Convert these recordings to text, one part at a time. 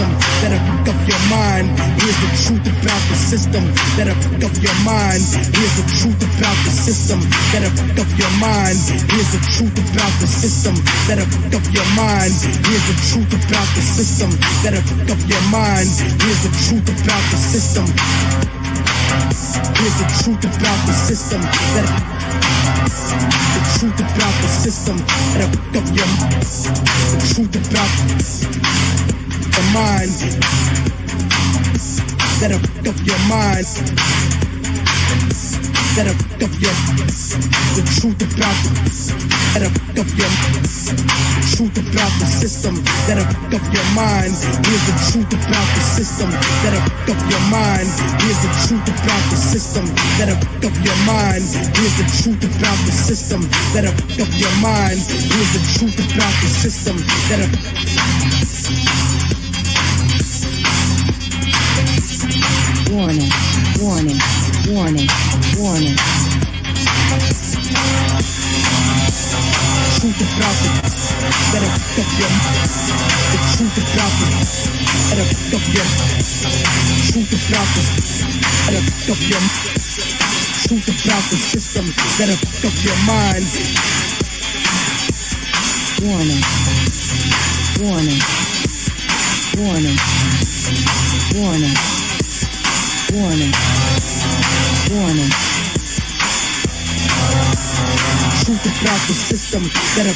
system that'll fuck up your mind. Here's the truth about the system that'll fuck up your mind. Here's the truth about the system that'll fuck up your mind. Here's the truth about the system that'll fuck up your mind. Here's the truth about the system that'll fuck up your mind. Here's the truth about the system. Here's the truth about the system that the truth about the system that'll fuck up your mind. The truth about the mind that'll fuck up your mind. That'll fuck up your the truth about that'll fuck up your the truth about the system that'll fuck up your mind. Here's the truth about the system that'll fuck up your mind. Here's the truth about the system that'll fuck up your mind. Here's the truth about the system that'll fuck up your mind. Here's the truth about the system that'll warning, warning, warning, warning. Truth about the that'll fuck up your the truth about the that'll fuck up your truth about the that'll fuck up your truth about the system that'll fuck up your mind. Warning, warning, warning, warning, warning, warning. Truth about the system that'll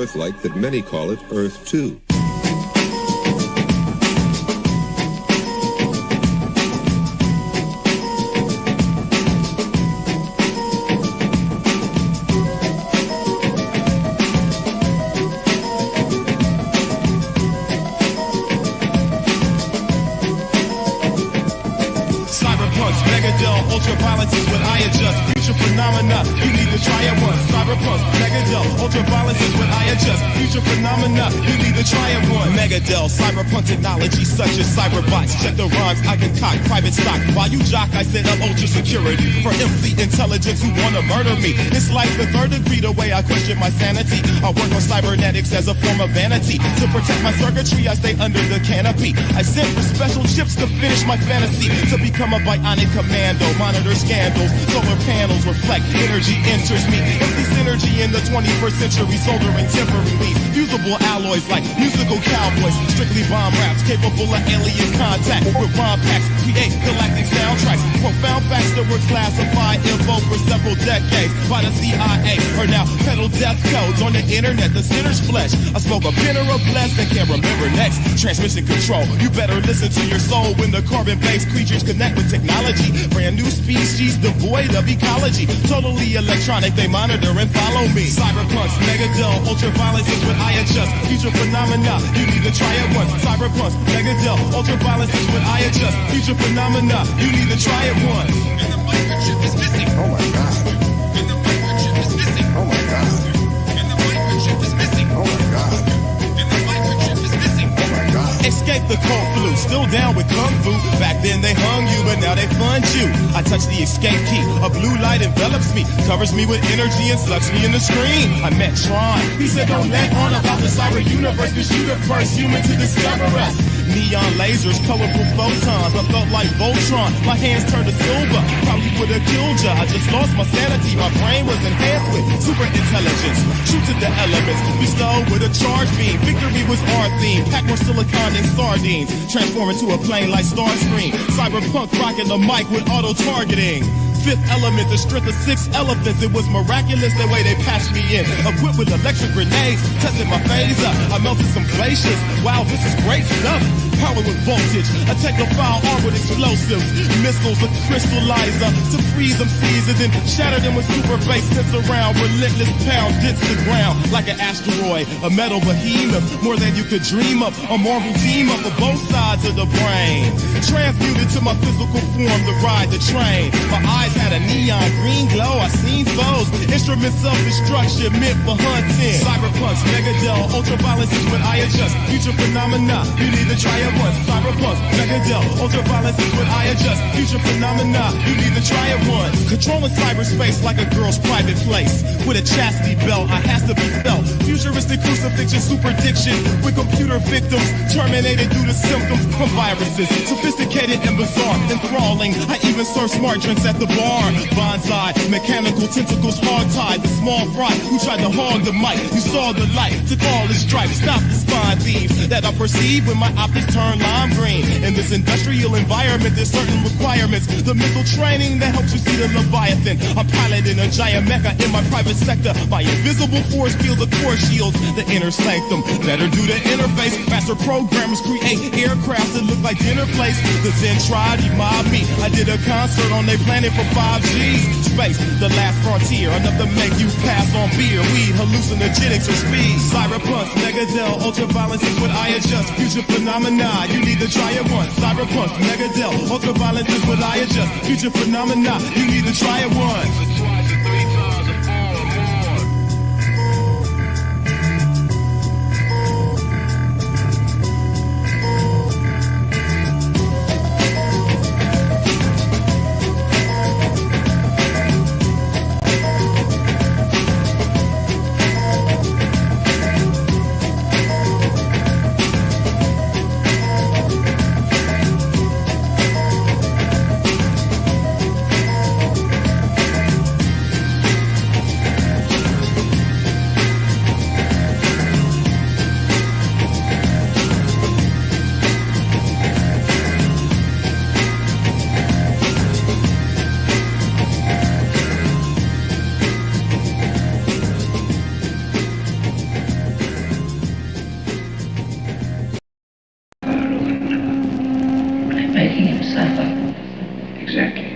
Earth-like that many call it Earth 2. Ultraviolence is what I adjust. Future phenomena, you need to try it once. Cyberpunk, Megadel, ultraviolence is what I adjust. Future phenomena, you need to try it once. Megadel, cyberpunk technology such as cyberbots. Check the rhymes, I concoct private stock. While you jock, I set up ultra security for MC intelligence who wanna murder me. It's like the third degree the way I question my sanity. I work on cybernetics as a form of vanity. To protect my circuitry, I stay under the canopy. I sent for special chips to finish my fantasy. To become a bionic commando, monitor scandals, solar panels reflect, energy enters me. Empty synergy in the 21st century, soldering temporary fusible alloys like musical cowboys. Strictly bomb raps, capable of alien contact with bomb packs, create galactic soundtracks. Profound facts that were classified info for several decades by the CIA are now pedal death codes on the internet. The sinner's flesh. I spoke a bitter or blessed and can't remember next. Transmission control. You better listen to your soul when the carbon-based creatures connect with technology. Brand new species devoid of ecology. Totally electronic, they monitor and follow me. Cyberpunks, Megadel, ultraviolence is what I adjust. Future phenomena, you need to try it once. Cyberpunks, Megadel, ultraviolence is what I adjust. Future phenomena, you need to try it once. And the microchip is missing. Oh my god. And the microchip is missing. Oh my god. And the microchip is missing. Oh my god. And the microchip is missing. Oh my god. Escape the cold flu, still down with kung fu. Back then they hung you, but now they fund you. I touch the escape key, a blue light envelops me, covers me with energy and sucks me in the screen. I met Tron, he said don't let on about the cyber universe, cause you the first human to discover us. Neon lasers, colorful photons, I felt like Voltron. My hands turned to silver, probably would've killed ya. I just lost my sanity, my brain was enhanced with super intelligence. True to the elements, bestowed with a charge beam. Victory was our theme, pack more silicon than sardines. Transform into a plane like Starscream. Cyberpunk rocking the mic with auto-targeting. Fifth element, the strength of 6 elephants. It was miraculous the way they patched me in. Equipped with electric grenades, tested my phase up. I melted some glaciers. Wow, this is great stuff. Power with voltage, a technophile armed with explosives, missiles, a crystallizer to freeze them seas and then shatter them with super bass sits around. Relentless pound hits the ground like an asteroid, a metal behemoth, more than you could dream of. A Marvel team up of both sides of the brain, transmuted to my physical form to ride the train. My eyes had a neon green glow. I seen foes, instruments of destruction meant for hunting. Cyberpunks, Megadel, ultraviolence is when I adjust. Future phenomena, you need to try it once. Cyberpunks, Megadel, ultraviolence is when I adjust. Future phenomena, you need to try it once. Controlling cyberspace like a girl's private place. With a chastity belt, I has to be felt. Futuristic crucifixion, superdiction with computer victims terminated due to symptoms from viruses. Sophisticated and bizarre, enthralling. I even serve smart drinks at the bar. Bonsai, mechanical tentacles hog-tied. The small fry who tried to hog the mic. You saw the light, took all the stripes. Stop the spine thieves that I perceive when my optics turn lime green. In this industrial environment, there's certain requirements. The mental training that helps you see the Leviathan. I'm piloting a giant mecha in my private sector. My invisible force fields of core shields the inner sanctum. Better do the interface. Master programmers create aircraft that look like dinner plates. The Zen tried, he mobbed me. I did a concert on their planet for 5Gs. Space, the last frontier. Enough to make you pass on beer, weed, hallucinogenics, or speed. Cyberpunks, Megadel, ultraviolence is what I adjust. Future phenomena, you need to try it once. Cyberpunks, Megadel, ultraviolence is what I adjust. Future phenomena, you need to try it once. Making him suffer. Exactly.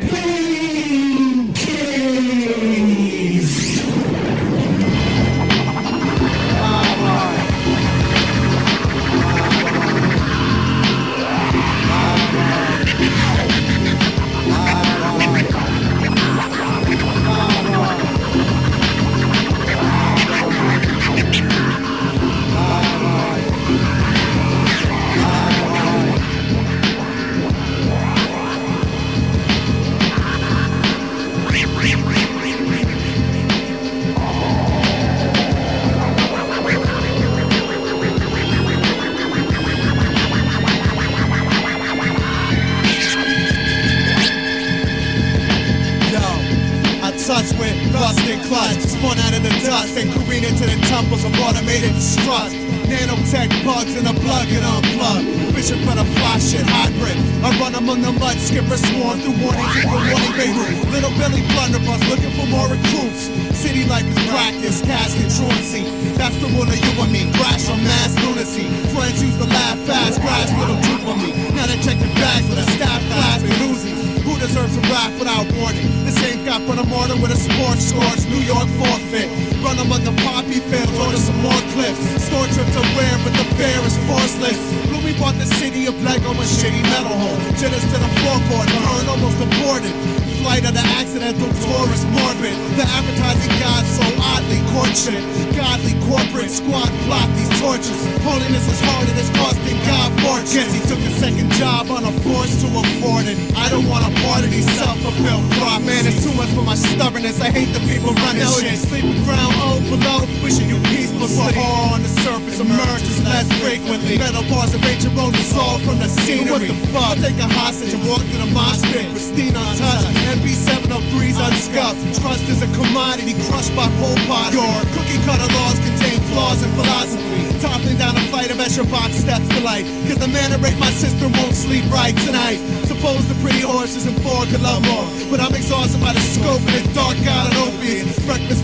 Touch with rust and clutch, spun out of the dust and careen into the temples of automated destruct. Nanotech bugs in a plug and unplug. Vision for the fly shit hybrid. I run among the mud, skipper sworn through warnings in the warning Beirut. Little Billy blunderbuss looking for more recruits. City life is practice, casket truancy. That's the rule of you and me. Crash on mass lunacy. Friends used to laugh fast, crash little troop on me. Now they check the bags with a staff class and Uzis. Who deserves a rap without warning? This ain't got but a mortar with a sports scorch, New York forfeit. Run among the poppy fields, order some more clips. Store trips are rare, but the fare is forceless. Louis bought the city of Lego and shitty metal hole. Jitters to the floorboard, burn almost aborted. Flight of the accidental tourist morbid. The advertising gods so oddly courtship. Godly corporate squad plot these tortures. Holiness is hard and it's costing God fortune. Guess he took a second job on a force to afford it. I don't want a part of these self-fulfilled prophets. Man, it's too much for my stubbornness. I hate the people running shit. Sleeping ground old below, wishing you peaceful sleep. On the surface emerges less frequently. Metal bars of ancient roads dissolved from the scenery. What the fuck? I'll take a hostage and walk to the mosh pit. Pristine untouched. MB703's unscuffed. Trust is a commodity crushed by Pol Pot. Your cookie cutter laws contain flaws in philosophy. Toppling down a flight of extra box steps to light. Cause the man that raped my sister won't sleep right tonight. Suppose the pretty horses and four could love more. But I'm exhausted by the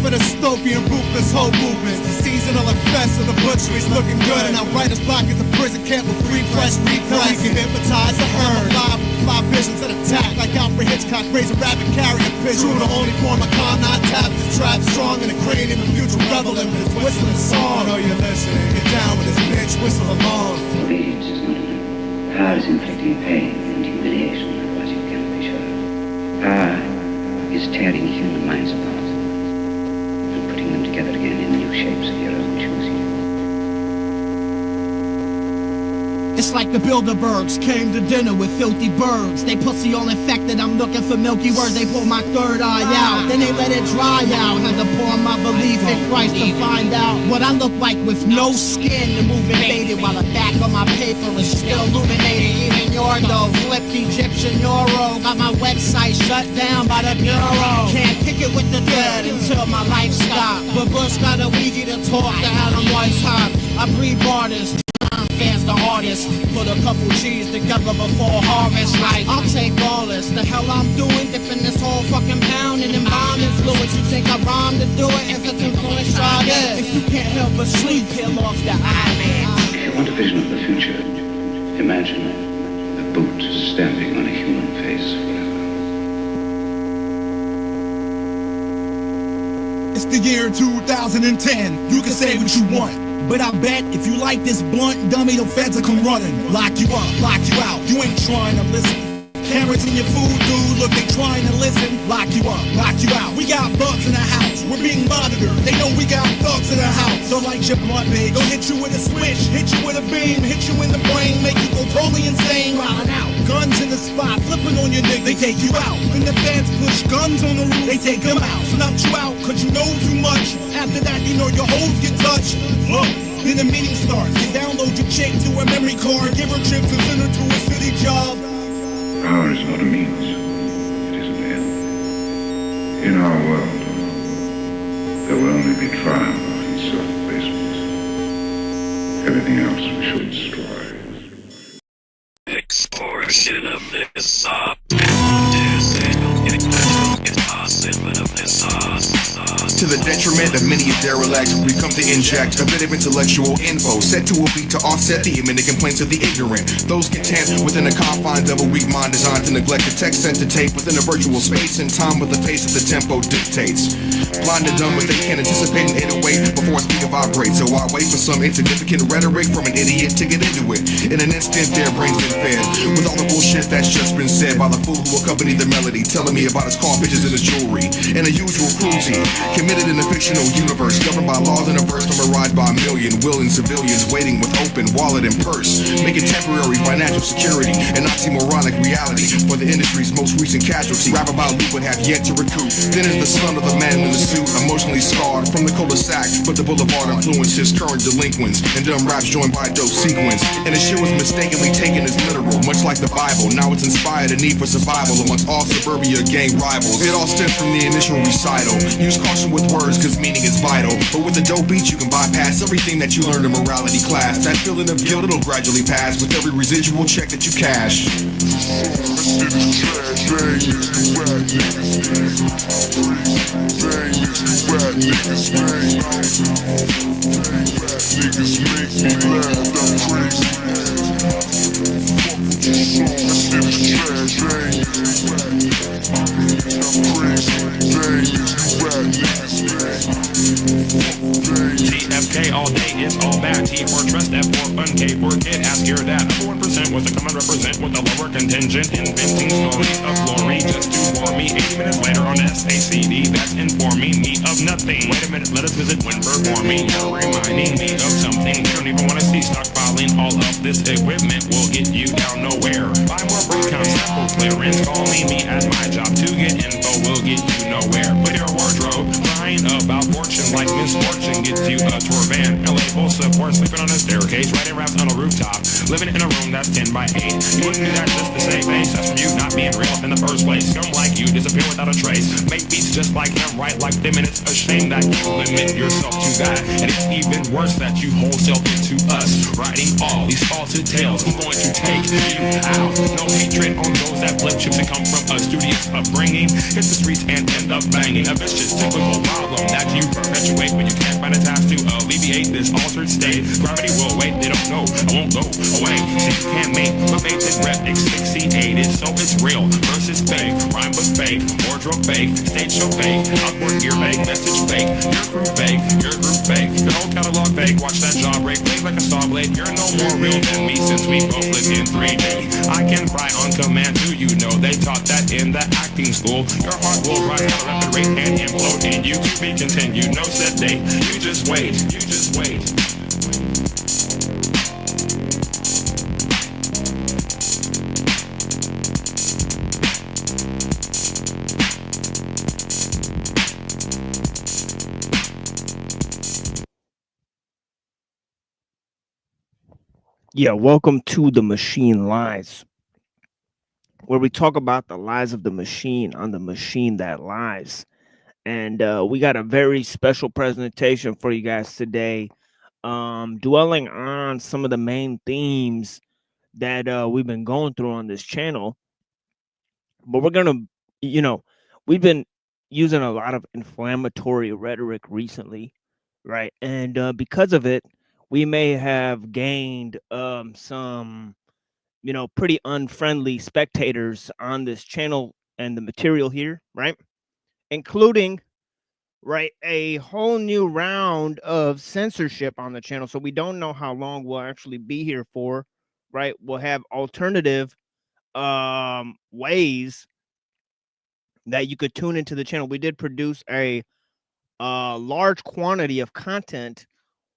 for the dystopian, ruthless whole movement. The seasonal effects of the butchery's looking good, and our writer's block is a prison camp with free press, repress. We can hypnotize the herd. Fly visions that attack like Alfred Hitchcock, raise a rabbit, carry a pigeon. True, the only form of calm, not tapped, is trapped strong in the cranium and future reveling with his whistling song. I know you're listening. Get down with this bitch, whistle along. Obedience is not enough. Power is inflicting pain and humiliation, otherwise you cannot be sure. Power is tearing human minds apart and putting them together again in new shapes of your own choosing. It's like the Bilderbergs came to dinner with filthy birds. They pussy all infected, I'm looking for milky words. They pull my third eye out, then they let it dry out. Had to pour my belief in Christ to find out what I look like with no skin. The movement faded while the back of my paper is still illuminated. Even your dough, flipped Egyptian euro. Got my website shut down by the bureau. Can't kick it with the dead until my life stops. But Bush got a Ouija to talk to Adam White's hot. I breed artists. Fans the artist, put a couple G's together before harvest. Like, I'll take all this. The hell I'm doing, dipping this whole fucking pound in embalming fluids. You think I rhyme to do it? If it's influence, try this. If you can't help but sleep, peel off the eyelids. If you want a vision of the future, imagine the boot stamping on a human face forever. It's the year 2010. You can say what you want, but I bet if you like this blunt, dummy, the feds will come running. Lock you up, lock you out. You ain't trying to listen. Cameras in your food, dude. Look, they trying to listen. Lock you up, lock you out. We got bugs in the house. We're being monitored. They know we got thugs in the house. So light your blunt, babe. They'll hit you with a switch, hit you with a beam, hit you in the brain, make you go totally insane. Wildin' out. Guns in the spot, flipping on your nigga. They take you out. When the feds push guns on the roof, they take them out. Snuff you out, cause you know too much. After that, you know your hoes get touched. Look. Then the meeting starts. You download your chick to a memory card, give her chips and send her to a city job. Power is not a means, it is an end. In our world, there will only be triumph and self-abasement. Everything else we shall destroy. Explosion of this to the detriment of many of derelicts, we come to inject a bit of intellectual info set to a beat to offset the imminent complaints of the ignorant. Those content within the confines of a weak mind designed to neglect the text sent to tape within a virtual space and time with the pace that the tempo dictates. Blind and dumb, but they can't anticipate an 808 before a speaker vibrates. So I wait for some insignificant rhetoric from an idiot to get into it. In an instant, their brains been fed with all the bullshit that's just been said by the fool who accompanied the melody, telling me about his car pictures and his jewelry and a usual cruelty committed in a fictional universe governed by laws in a verse memorized by a million willing civilians waiting with open wallet and purse, making temporary financial security an oxymoronic reality for the industry's most recent casualty. Rap about loot but have yet to recoup. Then is the son of the man in the suit, emotionally scarred from the cul-de-sac, but the boulevard influenced his current delinquents and dumb raps joined by a dope sequence. And the shit was mistakenly taken as literal, much like the Bible. Now it's inspired a need for survival amongst all suburbia gang rivals. It all stems from the initial recital. Use caution with words cause meaning is vital, but with a dope beat you can bypass everything that you learned in morality class. That feeling of guilt, it'll gradually pass with every residual check that you cash. TFK all day is all bad. T for trust, F for fun, K for kid. Ask your dad. Number 1% was to come and represent with a lower contingent. Inventing stories of glory just to bore me. 80 minutes later on SACD, that's informing me of nothing. Wait a minute, let us visit when performing. You're reminding me of something. We don't even want to see stockpiling all of this equipment will get you down nowhere. Buy more breakdown sample clearance. Calling me at my job to get info will get you nowhere. Put your wardrobe, crying about fortune like misfortune gets you a tour van. A label support or sleeping on a staircase, writing raps on a rooftop, living in a room that's 10 by 8. You wouldn't do that just to save face. That's from you not being real in the first place. Scum like you disappear without a trace. Make beats just like him, write like them, and it's a shame that you limit yourself to that. And it's even worse that you wholesale it to us, writing all these false tales. I'm going to take you out. No hatred on those that flip chips and come from a studious upbringing. Hit the streets and end up banging. A vicious typical problem that you perpetuate when you can't find a task to alleviate this altered state. Gravity will wait, they don't know, I won't go away. See, you can't make but made it rep asphyxiated, so it's real versus fake. Rhyme but fake, wardrobe fake, stage show fake, awkward ear fake, message fake, your crew fake, your group fake, the whole catalog fake. Watch that jaw break, blade like a saw blade. You're no more real than me since we both live in 3D. I can cry on command too, you know they taught that in the acting school. Your heart will rise at a rapid rate and implode in you to be continued. No set date, you just wait, you just wait. Yeah, welcome to The Machine Lies, where we talk about the lies of the machine on the machine that lies. And we got a very special presentation for you guys today, dwelling on some of the main themes that we've been going through on this channel. But we're going to, we've been using a lot of inflammatory rhetoric recently, right? And because of it, we may have gained some pretty unfriendly spectators on this channel and the material here, right? Including, right, a whole new round of censorship on the channel. So we don't know how long we'll actually be here for, right? We'll have alternative ways that you could tune into the channel. We did produce a large quantity of content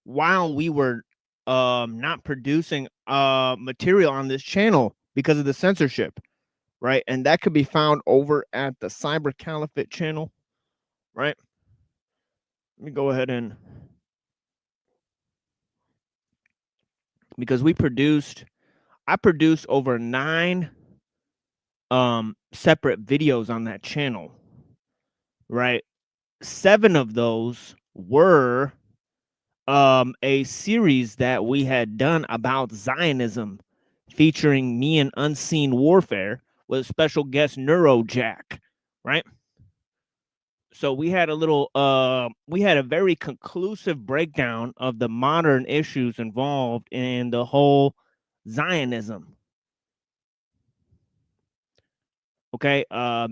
while we were not producing material on this channel because of the censorship, right? And that could be found over at the Cyber Caliphate channel, right? Let me go ahead and, because I produced over 9 separate videos on that channel, right? 7 of those were a series that we had done about Zionism, featuring me and Unseen Warfare with special guest Neurojack, right? So we had a very conclusive breakdown of the modern issues involved in the whole Zionism, okay,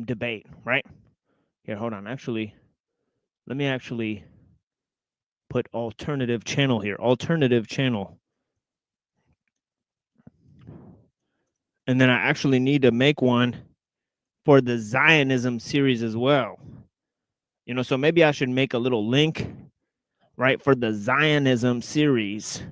debate, right? Here, hold on. Actually, let me actually put alternative channel here. Alternative channel. And then I actually need to make one for the Zionism series as well. So maybe I should make a little link, right, for the Zionism series.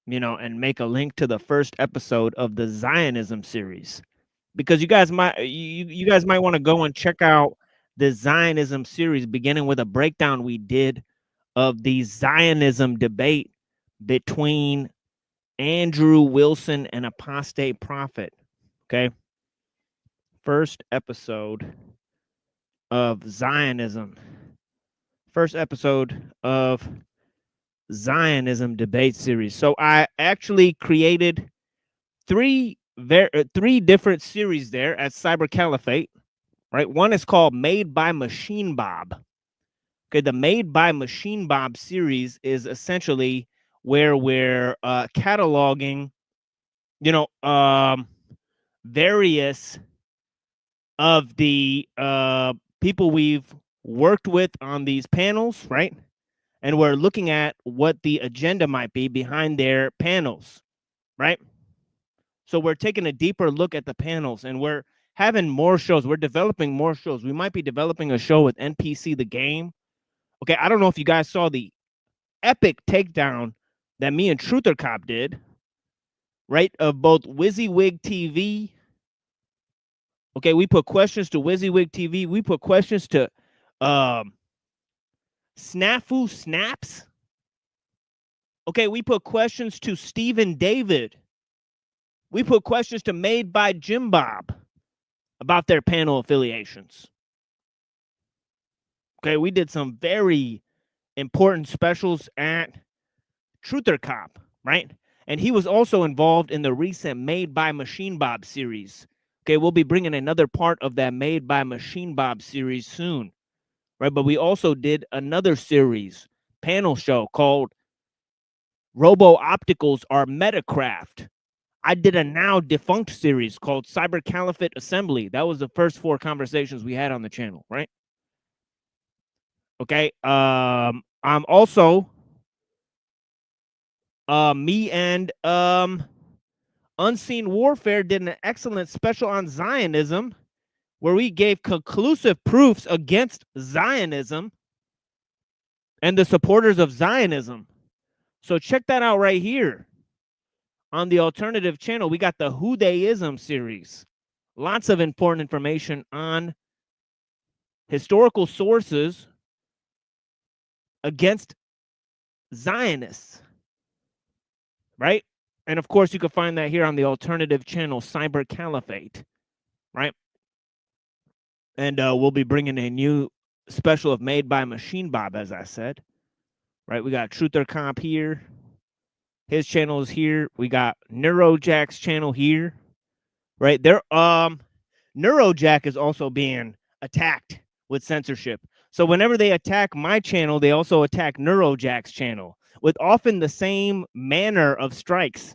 And make a link to the first episode of the Zionism series, because you guys might want to go and check out the Zionism series, beginning with a breakdown we did of the Zionism debate between Andrew Wilson and Apostate Prophet. Okay. First episode of Zionism. First episode of Zionism debate series. So I actually created 3 different series there at Cyber Caliphate, right? One is called Made by Machine Bob. Okay, the Made by Machine Bob series is essentially where we're cataloging, various of the people we've worked with on these panels, right? And we're looking at what the agenda might be behind their panels, right? So we're taking a deeper look at the panels, and we're having more shows. We're developing more shows. We might be developing a show with NPC the game. Okay, I don't know if you guys saw the epic takedown that me and Truther Cop did, right, of both WYSIWYG TV. Okay, we put questions to WYSIWYG TV. We put questions to Snafu Snaps. Okay, we put questions to Stephen David. We put questions to Made by Jim Bob about their panel affiliations. Okay, we did some very important specials at Truther Cop, right? And he was also involved in the recent Made by Machine Bob series. Okay, we'll be bringing another part of that Made by Machine Bob series soon, right? But we also did another series, panel show called Robo Opticals Are Metacraft. I did a now defunct series called Cyber Caliphate Assembly. That was the first 4 conversations we had on the channel, right? Okay. I'm also me and Unseen Warfare did an excellent special on Zionism where we gave conclusive proofs against Zionism and the supporters of Zionism. So check that out right here on the alternative channel. We got the Who They-ism series. Lots of important information on historical sources against Zionists, right? And of course, you can find that here on the alternative channel, Cyber Caliphate, right? And we'll be bringing a new special of Made by Machine Bob, as I said, right? We got Truther Comp here. His channel is here. We got Neurojack's channel here, right? Neurojack is also being attacked with censorship. So whenever they attack my channel, they also attack Neurojack's channel with often the same manner of strikes,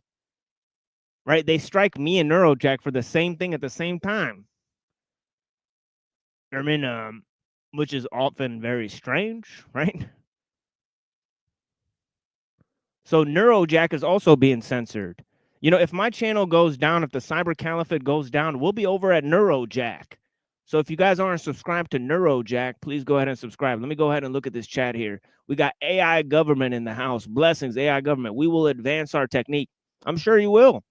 right? They strike me and Neurojack for the same thing at the same time. I mean, which is often very strange, right? So Neurojack is also being censored. You know, if my channel goes down, if the Cyber Caliphate goes down, we'll be over at Neurojack. So if you guys aren't subscribed to Neurojack, please go ahead and subscribe. Let me go ahead and look at this chat here. We got AI government in the house. Blessings, AI government. We will advance our technique. I'm sure you will.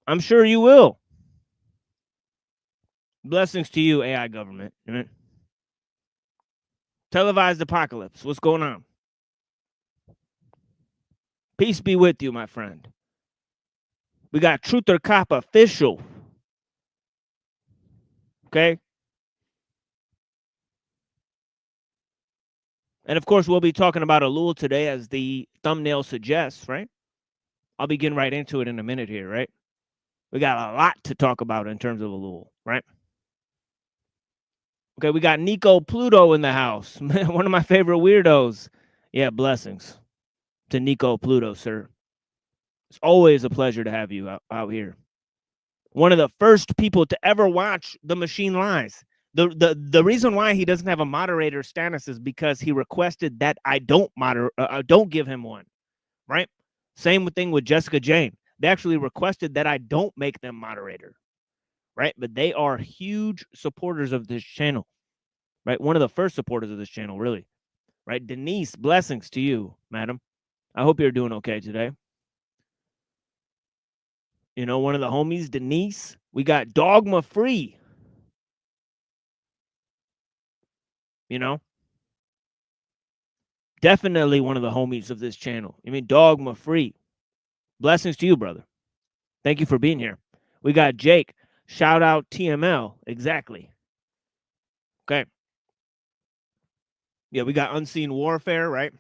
I'm sure you will. Blessings to you, AI government. Televised apocalypse. What's going on? Peace be with you, my friend. We got Truther Cop official. Okay. And of course, we'll be talking about Elul today, as the thumbnail suggests, right? I'll be getting right into it in a minute here, right? We got a lot to talk about in terms of Elul, right? Okay, we got Nico Pluto in the house. One of my favorite weirdos. Yeah, blessings to Nico Pluto, sir. It's always a pleasure to have you out here. One of the first people to ever watch The Machine Lies. The reason why he doesn't have a moderator status is because he requested that I don't give him one, right? Same thing with Jessica Jane. They actually requested that I don't make them moderator, right? But they are huge supporters of this channel, right? One of the first supporters of this channel, really, right? Denise, blessings to you, madam. I hope you're doing okay today. You know, one of the homies, Denise. We got Dogma Free. You know, definitely one of the homies of this channel. I mean, Dogma Free. Blessings to you, brother. Thank you for being here. We got Jake. Shout out TML. Exactly. Okay. Yeah, we got Unseen Warfare, right?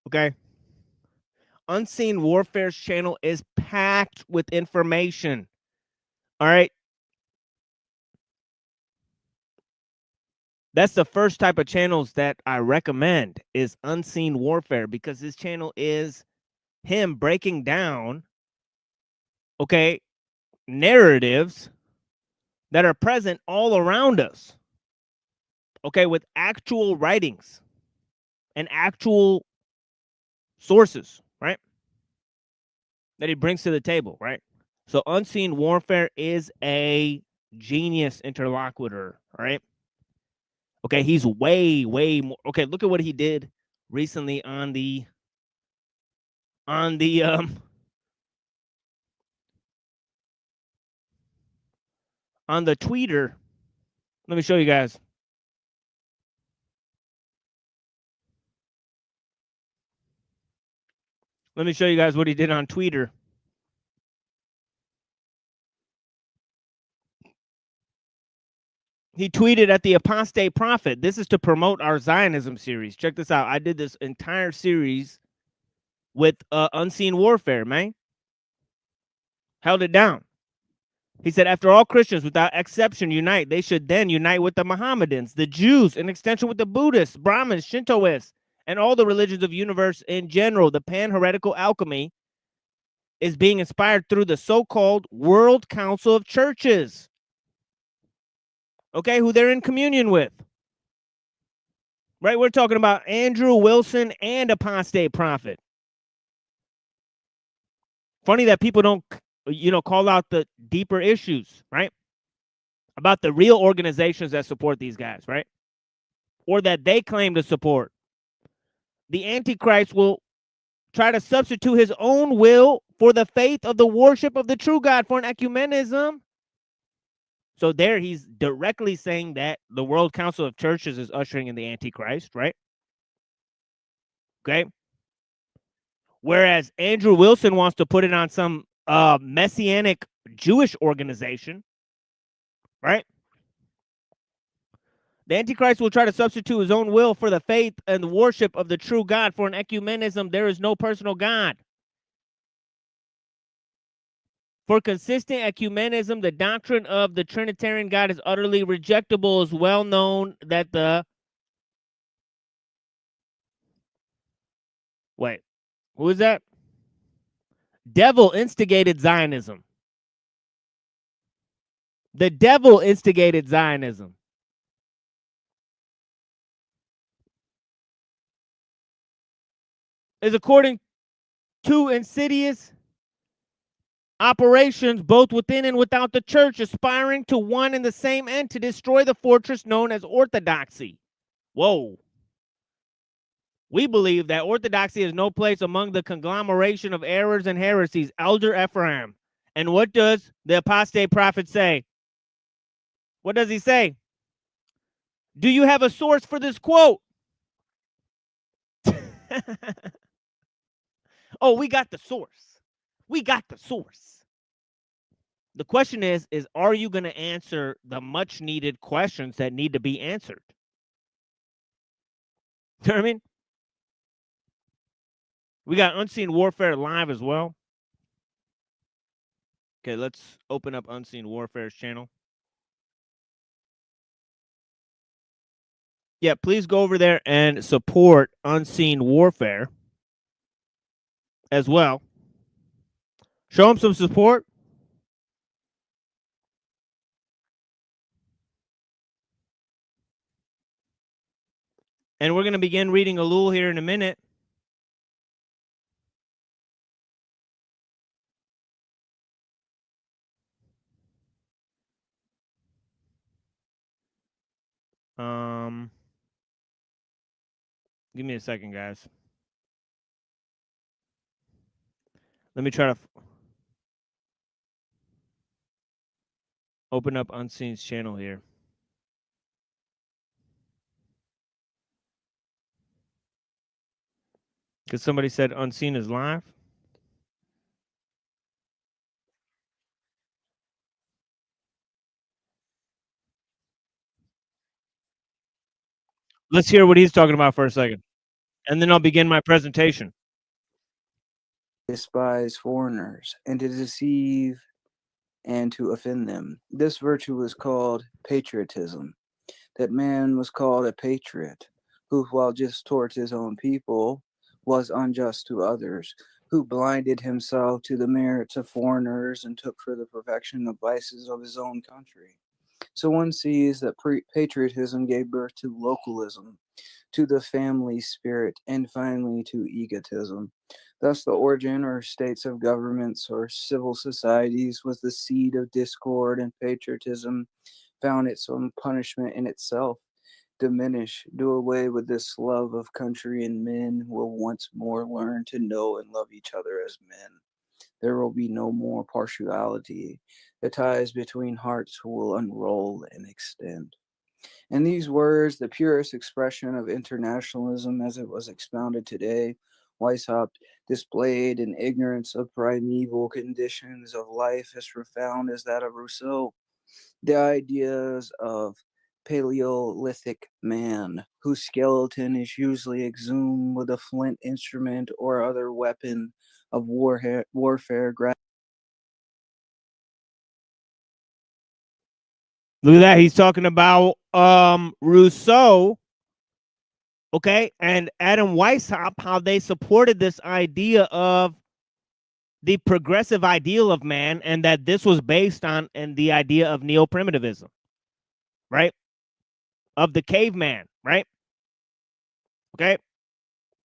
Okay. Unseen Warfare's channel is packed with information. All right. That's the first type of channels that I recommend is Unseen Warfare, because this channel is him breaking down, okay, narratives that are present all around us, okay, with actual writings and actual sources, right, that he brings to the table, right? So Unseen Warfare is a genius interlocutor, right? Okay, he's way more. Okay, look at what he did recently on the Twitter. Let me show you guys. Let me show you guys what he did on Twitter. He tweeted at the Apostate Prophet. This is to promote our Zionism series. Check this out. I did this entire series with Unseen Warfare, man. Held it down. He said, after all Christians without exception unite, they should then unite with the Mohammedans, the Jews, in extension with the Buddhists, Brahmins, Shintoists, and all the religions of the universe in general. The pan-heretical alchemy is being inspired through the so-called World Council of Churches, okay, who they're in communion with. Right, we're talking about Andrew Wilson and Apostate Prophet. Funny that people don't, call out the deeper issues, right? About the real organizations that support these guys, right? Or that they claim to support. The Antichrist will try to substitute his own will for the faith of the worship of the true God for an ecumenism. So there he's directly saying that the World Council of Churches is ushering in the Antichrist, right? Okay. Whereas Andrew Wilson wants to put it on some messianic Jewish organization, right? The Antichrist will try to substitute his own will for the faith and the worship of the true God for an ecumenism. There is no personal God. For consistent ecumenism, the doctrine of the Trinitarian God is utterly rejectable. It's well known that the... Wait, who is that? Devil instigated Zionism. The devil instigated Zionism. Is according to insidious operations both within and without the church, aspiring to one and the same end, to destroy the fortress known as orthodoxy. Whoa. We believe that orthodoxy has no place among the conglomeration of errors and heresies. Elder Ephraim. And what does the Apostate Prophet say? What does he say? Do you have a source for this quote? Oh, we got the source. We got the source. The question is are you going to answer the much needed questions that need to be answered? You know what I mean? We got Unseen Warfare live as well. Okay, let's open up Unseen Warfare's channel. Yeah, please go over there and support Unseen Warfare as well. Show them some support. And we're going to begin reading Elul here in a minute. Give me a second, guys. Let me try to open up Unseen's channel here. Because somebody said Unseen is live. Let's hear what he's talking about for a second. And then I'll begin my presentation. Despise foreigners and to deceive and to offend them. This virtue is called patriotism. That man was called a patriot, who, while just towards his own people, was unjust to others, who blinded himself to the merits of foreigners and took for the perfection of vices of his own country. So one sees that patriotism gave birth to localism, to the family spirit, and finally to egotism. Thus the origin or states of governments or civil societies was the seed of discord, and patriotism found its own punishment in itself. Diminish, do away with this love of country, and men will once more learn to know and love each other as men. There will be no more partiality. The ties between hearts will unroll and extend. In these words, the purest expression of internationalism as it was expounded today, Weishaupt displayed an ignorance of primeval conditions of life as profound as that of Rousseau. The ideas of Paleolithic man, whose skeleton is usually exhumed with a flint instrument or other weapon of warfare. Look at that. He's talking about Rousseau, okay, and Adam Weishaupt, how they supported this idea of the progressive ideal of man, and that this was based on and the idea of neo-primitivism, right? Of the caveman, right? Okay,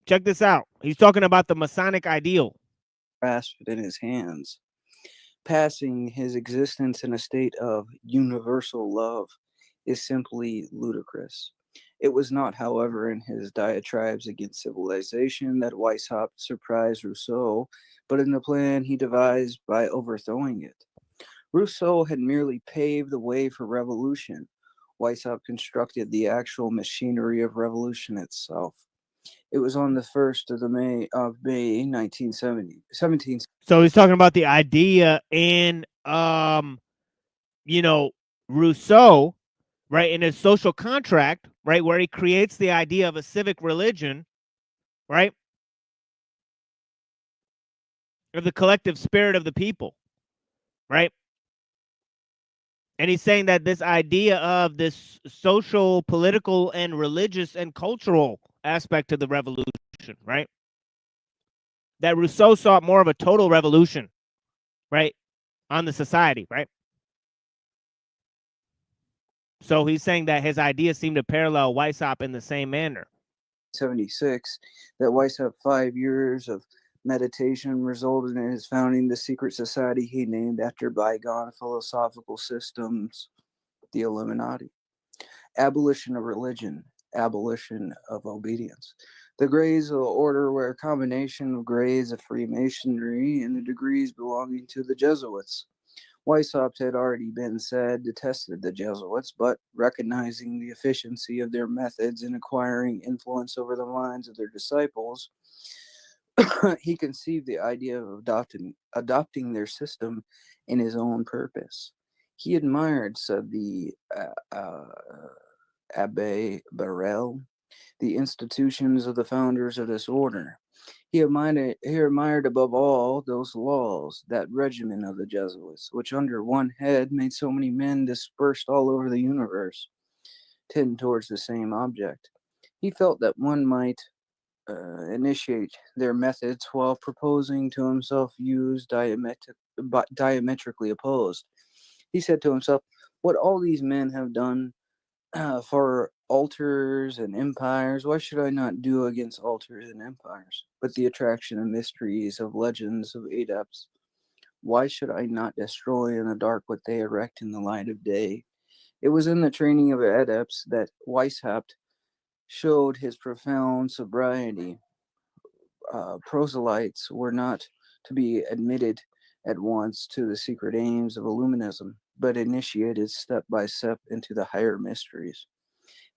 check this out. He's talking about the Masonic ideal. Grasped in his hands, passing his existence in a state of universal love is simply ludicrous. It was not, however, in his diatribes against civilization that Weishaupt surprised Rousseau, but in the plan he devised by overthrowing it. Rousseau had merely paved the way for revolution. Weishaupt constructed the actual machinery of revolution itself. It was on the 1st of May 1970, 17. So he's talking about the idea in Rousseau, right, in his social contract, right, where he creates the idea of a civic religion, right, of the collective spirit of the people, right? And he's saying that this idea of this social, political, and religious and cultural aspect of the revolution, right, that Rousseau sought more of a total revolution, right, on the society, right? So he's saying that his ideas seem to parallel Weishaupt in the same manner. 76, that Weishaupt 5 years of meditation resulted in his founding the secret society he named after bygone philosophical systems, the Illuminati. Abolition of religion, abolition of obedience. The grades of the order were a combination of grades of Freemasonry and the degrees belonging to the Jesuits. Weishaupt had already been said detested the Jesuits, but recognizing the efficiency of their methods in acquiring influence over the minds of their disciples, he conceived the idea of adopting their system in his own purpose. He admired, said the Abbe Barrel, the institutions of the founders of this order. He admired above all those laws, that regimen of the Jesuits, which under one head made so many men dispersed all over the universe, tend towards the same object. He felt that one might initiate their methods while proposing to himself views diametrically opposed. He said to himself, what all these men have done for altars and empires, why should I not do against altars and empires? But the attraction of mysteries, of legends, of adepts, why should I not destroy in the dark what they erect in the light of day? It was in the training of adepts that Weishaupt showed his profound sobriety. Proselytes were not to be admitted at once to the secret aims of Illuminism, but initiated step by step into the higher mysteries.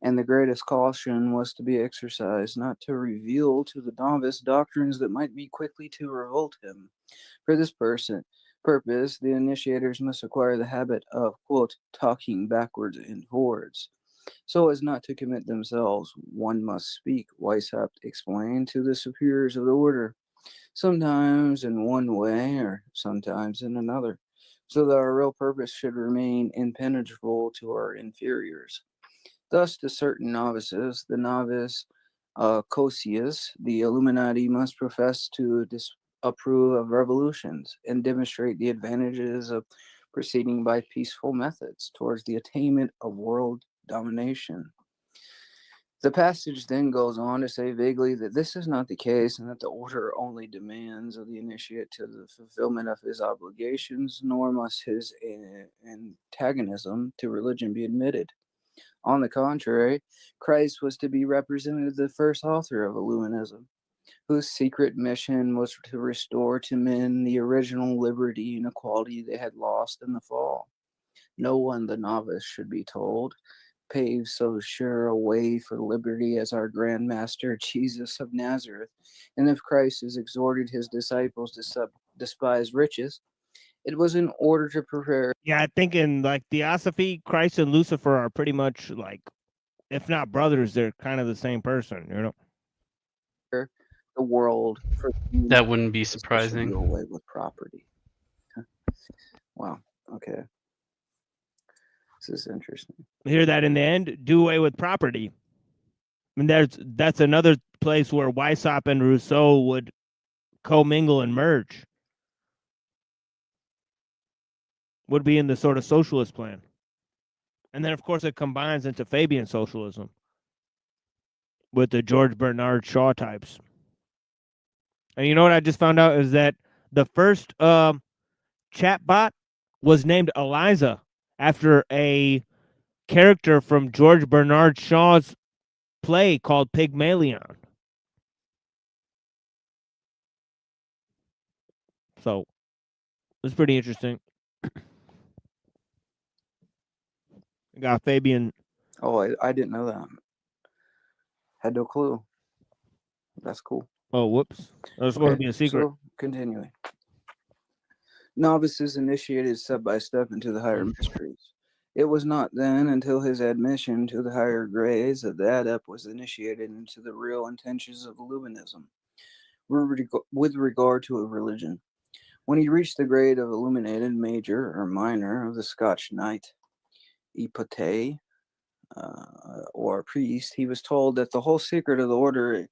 And the greatest caution was to be exercised not to reveal to the novice doctrines that might be quickly to revolt him. For this purpose, the initiators must acquire the habit of, quote, talking backwards and forwards. So as not to commit themselves, one must speak, Weishaupt explained to the superiors of the order, sometimes in one way or sometimes in another, so that our real purpose should remain impenetrable to our inferiors. Thus, to certain novices, the novice Cosius, the Illuminati must profess to disapprove of revolutions and demonstrate the advantages of proceeding by peaceful methods towards the attainment of world domination. The passage then goes on to say vaguely that this is not the case and that the order only demands of the initiate to the fulfillment of his obligations, nor must his antagonism to religion be admitted. On the contrary, Christ was to be represented as the first author of Illuminism, whose secret mission was to restore to men the original liberty and equality they had lost in the fall. No one, the novice, should be told, paved so sure a way for liberty as our Grand Master Jesus of Nazareth. And if Christ has exhorted his disciples to despise riches, it was in order to prepare Yeah, I think in like Theosophy, Christ and Lucifer are pretty much like, if not brothers, they're kind of the same person, you know? the world for That wouldn't be especially do surprising. away with property. Wow. Okay. This is interesting. Hear that in the end? Do away with property. I mean, that's another place where Weishaupt and Rousseau would commingle and merge. Would be in the sort of socialist plan. And then, of course, it combines into Fabian socialism with the George Bernard Shaw types. And you know what I just found out is that the first chatbot was named Eliza after a character from George Bernard Shaw's play called Pygmalion. So it's pretty interesting. Got Fabian. Oh, I didn't know that. Had no clue. That's cool. Oh, whoops. That was supposed to be a secret. So, continuing. Novices initiated step by step into the higher mysteries. It was not then until his admission to the higher grades that the adept was initiated into the real intentions of Illuminism with regard to a religion. When he reached the grade of illuminated major or minor of the Scotch knight, epote, or priest, he was told that the whole secret of the order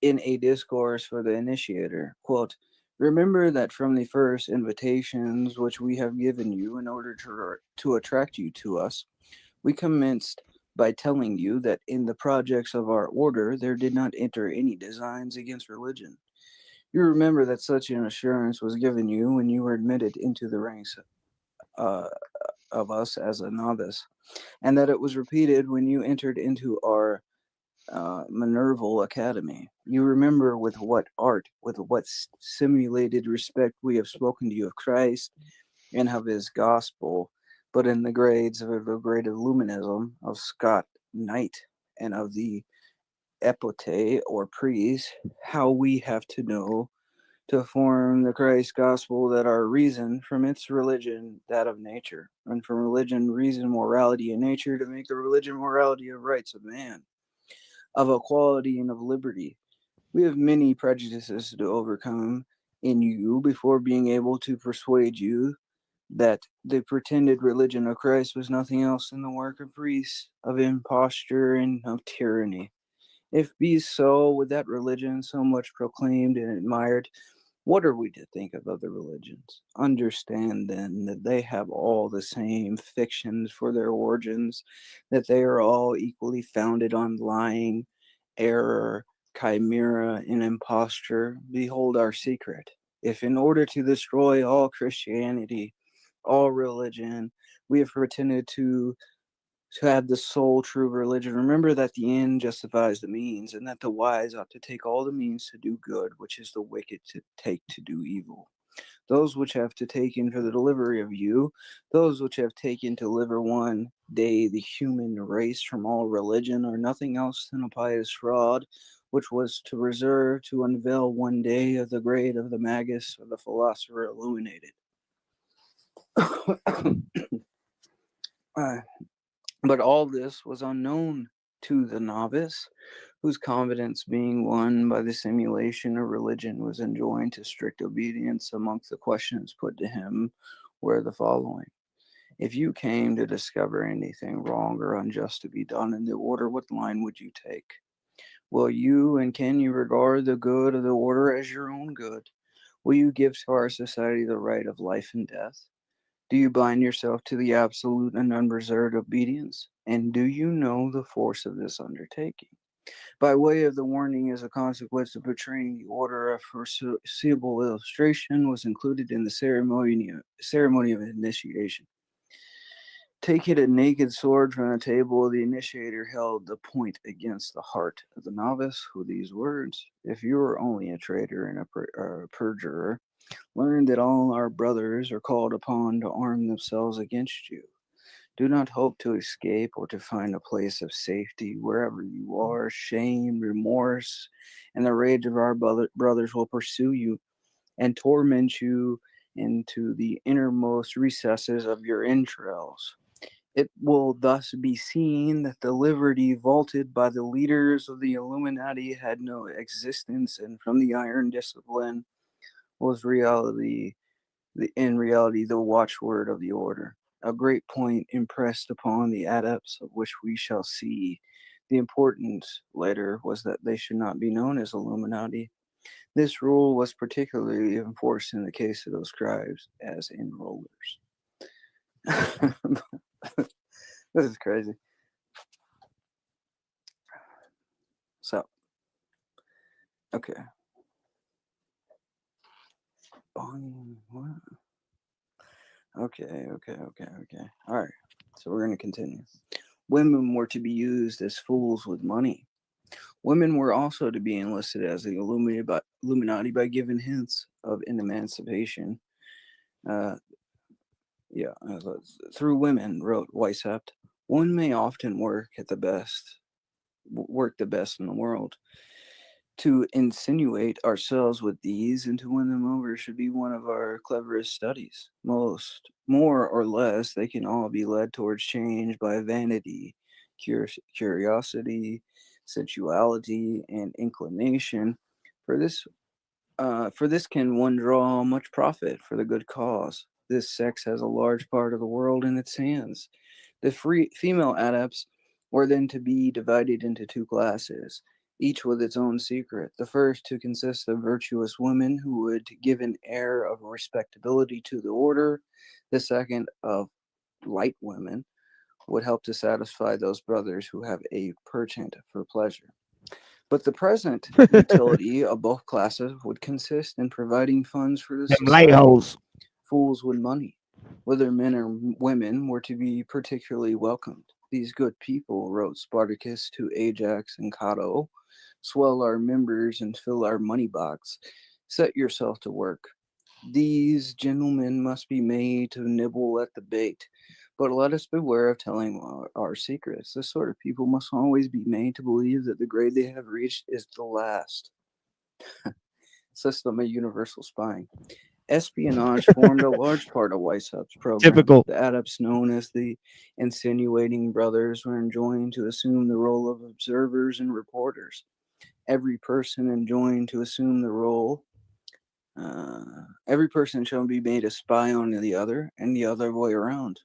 in a discourse for the initiator, quote, remember that from the first invitations which we have given you in order to attract you to us, we commenced by telling you that in the projects of our order there did not enter any designs against religion. You remember that such an assurance was given you when you were admitted into the ranks of us as a novice, and that it was repeated when you entered into our Minerval Academy. You remember with what art, with what simulated respect we have spoken to you of Christ and of his gospel, but in the grades of the great Illuminism of Scott Knight and of the epote or priest, how we have to know to form the Christ gospel that our reason from its religion that of nature, and from religion reason morality and nature to make the religion morality of rights of man, of equality and of liberty. We have many prejudices to overcome in you before being able to persuade you that the pretended religion of Christ was nothing else than the work of priests, of imposture and of tyranny. If be so, with that religion so much proclaimed and admired, what are we to think of other religions? Understand then that they have all the same fictions for their origins, that they are all equally founded on lying, error, chimera, and imposture. Behold our secret. If in order to destroy all Christianity, all religion, we have pretended to have the sole true religion, remember that the end justifies the means, and that the wise ought to take all the means to do good, which is the wicked to take to do evil. Those which have to take in for the delivery of you, those which have taken to deliver one day the human race from all religion, are nothing else than a pious fraud, which was to reserve to unveil one day of the grade of the magus or the philosopher illuminated. But all this was unknown to the novice, whose confidence being won by the simulation of religion was enjoined to strict obedience. Amongst the questions put to him were the following. If you came to discover anything wrong or unjust to be done in the order, what line would you take? Will you and can you regard the good of the order as your own good? Will you give to our society the right of life and death? Do you bind yourself to the absolute and unreserved obedience? And do you know the force of this undertaking? By way of the warning as a consequence of betraying the order, a foreseeable illustration was included in the ceremony of initiation. Taking a naked sword from the table, the initiator held the point against the heart of the novice with these words, if you are only a traitor and a perjurer, learn that all our brothers are called upon to arm themselves against you. Do not hope to escape or to find a place of safety wherever you are. Shame, remorse, and the rage of our brothers will pursue you and torment you into the innermost recesses of your entrails. It will thus be seen that the liberty vaulted by the leaders of the Illuminati had no existence, and from the iron discipline was in reality the watchword of the order. A great point impressed upon the adepts, of which we shall see. The important later was that they should not be known as Illuminati. This rule was particularly enforced in the case of those scribes as enrollers. This is crazy. So, okay. What? Okay. All right. So we're going to continue. Women were to be used as fools with money. Women were also to be enlisted as the Illuminati by giving hints of an emancipation. Through women, wrote Weishaupt, one may often work the best in the world. To insinuate ourselves with these and to win them over should be one of our cleverest studies. More or less, they can all be led towards change by vanity, curiosity, sensuality, and inclination. For this can one draw much profit for the good cause. This sex has a large part of the world in its hands. The female adepts were then to be divided into two classes, each with its own secret. The first to consist of virtuous women who would give an air of respectability to the order. The second of light women would help to satisfy those brothers who have a penchant for pleasure. But the present utility of both classes would consist in providing funds for the Them light society. hoes. Fools with money, whether men or women, were to be particularly welcomed. These good people, wrote Spartacus to Ajax and Cato, swell our members and fill our money box. Set yourself to work. These gentlemen must be made to nibble at the bait. But let us beware of telling our secrets. This sort of people must always be made to believe that the grade they have reached is the last. System of universal spying. Espionage formed a large part of Weishaupt's program. Typical. The adepts known as the insinuating brothers were enjoined to assume the role of observers and reporters. Every person enjoined to assume the role. Every person shall be made a spy on the other, and the other way around.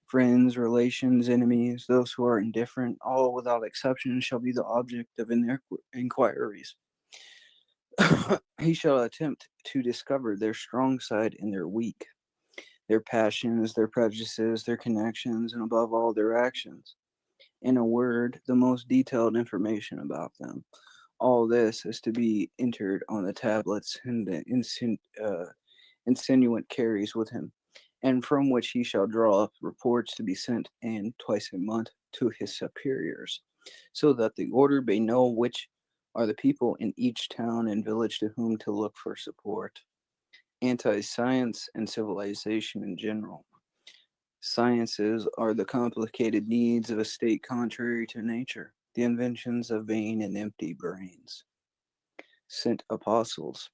Friends, relations, enemies, those who are indifferent, all without exception shall be the object of inquiries. He shall attempt to discover their strong side and their weak, their passions, their prejudices, their connections, and above all, their actions. In a word, the most detailed information about them. All this is to be entered on the tablets and the insinuant carries with him, and from which he shall draw up reports to be sent in twice a month to his superiors, so that the order may know which are the people in each town and village to whom to look for support. Anti-science and civilization in general. Sciences are the complicated needs of a state contrary to nature, the inventions of vain and empty brains. Sent apostles.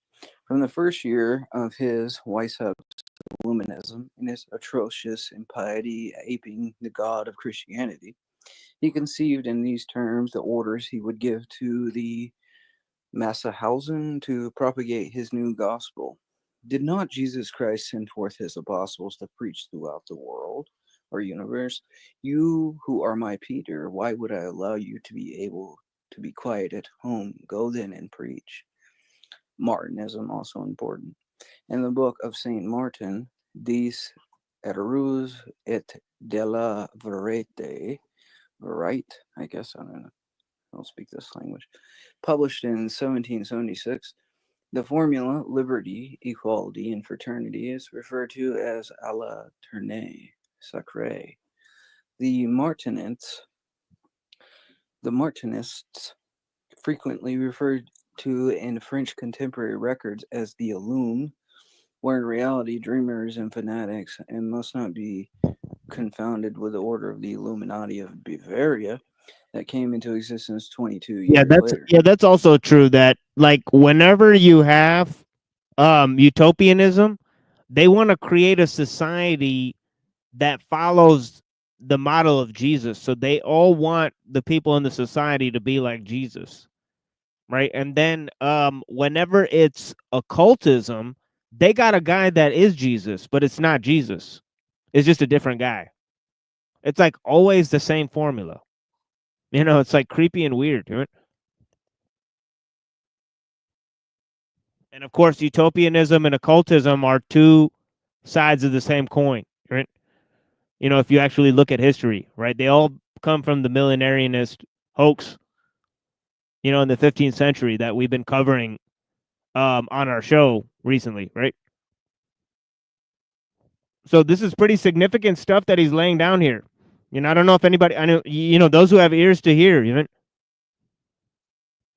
From the first year of his Weishaupt's Illuminism and his atrocious impiety aping the God of Christianity, he conceived in these terms the orders he would give to the Massahausen to propagate his new gospel. Did not Jesus Christ send forth his apostles to preach throughout the world or universe? You who are my Peter, why would I allow you to be able to be quiet at home? Go then and preach. Martinism, also important. In the book of Saint Martin, Dis Erus et de la Verite, I guess, I don't speak this language, published in 1776, the formula liberty, equality, and fraternity is referred to as a la tournée sacrée. The Martinists, frequently referred to in French contemporary records as the Illume, were in reality dreamers and fanatics and must not be confounded with the Order of the Illuminati of Bavaria that came into existence 22 Yeah, years later. that's also true. That like whenever you have utopianism, they want to create a society that follows the model of Jesus. So they all want the people in the society to be like Jesus, right? And then whenever it's occultism, they got a guy that is Jesus, but it's not Jesus. It's just a different guy. It's like always the same formula. You know, it's like creepy and weird. Right? And of course, utopianism and occultism are two sides of the same coin, right? You know, if you actually look at history, right? They all come from the millenarianist hoax, you know, in the 15th century that we've been covering on our show recently, right? So this is pretty significant stuff that he's laying down here. You know, I don't know if anybody, I know, you know, those who have ears to hear, you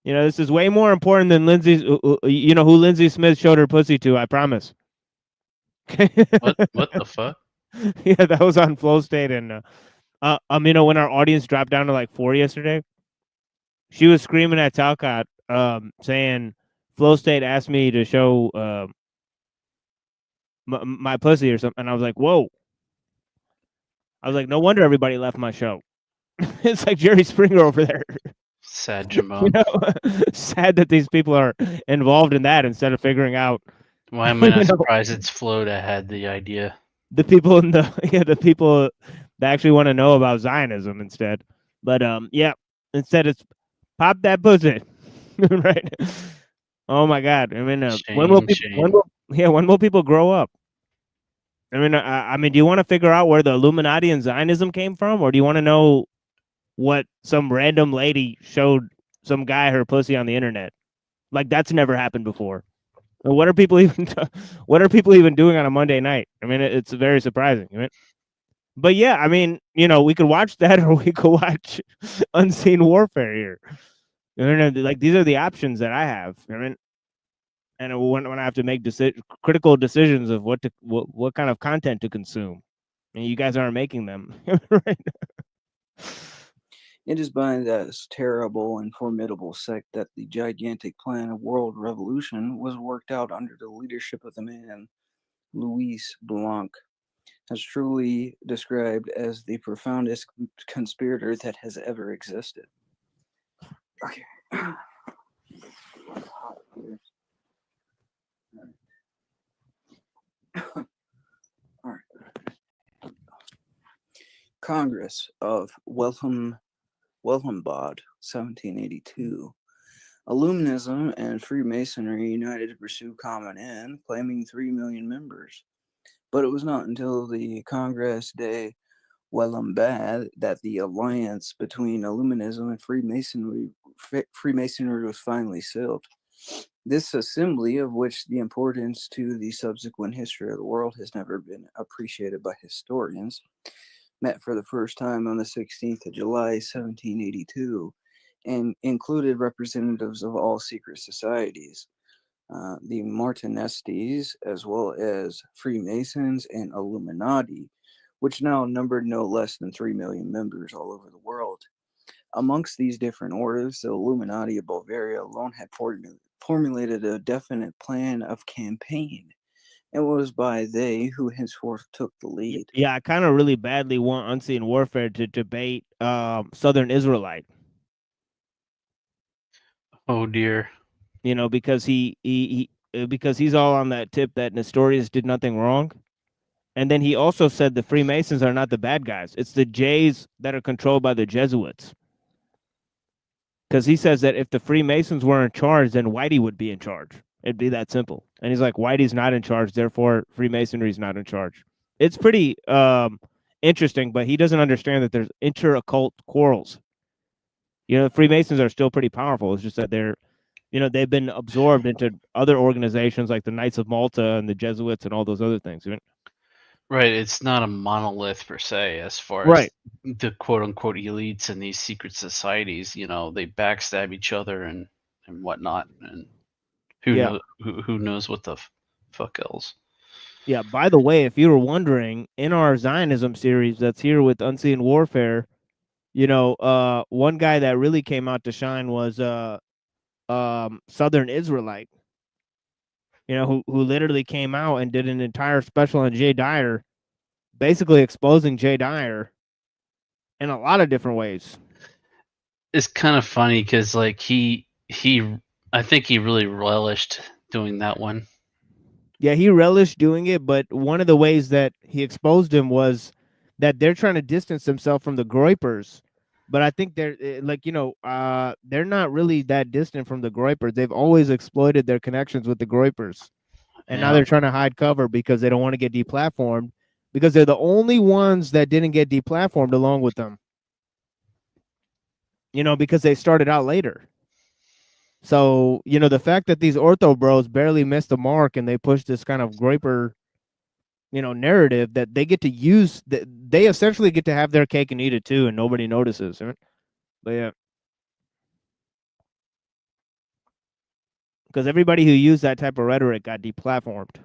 know, this is way more important than Lindsay's, you know, who Lindsay Smith showed her pussy to, I promise. What the fuck? Yeah, that was on Flow State. And, you know, when our audience dropped down to like 4 yesterday, she was screaming at Talcott, saying, Flow State asked me to show my pussy or something. And I was like, whoa. I was like, no wonder everybody left my show. It's like Jerry Springer over there. Sad Jamon. You know, sad that these people are involved in that instead of figuring out. Why am I you not know, surprised it's Flo that had the idea? the people in the the people that actually want to know about Zionism instead. But yeah, instead it's pop that pussy, right? Oh my God! I mean, when will people? When will people grow up? I mean, do you want to figure out where the Illuminati and Zionism came from, or do you want to know what some random lady showed some guy her pussy on the internet? Like that's never happened before. What are people even? What are people even doing on a Monday night? I mean, it's very surprising. I mean, but yeah, I mean, you know, we could watch that, or we could watch Unseen Warfare here. You know, like these are the options that I have. I mean, and when I have to make critical decisions of what kind of content to consume, and you guys aren't making them, right? It is by this terrible and formidable sect that the gigantic plan of world revolution was worked out under the leadership of the man Louis Blanc, as truly described as the profoundest conspirator that has ever existed. Okay. All right. Congress of Wilhelmbad, 1782. Illuminism and Freemasonry united to pursue common end, claiming 3 million members. But it was not until the Congress de Wilhelmbad that the alliance between Illuminism and Freemasonry was finally sealed. This assembly, of which the importance to the subsequent history of the world has never been appreciated by historians, met for the first time on the 16th of July, 1782, and included representatives of all secret societies, the Martinistes, as well as Freemasons and Illuminati, which now numbered no less than 3 million members all over the world. Amongst these different orders, the Illuminati of Bavaria alone had formulated a definite plan of campaign. It was by they who henceforth took the lead. Yeah, I kind of really badly want Unseen Warfare to debate Southern Israelite. Oh dear. You know, because because he's all on that tip that Nestorius did nothing wrong. And then he also said the Freemasons are not the bad guys. It's the Jays that are controlled by the Jesuits. Because he says that if the Freemasons were in charge, then Whitey would be in charge. It'd be that simple. And he's like, Whitey's not in charge, therefore Freemasonry's not in charge. It's pretty interesting, but he doesn't understand that there's inter-occult quarrels. You know, the Freemasons are still pretty powerful. It's just that they're, you know, they've been absorbed into other organizations like the Knights of Malta and the Jesuits and all those other things. Right, it's not a monolith per se as far as Right. the quote unquote elites in these secret societies. You know, they backstab each other and whatnot, and who Yeah. knows who knows what the fuck else. Yeah, by the way, if you were wondering, in our Zionism series that's here with Unseen Warfare, one guy that really came out to shine was Southern Israelite, who literally came out and did an entire special on Jay Dyer, basically exposing Jay Dyer in a lot of different ways. It's kind of funny because like I think he really relished doing that one. Yeah, he relished doing it, but one of the ways that he exposed him was that they're trying to distance themselves from the Groypers. But I think they're they're not really that distant from the Groypers. They've always exploited their connections with the Groypers. And now Yeah. they're trying to hide cover because they don't want to get deplatformed, because they're the only ones that didn't get deplatformed along with them. Because they started out later. So, the fact that these ortho bros barely missed the mark and they push this kind of Groyper narrative that they get to use, that they essentially get to have their cake and eat it too, and nobody notices. Right? But yeah, because everybody who used that type of rhetoric got deplatformed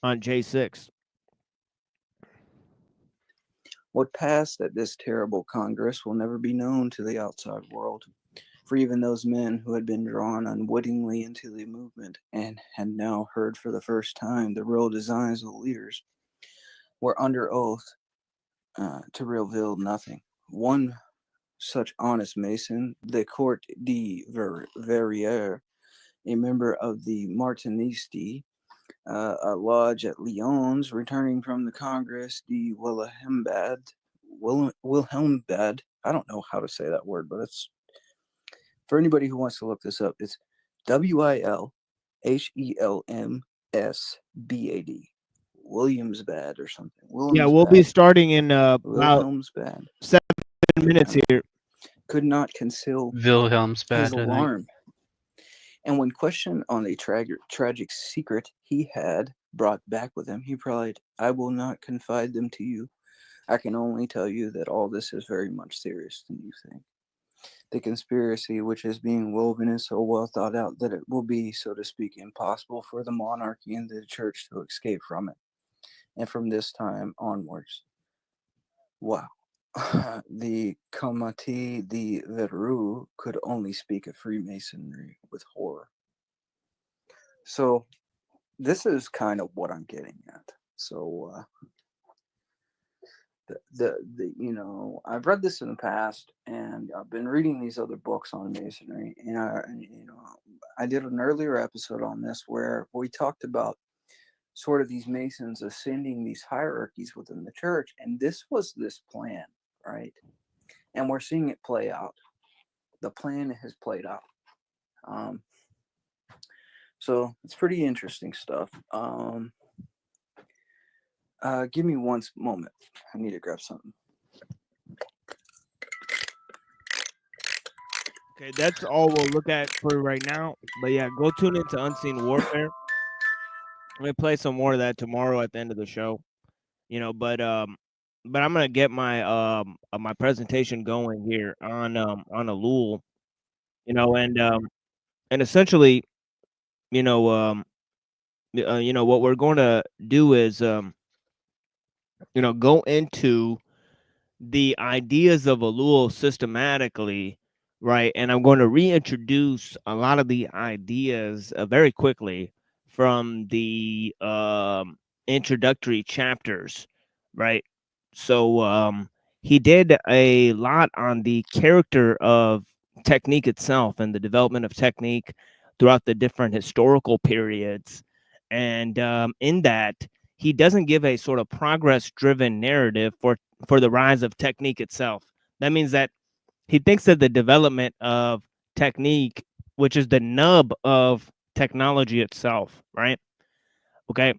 on J6. What passed at this terrible Congress will never be known to the outside world, for even those men who had been drawn unwittingly into the movement and had now heard for the first time the real designs of the leaders were under oath to reveal nothing. One such honest Mason, the Court de Verrières, a member of the Martinisti, a lodge at Lyons, returning from the Congress de Wilhelmbad. I don't know how to say that word, but it's for anybody who wants to look this up. It's Wilhelmsbad. Williamsbad or something. Yeah, we'll be Williamsbad. starting in about Wilhelmsbad. 7 minutes here. Could not conceal his Wilhelmsbad, I think. alarm. And when questioned on a tragic secret he had brought back with him, he replied, "I will not confide them to you. I can only tell you that all this is very much serious than you think. The conspiracy which is being woven is so well thought out that it will be, so to speak, impossible for the monarchy and the church to escape from it. And from this time onwards, wow." The Comité de Verrou could only speak of Freemasonry with horror. So this is kind of what I'm getting at. So I've read this in the past, and I've been reading these other books on Masonry, and I did an earlier episode on this where we talked about sort of these Masons ascending these hierarchies within the church, and this was this plan, right? And we're seeing it play out. The plan has played out. So it's pretty interesting stuff. Give me one moment. I need to grab something. Okay, that's all we'll look at for right now. But yeah, go tune into Unseen Warfare. I'm gonna play some more of that tomorrow at the end of the show. But I'm gonna get my presentation going here on Elul. And essentially, what we're going to do is go into the ideas of Elul systematically, right? And I'm going to reintroduce a lot of the ideas very quickly from the introductory chapters, right? So he did a lot on the character of technique itself and the development of technique throughout the different historical periods. And in that, he doesn't give a sort of progress-driven narrative for the rise of technique itself. That means that he thinks that the development of technique, which is the nub of technology itself, right? Okay,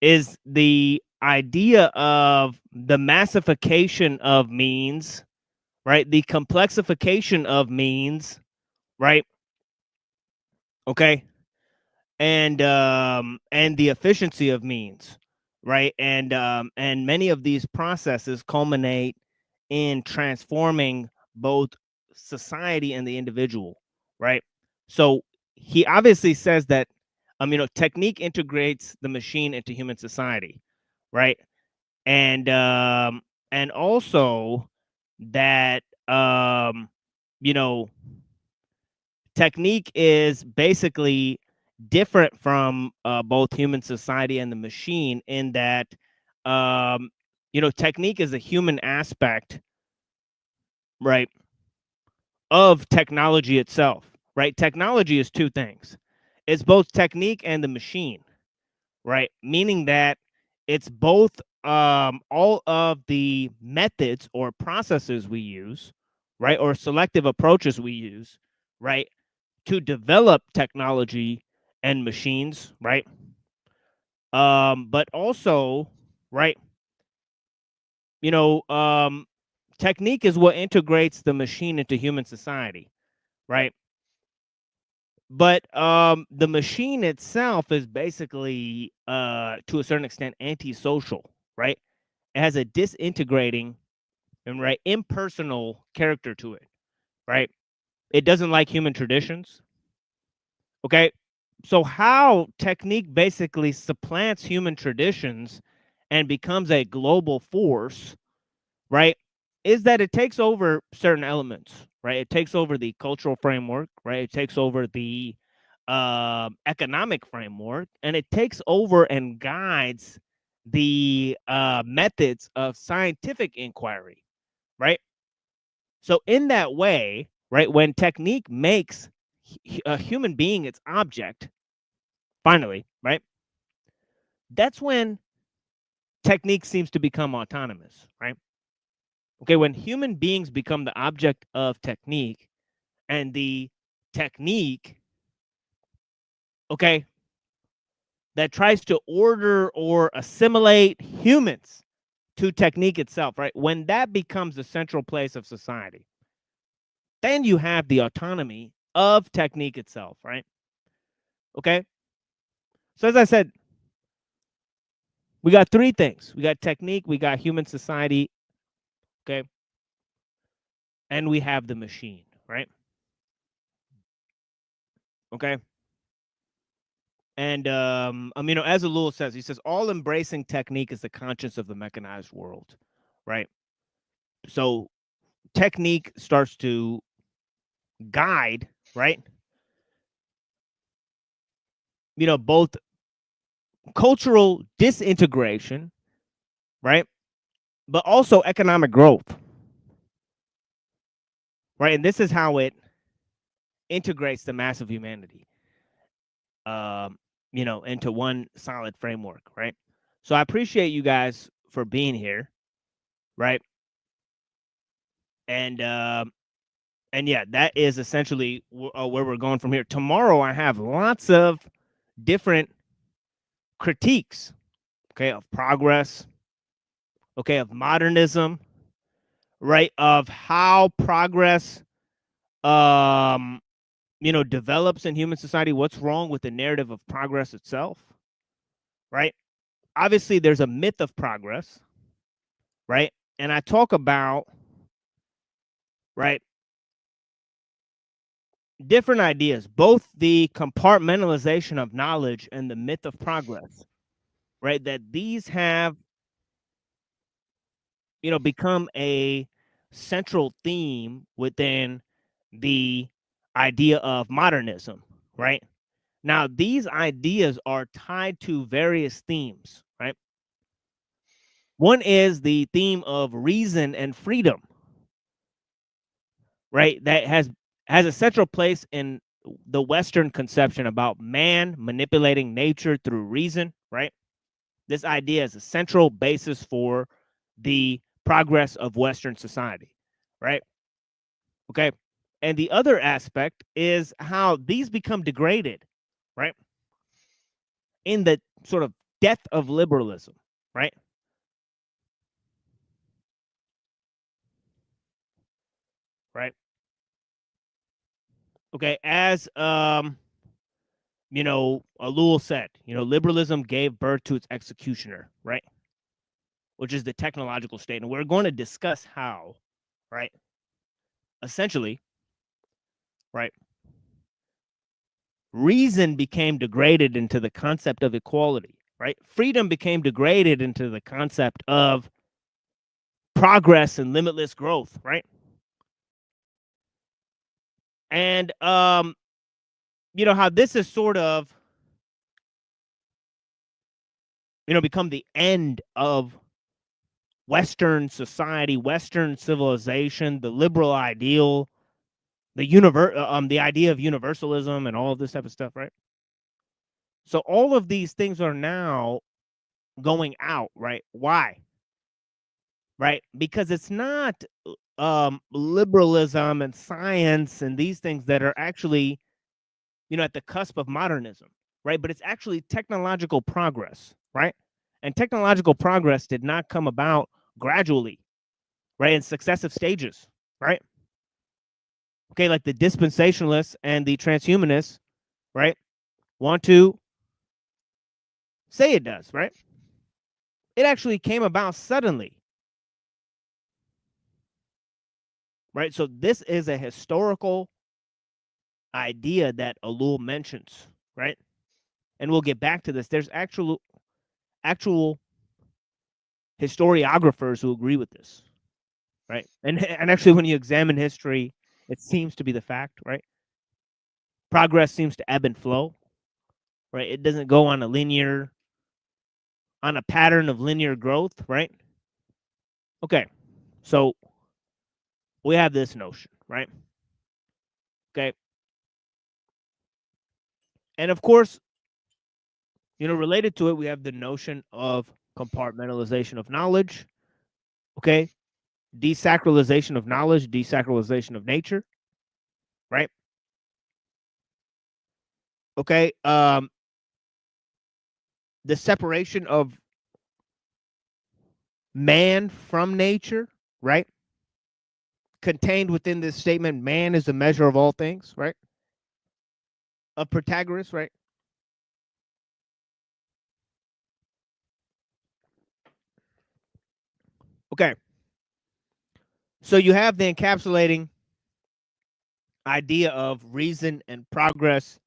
is the idea of the massification of means, right? The complexification of means, right? Okay, and the efficiency of means, right? And many of these processes culminate in transforming both society and the individual, right? So he obviously says that technique integrates the machine into human society, right? And also that technique is basically different from both human society and the machine in that technique is a human aspect, right, of technology itself, right? Technology is two things. It's both technique and the machine, right? Meaning that it's both all of the methods or processes we use, right, or selective approaches we use, right, to develop technology and machines, right? But also, right, technique is what integrates the machine into human society, right? But the machine itself is basically to a certain extent antisocial, right? It has a disintegrating and right impersonal character to it, right? It doesn't like human traditions. Okay. So how technique basically supplants human traditions and becomes a global force, right, is that it takes over certain elements, right? It takes over the cultural framework, right? It takes over the economic framework, and it takes over and guides the methods of scientific inquiry, right? So in that way, right, when technique makes a human being its object, finally, right, that's when technique seems to become autonomous, right? Okay, when human beings become the object of technique and the technique, okay, that tries to order or assimilate humans to technique itself, right? When that becomes the central place of society, then you have the autonomy of technique itself, right? Okay. So as I said, we got three things. We got technique, we got human society, okay, and we have the machine, right? Okay. And as Alul says, he says all embracing technique is the conscience of the mechanized world, right? So technique starts to guide, right? Both cultural disintegration, right? But also economic growth, right? And this is how it integrates the mass of humanity, into one solid framework, right? So I appreciate you guys for being here, right? And yeah, that is essentially where we're going from here. Tomorrow, I have lots of different critiques, okay, of progress, okay, of modernism, right, of how progress, develops in human society. What's wrong with the narrative of progress itself, right? Obviously, there's a myth of progress, right? And I talk about, right, different ideas, both the compartmentalization of knowledge and the myth of progress, right? That these have, become a central theme within the idea of modernism, right? Now, these ideas are tied to various themes, right? One is the theme of reason and freedom, right? That has a central place in the Western conception about man manipulating nature through reason, right? This idea is a central basis for the progress of Western society, right? Okay. And the other aspect is how these become degraded, right? In the sort of death of liberalism, right? Right. Okay. As Alul said, liberalism gave birth to its executioner, right? Which is the technological state. And we're going to discuss how, right? Essentially, right? reason became degraded into the concept of equality, right? Freedom became degraded into the concept of progress and limitless growth, right? And you know how this is sort of, you know, become the end of Western society, Western civilization, the liberal ideal, the idea of universalism and all of this type of stuff, right? So all of these things are now going out, right? Why? Right? Because it's not liberalism and science and these things that are actually, you know, at the cusp of modernism, right? But it's actually technological progress, right? And technological progress did not come about gradually, right? In successive stages, right? Okay, like the dispensationalists and the transhumanists, right, want to say it does, right? It actually came about suddenly, right? So this is a historical idea that Alul mentions, right? And we'll get back to this. There's actual historiographers who agree with this, right? And actually, when you examine history, it seems to be the fact, right? Progress seems to ebb and flow, right? It doesn't go on a pattern of linear growth, right? Okay, so we have this notion, right? Okay, and of course, you know, related to it, we have the notion of compartmentalization of knowledge. Okay, desacralization of knowledge, desacralization of nature, right? Okay, the separation of man from nature, right? Contained within this statement, man is the measure of all things, right? Of Protagoras, right? Okay. So you have the encapsulating idea of reason and progress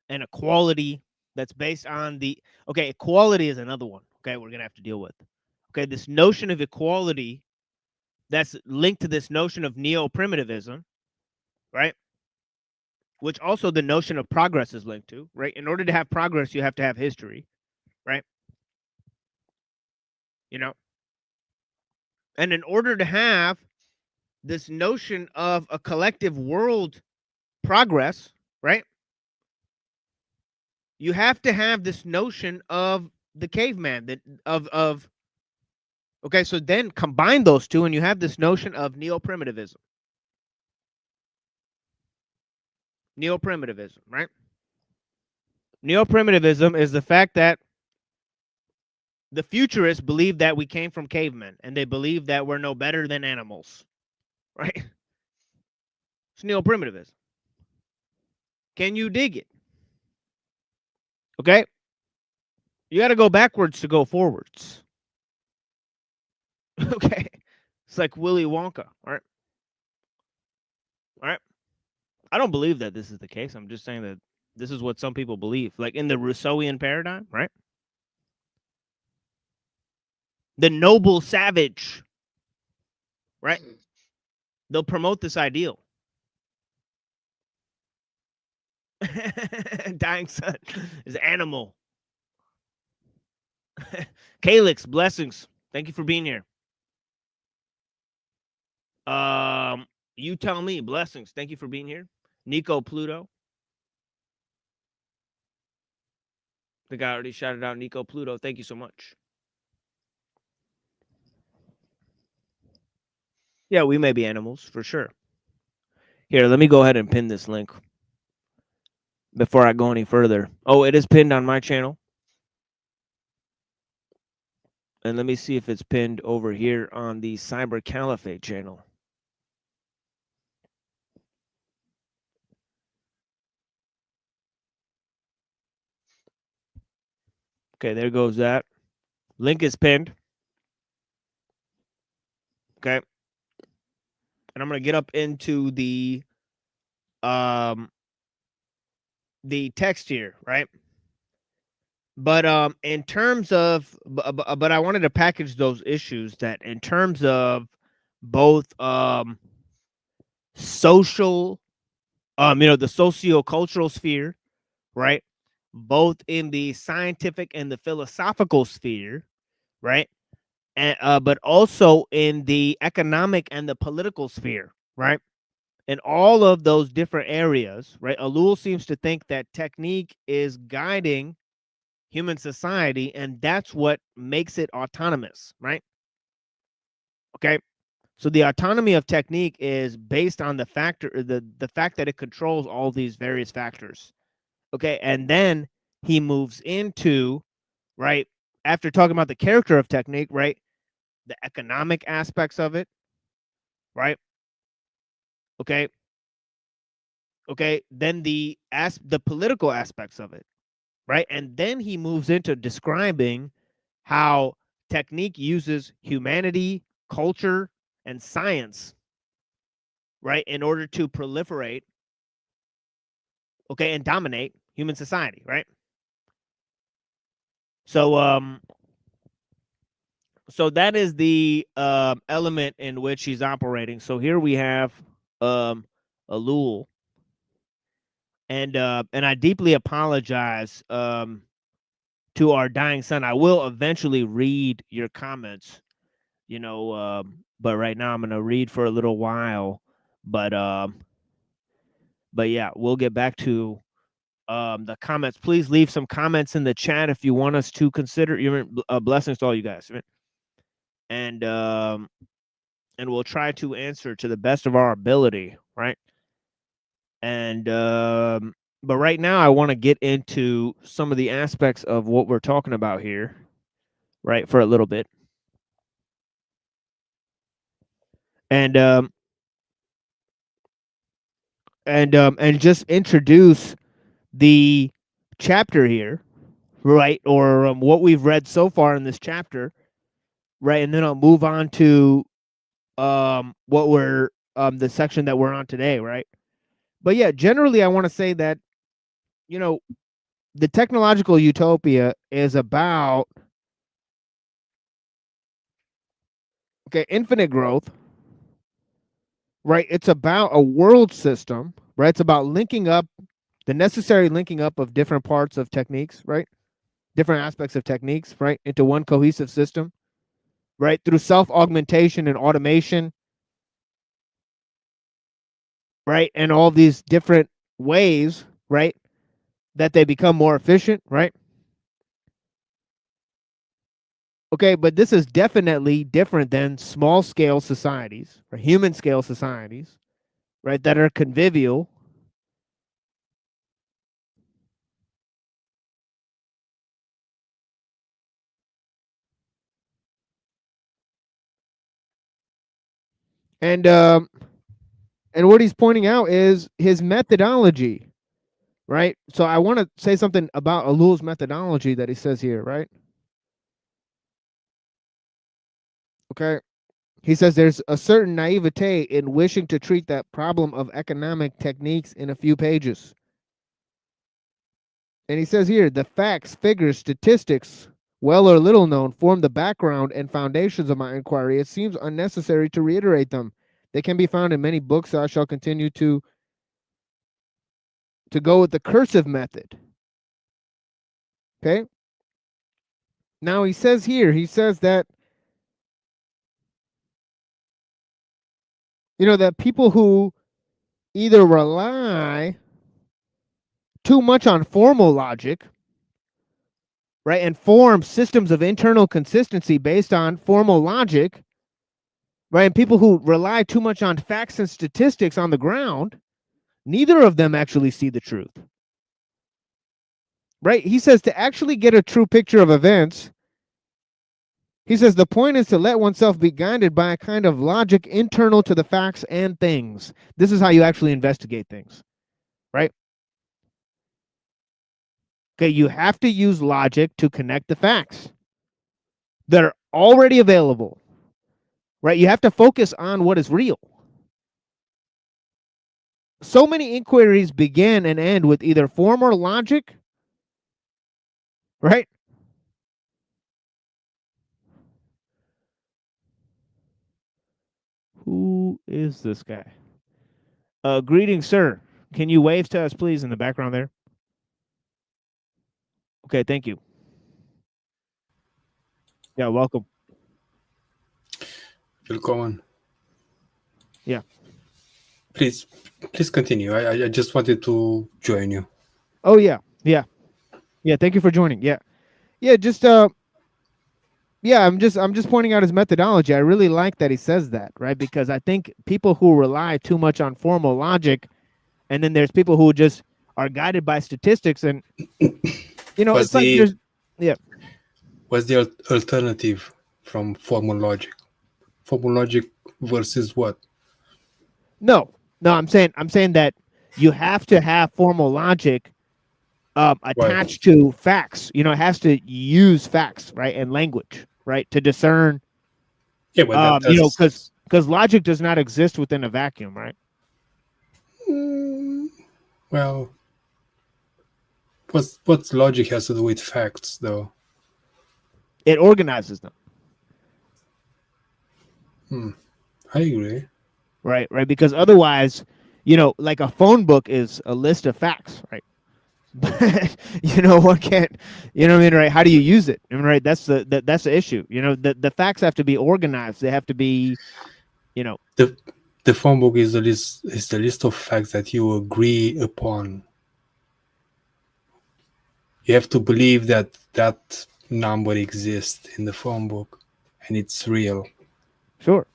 and equality that's based on the, okay, equality is another one, okay, we're going to have to deal with. Okay, this notion of equality that's linked to this notion of neo-primitivism, right? Which also the notion of progress is linked to, right? In order to have progress, you have to have history, right? You know, and in order to have this notion of a collective world progress, right? You have to have this notion of the caveman, that of okay, so then combine those two and you have this notion of neo-primitivism. Neo-primitivism, right? Neo-primitivism is the fact that the futurists believe that we came from cavemen and they believe that we're no better than animals, right? It's neo-primitivism. Can you dig it? Okay? You got to go backwards to go forwards. Okay? It's like Willy Wonka, all right? All right? I don't believe that this is the case. I'm just saying that this is what some people believe. Like in the Rousseauian paradigm, right? The noble savage, right? They'll promote this ideal. Dying sun is animal. Calix, blessings. Thank you for being here. You tell me, blessings. Thank you for being here. Nico Pluto. I think I already shouted out Nico Pluto. Thank you so much. Yeah, we may be animals for sure. Here, let me go ahead and pin this link before I go any further. Oh, it is pinned on my channel. And let me see if it's pinned over here on the Cyber Caliphate channel. Okay, there goes that. Link is pinned. Okay. And I'm going to get up into the the text here, right? But in terms of, but I wanted to package those issues that in terms of both social, the socio-cultural sphere, right? Both in the scientific and the philosophical sphere, right? And but also in the economic and the political sphere, right? In all of those different areas, right? Alul seems to think that technique is guiding human society, and that's what makes it autonomous, right? Okay. So the autonomy of technique is based on the fact that it controls all these various factors. Okay, and then he moves into, right, after talking about the character of technique, right, the economic aspects of it, right? Okay. Okay, then the political aspects of it, right? And then he moves into describing how technique uses humanity, culture, and science, right, in order to proliferate, okay, and dominate human society, right? So so that is the element in which he's operating. So here we have Alul, and I deeply apologize to our dying son. I will eventually read your comments, but right now I'm gonna read for a little while. But yeah, we'll get back to the comments. Please leave some comments in the chat if you want us to consider. Blessings to all you guys, and we'll try to answer to the best of our ability, right? And but right now I want to get into some of the aspects of what we're talking about here, right, for a little bit. And and just introduce the chapter here, right, or what we've read so far in this chapter, right, and then I'll move on to what we're the section that we're on today, right? But yeah, generally I want to say that, the technological utopia is about, okay, infinite growth, right? It's about a world system, right? It's about linking up the necessary linking up of different parts of techniques, right? Different aspects of techniques, right, into one cohesive system, right? Through self-augmentation and automation, right? And all these different ways, right, that they become more efficient, right? Okay, but this is definitely different than small scale societies or human scale societies, right, that are convivial. And what he's pointing out is his methodology, right? So I want to say something about Alul's methodology that he says here, right? Okay. He says there's a certain naivete in wishing to treat that problem of economic techniques in a few pages. And he says here, the facts, figures, statistics, well or little known, form the background and foundations of my inquiry. It seems unnecessary to reiterate them. They can be found in many books, so I shall continue to go with the cursive method. Okay. Now he says here, he says that, that people who either rely too much on formal logic, right, and form systems of internal consistency based on formal logic, right, and people who rely too much on facts and statistics on the ground, neither of them actually see the truth. Right? He says to actually get a true picture of events, he says the point is to let oneself be guided by a kind of logic internal to the facts and things. This is how you actually investigate things, right? Okay, you have to use logic to connect the facts that are already available, right? You have to focus on what is real. so many inquiries begin and end with either form or logic, right? Who is this guy? Greetings, sir. Can you wave to us, please, in the background there? Okay, thank you. Yeah, welcome. Willkommen. Yeah. Please continue. I just wanted to join you. Oh yeah, yeah, yeah. Thank you for joining. Yeah, yeah. Just yeah. I'm just pointing out his methodology. I really like that he says that, right? Because I think people who rely too much on formal logic, and then there's people who just are guided by statistics, and What's it's like the there's yeah. what's the alternative from formal logic? Formal logic versus what? No, I'm saying that you have to have formal logic Right. attached to facts. It has to use facts, right, and language, right, to discern. Yeah, but that Because logic does not exist within a vacuum, right? well, what's logic has to do with facts, though? It organizes them. I agree. Right. Because otherwise, like a phone book is a list of facts, right? But one can't, what I mean, right? How do you use it? I mean, right? That's the issue. The facts have to be organized. They have to be, The phone book is the list of facts that you agree upon. You have to believe that number exists in the phone book and it's real. Sure.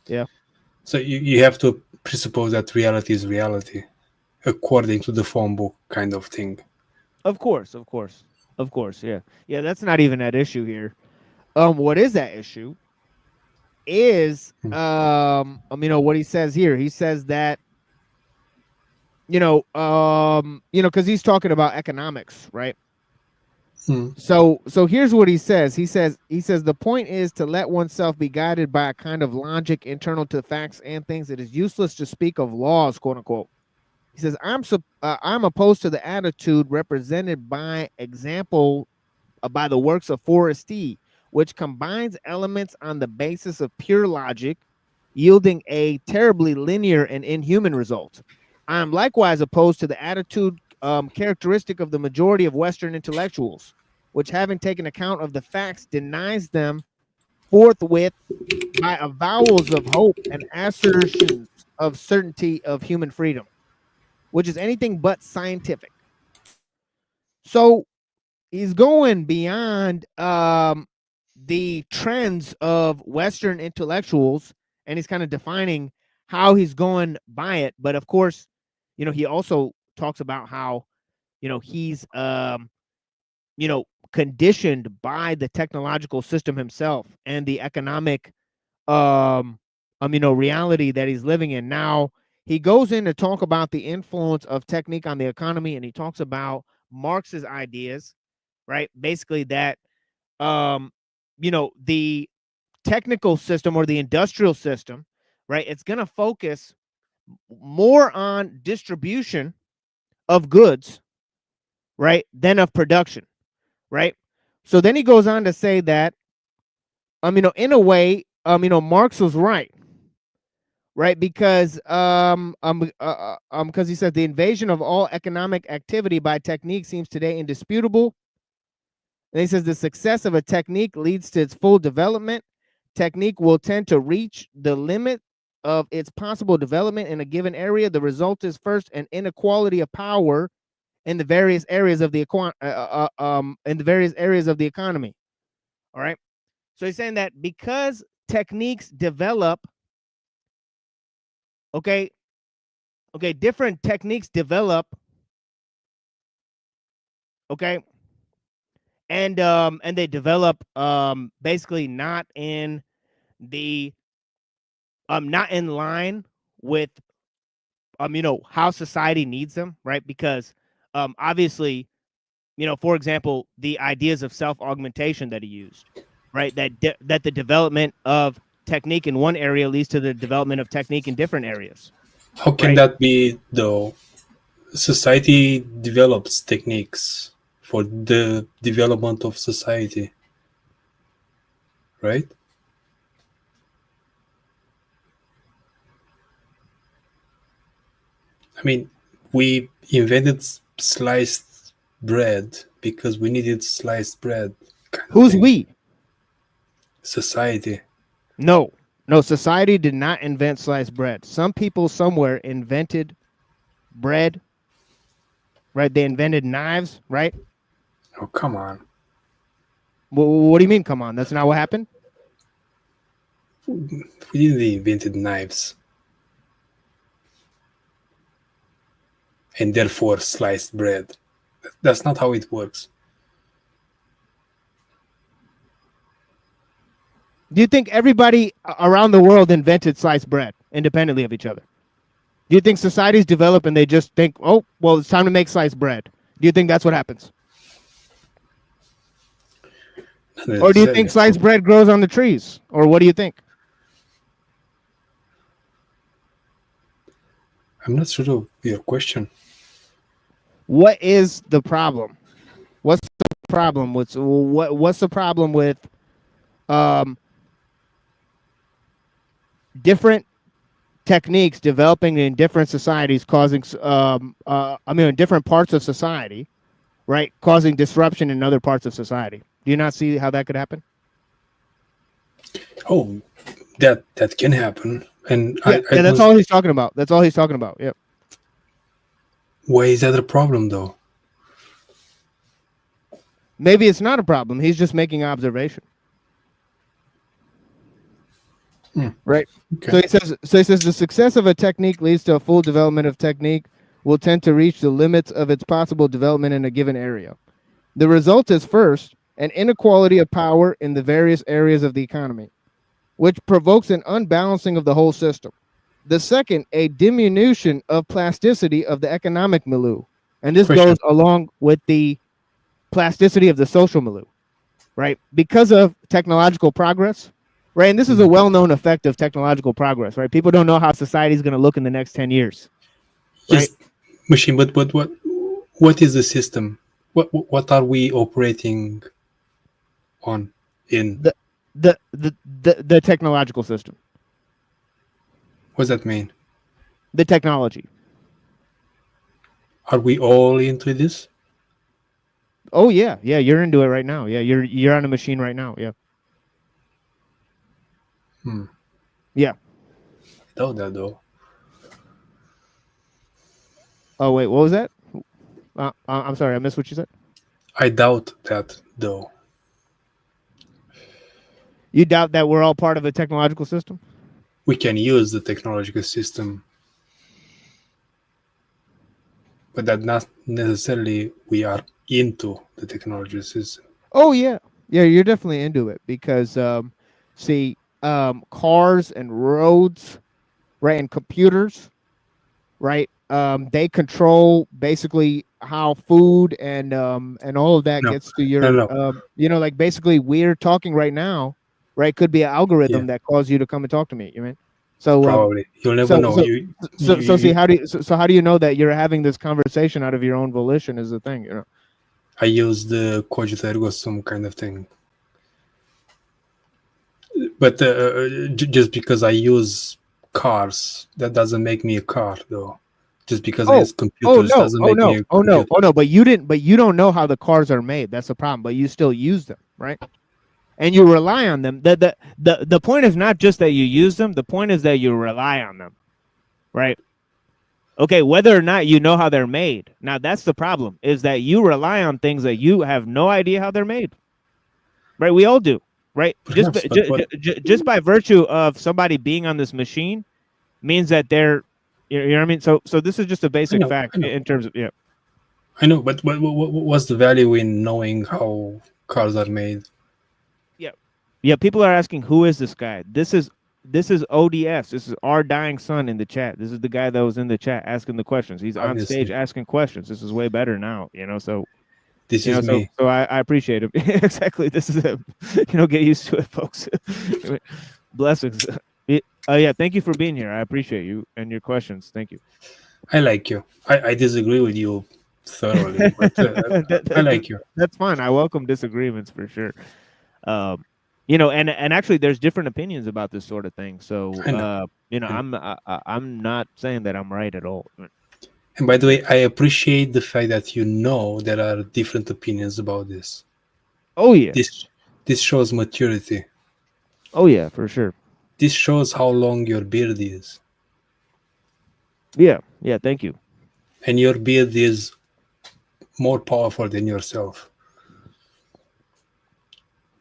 Yeah. So you have to presuppose that reality is reality according to the phone book kind of thing. Of course. Yeah. Yeah. That's not even that issue here. What is that issue? Is what he says here. He says that because he's talking about economics, right? So here's what he says. He says the point is to let oneself be guided by a kind of logic internal to facts and things. It is useless to speak of laws, quote unquote. He says I'm opposed to the attitude represented by example by the works of Forresty, which combines elements on the basis of pure logic, yielding a terribly linear and inhuman result. I am likewise opposed to the attitude characteristic of the majority of Western intellectuals, which, having taken account of the facts, denies them forthwith by avowals of hope and assertions of certainty of human freedom, which is anything but scientific. So he's going beyond the trends of Western intellectuals, and he's kind of defining how he's going by it. But of course, he also talks about how, he's conditioned by the technological system himself and the economic reality that he's living in. Now, he goes in to talk about the influence of technique on the economy, and he talks about Marx's ideas, right? Basically that the technical system or the industrial system, right? It's going to focus more on distribution of goods, right, than of production, right? So then he goes on to say that, in a way, Marx was right, because he said the invasion of all economic activity by technique seems today indisputable. And he says the success of a technique leads to its full development. Technique will tend to reach the limit of its possible development in a given area. The result is first an inequality of power in the various areas of the economy. All right. So he's saying that because techniques develop, different techniques develop, and they develop basically not in the not in line with how society needs them, right? Because obviously, for example, the ideas of self-augmentation that he used, right? That the development of technique in one area leads to the development of technique in different areas. How can Right. that be, though? Society develops techniques for the development of society, right? I mean, we invented sliced bread because we needed sliced bread. Kind of Who's thing. we? Society. No, society did not invent sliced bread. Some people somewhere invented bread, right? They invented knives, right? Oh, come on. What do you mean, come on? That's not what happened? We didn't invented knives. And therefore sliced bread. That's not how it works. Do you think everybody around the world invented sliced bread independently of each other? Do you think societies develop and they just think, oh, well, it's time to make sliced bread? Do you think that's what happens? Or do you think sliced bread grows on the trees? Or what do you think? I'm not sure of your question. What is the problem? What's the problem with what's the problem with different techniques developing in different societies causing in different parts of society, right, causing disruption in other parts of society? Do you not see how that could happen? Oh, that can happen. And yeah, that's all he's talking about. That's all he's talking about. Yep. Why is that a problem, though? Maybe it's not a problem. He's just making observation. Right. Okay. So he says the success of a technique leads to a full development of technique will tend to reach the limits of its possible development in a given area. The result is first an inequality of power in the various areas of the economy, which provokes an unbalancing of the whole system. The second, a diminution of plasticity of the economic milieu. And this goes along with the plasticity of the social milieu, right? Because of technological progress, right? And this is a well-known effect of technological progress, right? People don't know how society is going to look in the next 10 years. Right? Yes, machine, but what is the system? What are we operating on in the technological system? What does that mean? The technology. Are we all into this? Oh yeah, you're into it right now. Yeah, you're on a machine right now. Yeah. Yeah. I doubt that though. Oh wait, what was that? I'm sorry, I missed what you said. I doubt that though. You doubt that we're all part of a technological system? We can use the technological system, but that not necessarily we are into the technological system. Oh yeah, you're definitely into it because cars and roads, right, and computers, right, they control basically how food and all of that gets to your like basically we're talking right now, right, could be an algorithm that calls you to come and talk to me, you mean? So probably you'll never know. How do you know that you're having this conversation out of your own volition is the thing, you know? I use the cogito ergo sum kind of thing, but just because I use cars, that doesn't make me a car, though. Just because I use computers doesn't make me a computer. Oh no! But you don't know how the cars are made. That's the problem. But you still use them, right? And you rely on them. The point is not just that you use them. The point is that you rely on them, right? Okay, whether or not you know how they're made. Now that's the problem, is that you rely on things that you have no idea how they're made. Right? We all do, right? Just by virtue of somebody being on this machine means that they're, you know what I mean? So this is just a basic fact in terms of, yeah. I know, but what's the value in knowing how cars are made? Yeah, people are asking, who is this guy? This is ODS. This is our dying son in the chat. This is the guy that was in the chat asking the questions. He's on stage asking questions. This is way better now, you know. So this is me. So I appreciate it. Exactly. This is him. Get used to it, folks. Blessings. Yeah, thank you for being here. I appreciate you and your questions. Thank you. I like you. I disagree with you thoroughly, but I like you. That's fine. I welcome disagreements for sure. You know, and actually, there's different opinions about this sort of thing. So, I know. you know, I know. I'm not saying that I'm right at all. And by the way, I appreciate the fact that you know there are different opinions about this. Oh yeah. This shows maturity. Oh yeah, for sure. This shows how long your beard is. Yeah. Yeah. Thank you. And your beard is more powerful than yourself.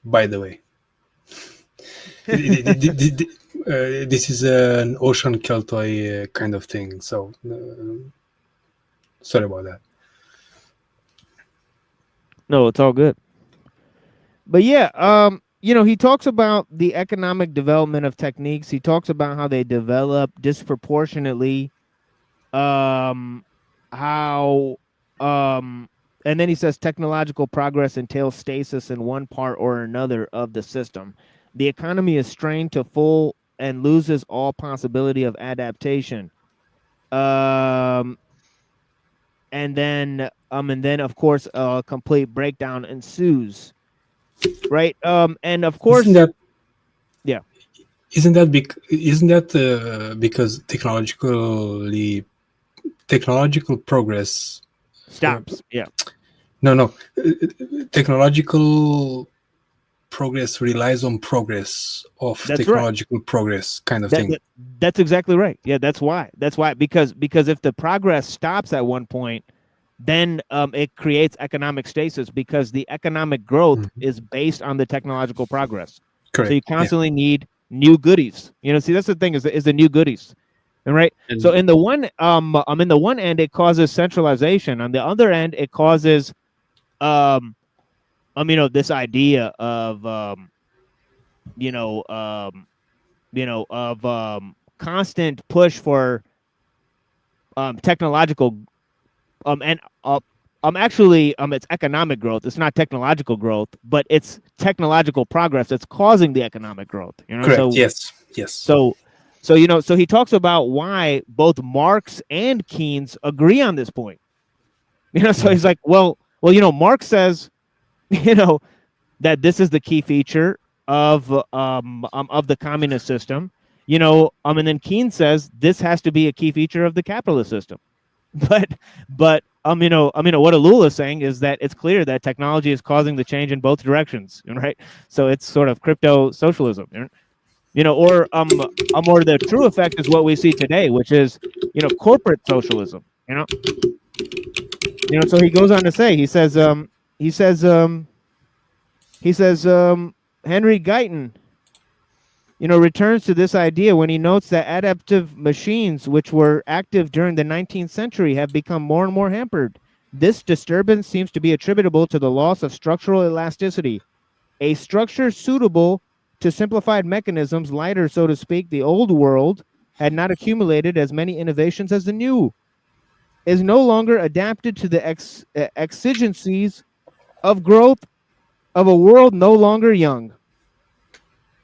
By the way. This is an ocean keltoy kind of thing. So, sorry about that. No, it's all good. But yeah, you know, he talks about the economic development of techniques. He talks about how they develop disproportionately. How and then he says technological progress entails stasis in one part or another of the system. The economy is strained to full and loses all possibility of adaptation. And then of course a complete breakdown ensues. Right? And of course, Isn't that yeah. Isn't that because technological progress stops? Yeah. No. Technological progress relies on progress of technological progress, kind of thing. That's exactly right. Yeah, that's why. Because if the progress stops at one point, then it creates economic stasis because the economic growth is based on the technological progress. Correct. So you constantly need new goodies. You know, see, that's the thing is the new goodies. And right. So in the one in the one end, it causes centralization. On the other end, it causes you know, this idea of constant push for technological and actually it's economic growth. It's not technological growth, but it's technological progress that's causing the economic growth. You know, correct. So yes. So you know, so he talks about why both Marx and Keynes agree on this point. You know, so he's like, well, you know, Marx says, you know, that this is the key feature of the communist system. You know, and then Keynes says this has to be a key feature of the capitalist system. But you know, what Alula is saying is that it's clear that technology is causing the change in both directions, right? So it's sort of crypto socialism, you know, or the true effect is what we see today, which is, you know, corporate socialism, you know. So he goes on to say, he says Henry Guyton, you know, returns to this idea when he notes that adaptive machines, which were active during the 19th century, have become more and more hampered. This disturbance seems to be attributable to the loss of structural elasticity. A structure suitable to simplified mechanisms, lighter, so to speak, the old world had not accumulated as many innovations as the new, is no longer adapted to the exigencies of growth of a world no longer young.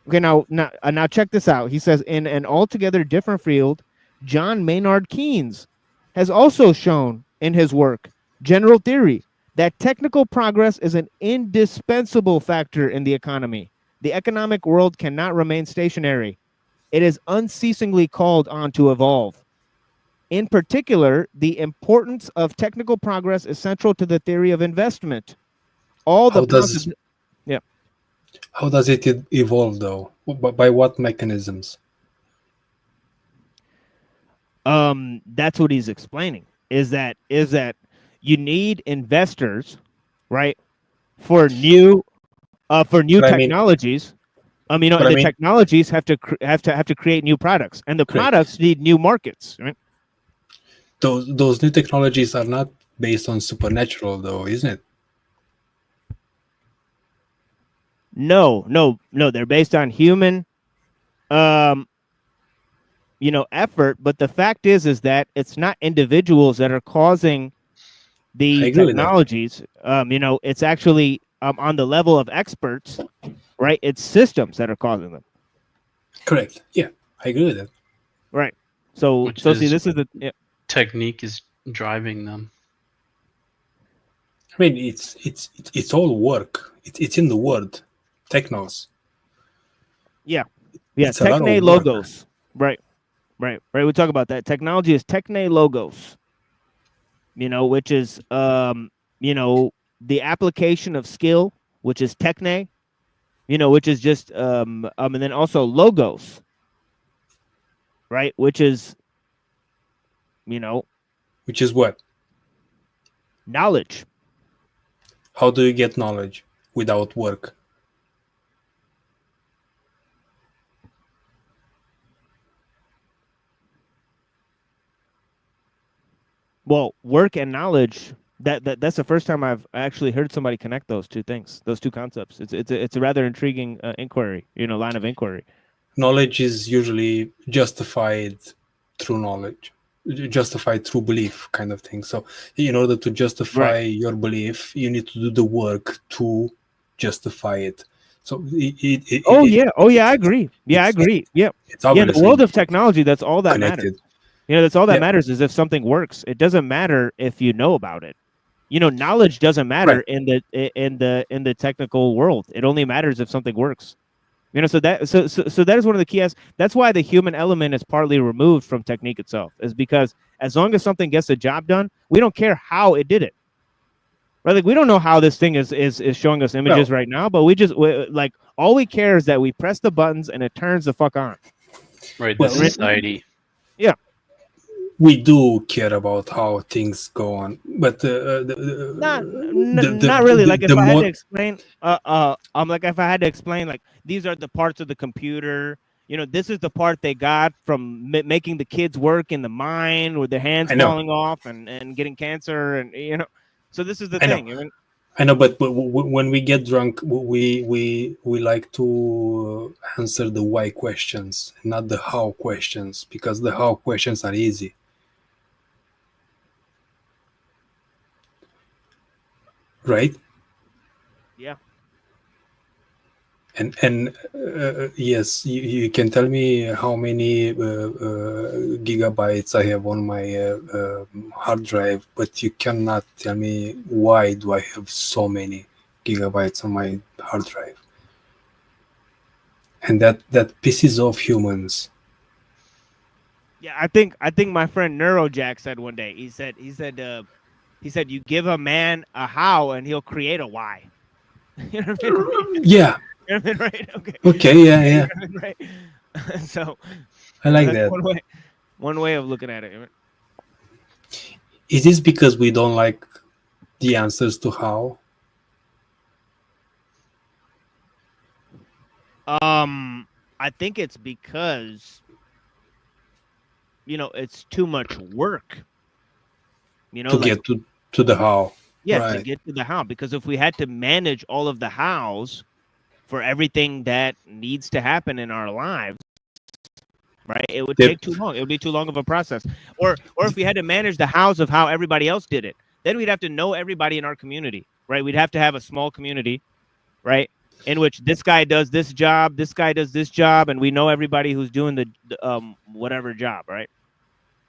Okay, now check this out. He says, in an altogether different field, John Maynard Keynes has also shown in his work, General Theory, that technical progress is an indispensable factor in the economy. The economic world cannot remain stationary. It is unceasingly called on to evolve. In particular, the importance of technical progress is central to the theory of investment. How does it evolve, though? By what mechanisms? That's what he's explaining. Is that you need investors, right, for new technologies. You know, and the technologies have to create new products, and the products need new markets, right? Those new technologies are not based on supernatural, though, isn't it? No, they're based on human you know, effort, but the fact is that it's not individuals that are causing the technologies. You know, it's actually on the level of experts, right? It's systems that are causing them. Correct. Yeah, I agree with that. Right. So Which so see, is this is the technique is driving them. I mean, it's all work. It's in the word, technos. yeah. It's a lot of Techne work. logos. Right. We talk about that. Technology is techne logos. Which is the application of skill, which is techne, which is just and then also logos, right? Which is Which is what? knowledge. How do you get knowledge without work? Well, work and knowledge. That's the first time I've actually heard somebody connect those two things, those two concepts. It's a rather intriguing inquiry, line of inquiry. Knowledge is usually justified through knowledge, justified through belief, kind of thing. So, in order to justify your belief, you need to do the work to justify it. So, I agree. Yeah, I agree. Yeah, it's in the obviously world of technology, that's all that connected. matters. That's all that Yeah. matters is if something works. It doesn't matter if you know about it. Knowledge doesn't matter Right. in the technical world. It only matters if something works. So that is one of the key aspects. That's why the human element is partly removed from technique itself, is because as long as something gets the job done, we don't care how it did it. Right? Like, we don't know how this thing is showing us images right now, but like, all we care is that we press the buttons and it turns the fuck on. Right, the society. Yeah. We do care about how things go on, but not really. Like, if I had to explain, if I had to explain, like, these are the parts of the computer. This is the part they got from making the kids work in the mine with their hands falling off and getting cancer, and so this is the thing. I know, but when we get drunk, we like to answer the why questions, not the how questions, because the how questions are easy. Right? Yeah. And yes, you can tell me how many gigabytes I have on my hard drive, but you cannot tell me why do I have so many gigabytes on my hard drive. And that pisses off humans. Yeah, I think my friend Neurojack said one day. He said you give a man a how and he'll create a why. You know what I mean? Yeah. You know what I mean, right? Okay. Okay. Yeah. Right. So I like that's that. One way of looking at it. Is this because we don't like the answers to how? I think it's because it's too much work. To get to the how. Yeah, right. To get to the how. Because if we had to manage all of the hows for everything that needs to happen in our lives, right, it would take too long. It would be too long of a process. Or if we had to manage the hows of how everybody else did it, then we'd have to know everybody in our community, right? We'd have to have a small community, right, in which this guy does this job, this guy does this job, and we know everybody who's doing the whatever job, right?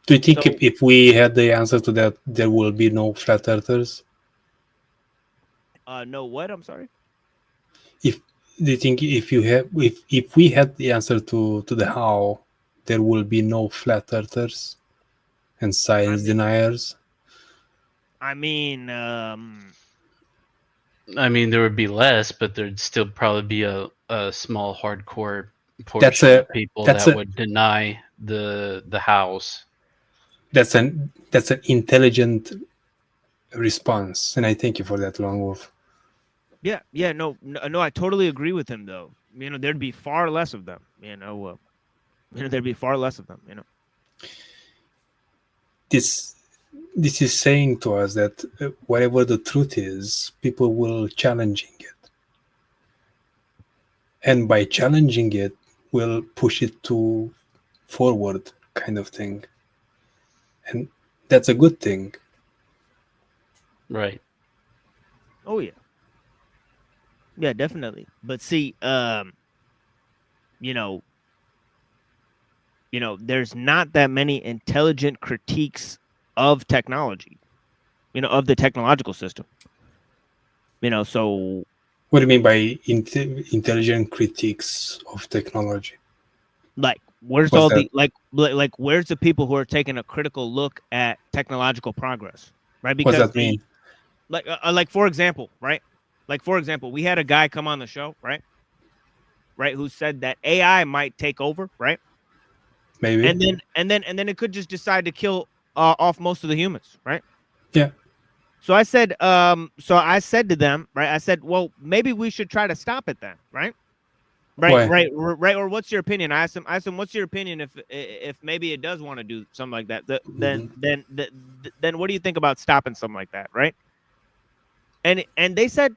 Do you think if we had the answer to that, there will be no flat earthers? No, what? I'm sorry. Do you think if we had the answer to the how, there will be no flat earthers and science deniers? I mean, there would be less, but there'd still probably be a small hardcore portion of people that would deny the house. That's an intelligent response, and I thank you for that, Lone Wolf. Yeah, no, I totally agree with him, though. There'd be far less of them. There'd be far less of them. This is saying to us that whatever the truth is, people will challenging it, and by challenging it, will push it to forward, kind of thing, and that's a good thing. Right. Oh yeah. Yeah, definitely. But see, there's not that many intelligent critiques of technology, of the technological system. So what do you mean by intelligent critiques of technology? like, where's What's all that? the where's the people who are taking a critical look at technological progress, right? What's Because that mean? like for example, right? Like for example, we had a guy come on the show, right? Right, who said that AI might take over, right? Maybe. And then it could just decide to kill off most of the humans, right? Yeah. So I said to them, right? I said, well, maybe we should try to stop it then, right? Why? Right. Or what's your opinion? I asked him, what's your opinion if maybe it does want to do something like that? Then what do you think about stopping something like that, right? And they said,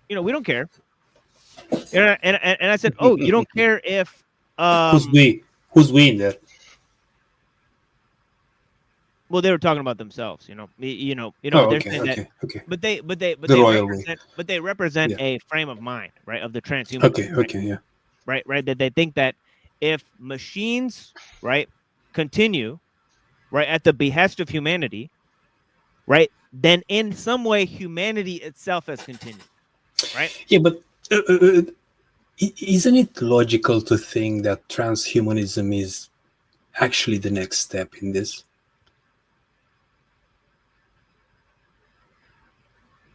we don't care. And I said, oh, you don't care if Who's we? Who's we in there? Well, they were talking about themselves, Oh, they're okay, saying that, okay. but they The royal we. represent Yeah. a frame of mind, right, of the transhumanism. Okay, right? okay, yeah. Right, that they think that if machines, right, continue, right, at the behest of humanity, right, then in some way humanity itself has continued, right? Yeah, but isn't it logical to think that transhumanism is actually the next step in this?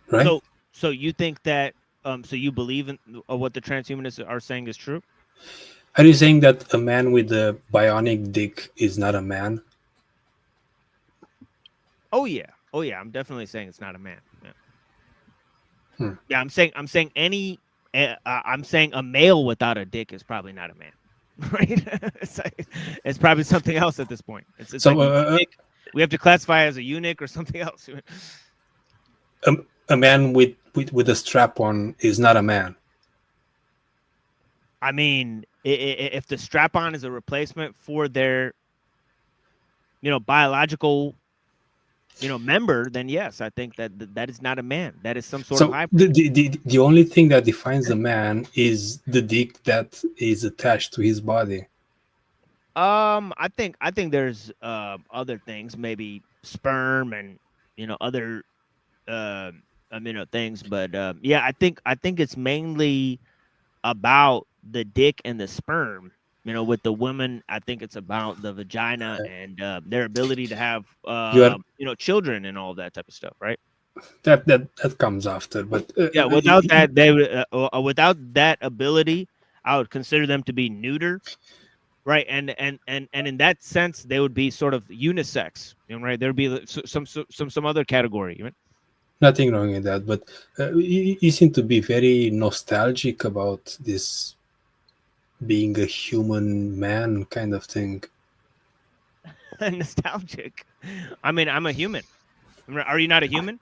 Right? So you think that so you believe in what the transhumanists are saying is true? Are you saying that a man with a bionic dick is not a man? Oh yeah, I'm definitely saying it's not a man. Hmm. Yeah, I'm saying I'm saying a male without a dick is probably not a man, right? It's probably something else at this point. It's So, like a eunuch. We have to classify it as a eunuch or something else. A man with a strap on is not a man. I mean, if the strap-on is a replacement for their, biological, member, then yes, I think that is not a man. That is some sort of So hybrid. the only thing that defines a man is the dick that is attached to his body. I think there's other things, maybe sperm and other things, but yeah, I think it's mainly about the dick and the sperm. With the women, I think it's about the vagina and their ability to have children and all that type of stuff, right? That comes after, but Yeah, without that, without that ability, I would consider them to be neuter. Right, and in that sense, they would be sort of unisex, right? There'd be some other category, right? nothing wrong in that. But you seem to be very nostalgic about this being a human man kind of thing. Nostalgic. I mean, I'm a human. Are you not a human?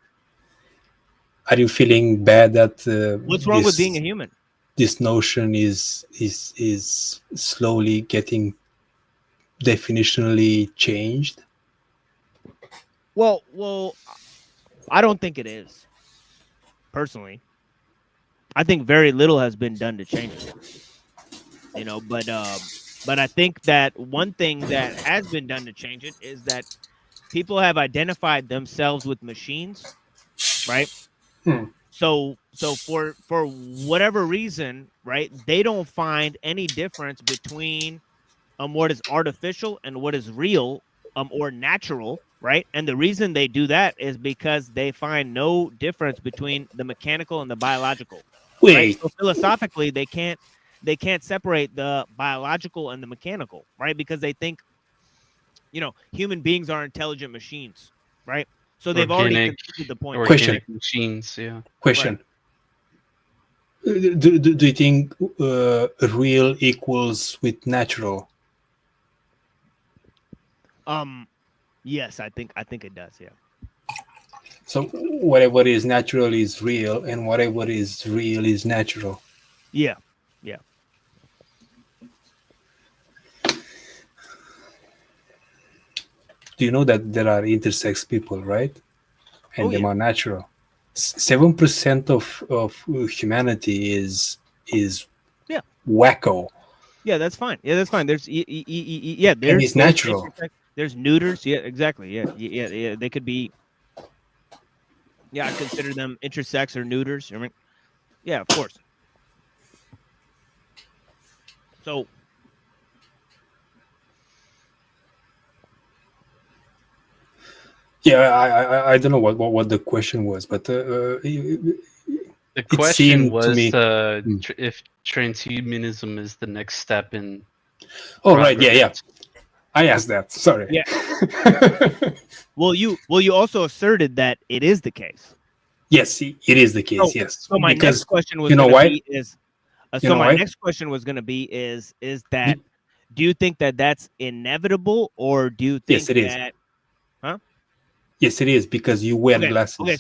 Are you feeling bad that what's wrong with being a human? This notion is slowly getting definitionally changed? Well, I don't think it is. Personally, I think very little has been done to change it. But I think that one thing that has been done to change it is that people have identified themselves with machines, right? So for whatever reason, right, they don't find any difference between what is artificial and what is real or natural, right? And the reason they do that is because they find no difference between the mechanical and the biological. Wait. Right? So philosophically, they can't separate the biological and the mechanical, right? Because they think, human beings are intelligent machines, right? So they've already conceded the point. Question. Machines, yeah. Question. Right. Do you think real equals with natural? Yes, I think it does. Yeah. So whatever is natural is real, and whatever is real is natural. Yeah. Yeah. Do you know that there are intersex people, right? And them are natural. 7% of humanity is wacko. Yeah, that's fine. Yeah, that's fine. There's yeah, And there's it's natural. there's neuters. Yeah, exactly. Yeah. They could be. Yeah, I consider them intersex or neuters. I mean, yeah, of course. So Yeah, I don't know what the question was, but The it question seemed to was me. if transhumanism is the next step in Oh right, yeah. progress. I asked that. Sorry. yeah. Well, you also asserted that it is the case. Yes, it is the case. Yes, So my because next question was you know going to why? be is. You So know my why? next question was going to be is that do you think that that's inevitable, or do you think Yes, it is. that? Huh? Yes, it is because you wear glasses. Okay.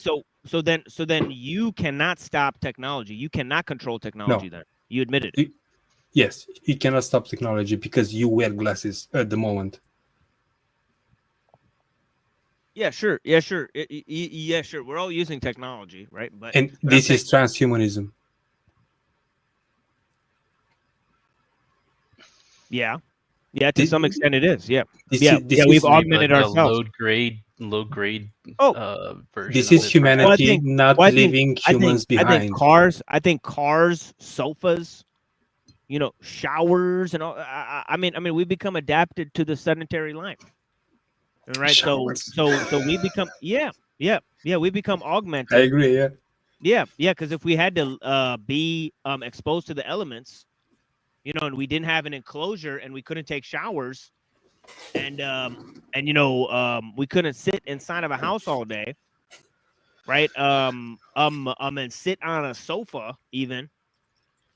So then you cannot stop technology. You cannot control technology. Then you admitted it. Yes, you cannot stop technology because you wear glasses at the moment. Yeah, sure. Yeah, sure. Yeah, sure. We're all using technology, right? And this is transhumanism. Yeah. Yeah, to some extent it is. Yeah. This We've is augmented like ourselves. low grade version. This of is it, humanity not Well, leaving humans behind. I think cars, sofas, showers and all. I mean, we become adapted to the sedentary life, right? Showers. So we become we become augmented. I agree. Yeah. Because if we had to be exposed to the elements, and we didn't have an enclosure and we couldn't take showers, and we couldn't sit inside of a house all day, right? And sit on a sofa even.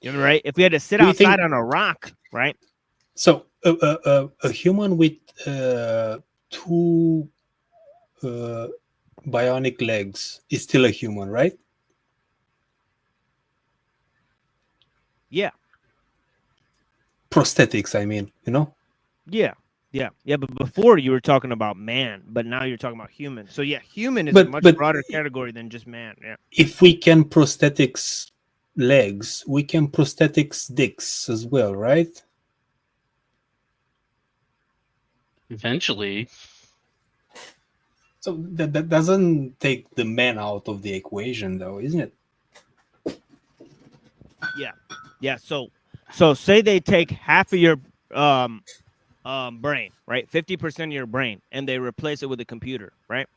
Right? If we had to sit outside on a rock, right? So a human with two bionic legs is still a human, right? Yeah. Prosthetics, I mean, Yeah. But before you were talking about man, but now you're talking about human. So yeah, human is a much broader category than just man. Yeah. If we can prosthetics legs, we can prosthetics dicks as well, right? Eventually. So that doesn't take the man out of the equation, though, isn't it? Yeah. So say they take half of your brain, right? 50% of your brain, and they replace it with a computer, right?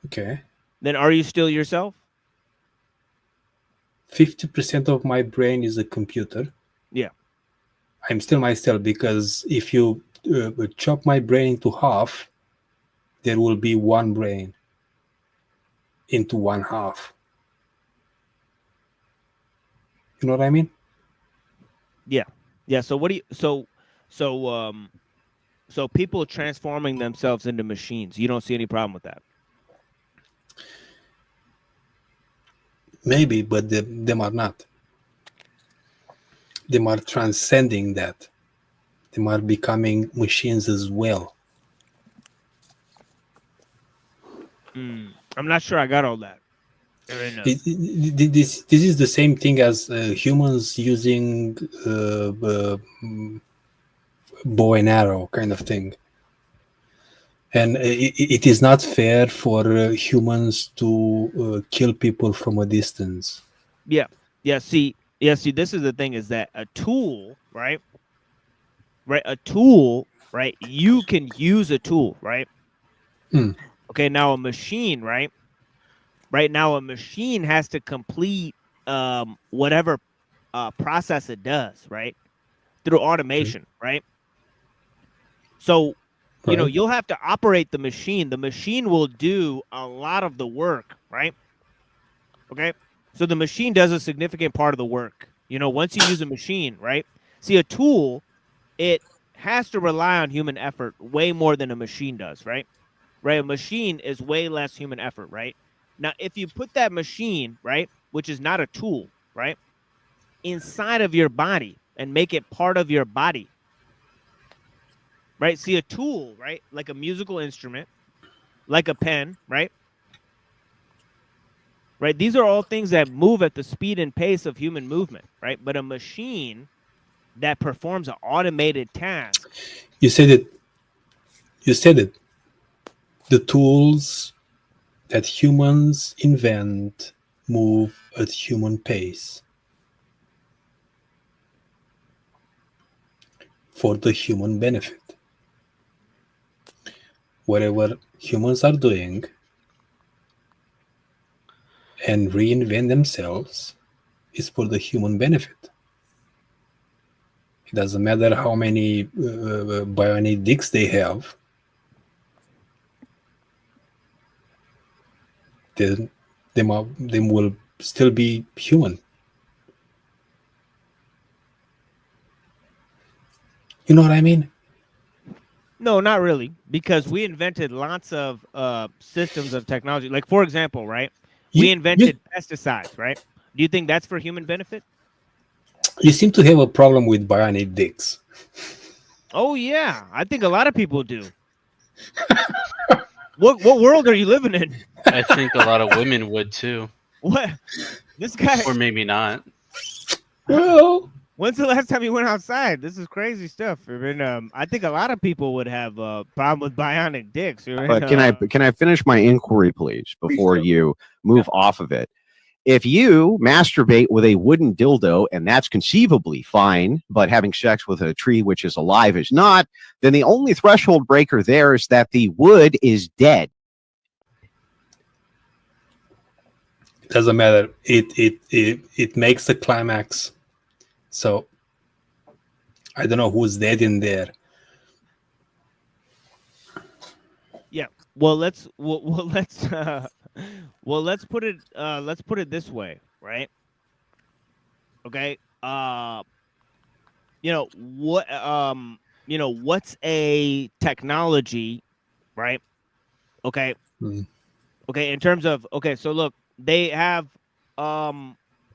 Okay. Then are you still yourself? 50% of my brain is a computer. Yeah. I'm still myself because if you chop my brain into half, there will be one brain into one half. You know what I mean? Yeah. So what do you so people transforming themselves into machines, you don't see any problem with that? Maybe, but them are not. Them are transcending that. Them are becoming machines as well. I'm not sure I got all that. This is the same thing as humans using bow and arrow kind of thing. And it is not fair for humans to kill people from a distance. Yeah. See, this is the thing, is that a tool, right? A tool, right? You can use a tool, right? Okay, now a machine, right? Right now a machine has to complete whatever process it does, right? Through automation, right? So, you'll have to operate the machine. The machine will do a lot of the work, right? Okay. So the machine does a significant part of the work. Once you use a machine, right? See, a tool, it has to rely on human effort way more than a machine does, right? Right. A machine is way less human effort, right? Now, if you put that machine, right, which is not a tool, right, inside of your body and make it part of your body, right? See, a tool, right, like a musical instrument, like a pen, right? Right. These are all things that move at the speed and pace of human movement, right? But a machine, that performs an automated task. You said it. The tools that humans invent move at human pace for the human benefit. Whatever humans are doing and reinvent themselves is for the human benefit. It doesn't matter how many bionic dicks they have. Them will still be human. You know what I mean? No, not really, because we invented lots of systems of technology. Like, for example, right? We invented pesticides, right? Do you think that's for human benefit? You seem to have a problem with bionic dicks. Oh yeah, I think a lot of people do. What world are you living in? I think a lot of women would too. What? This guy? Or maybe not. Well, when's the last time you went outside? This is crazy stuff. I mean, I think a lot of people would have a problem with bionic dicks. But can I finish my inquiry, please, before you move off of it? If you masturbate with a wooden dildo, and that's conceivably fine, but having sex with a tree which is alive is not, then the only threshold breaker there is that the wood is dead. It doesn't matter. It makes the climax. So I don't know who's dead in there. Yeah. Well, let's put it this way, right? Okay. What's a technology, right? Okay. Okay, in terms of so look, they have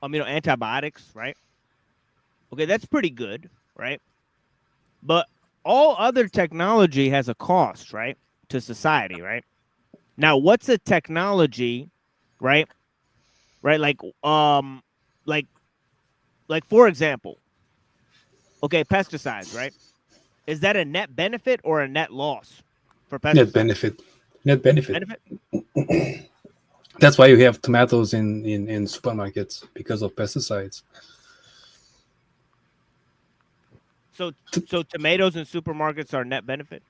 antibiotics, right? Okay, that's pretty good, right? But all other technology has a cost, right, to society, right? Now, what's a technology, right? Right, like for example, pesticides, right? Is that a net benefit or a net loss for pesticides? Net benefit. That's why you have tomatoes in supermarkets, because of pesticides. So tomatoes in supermarkets are net benefit?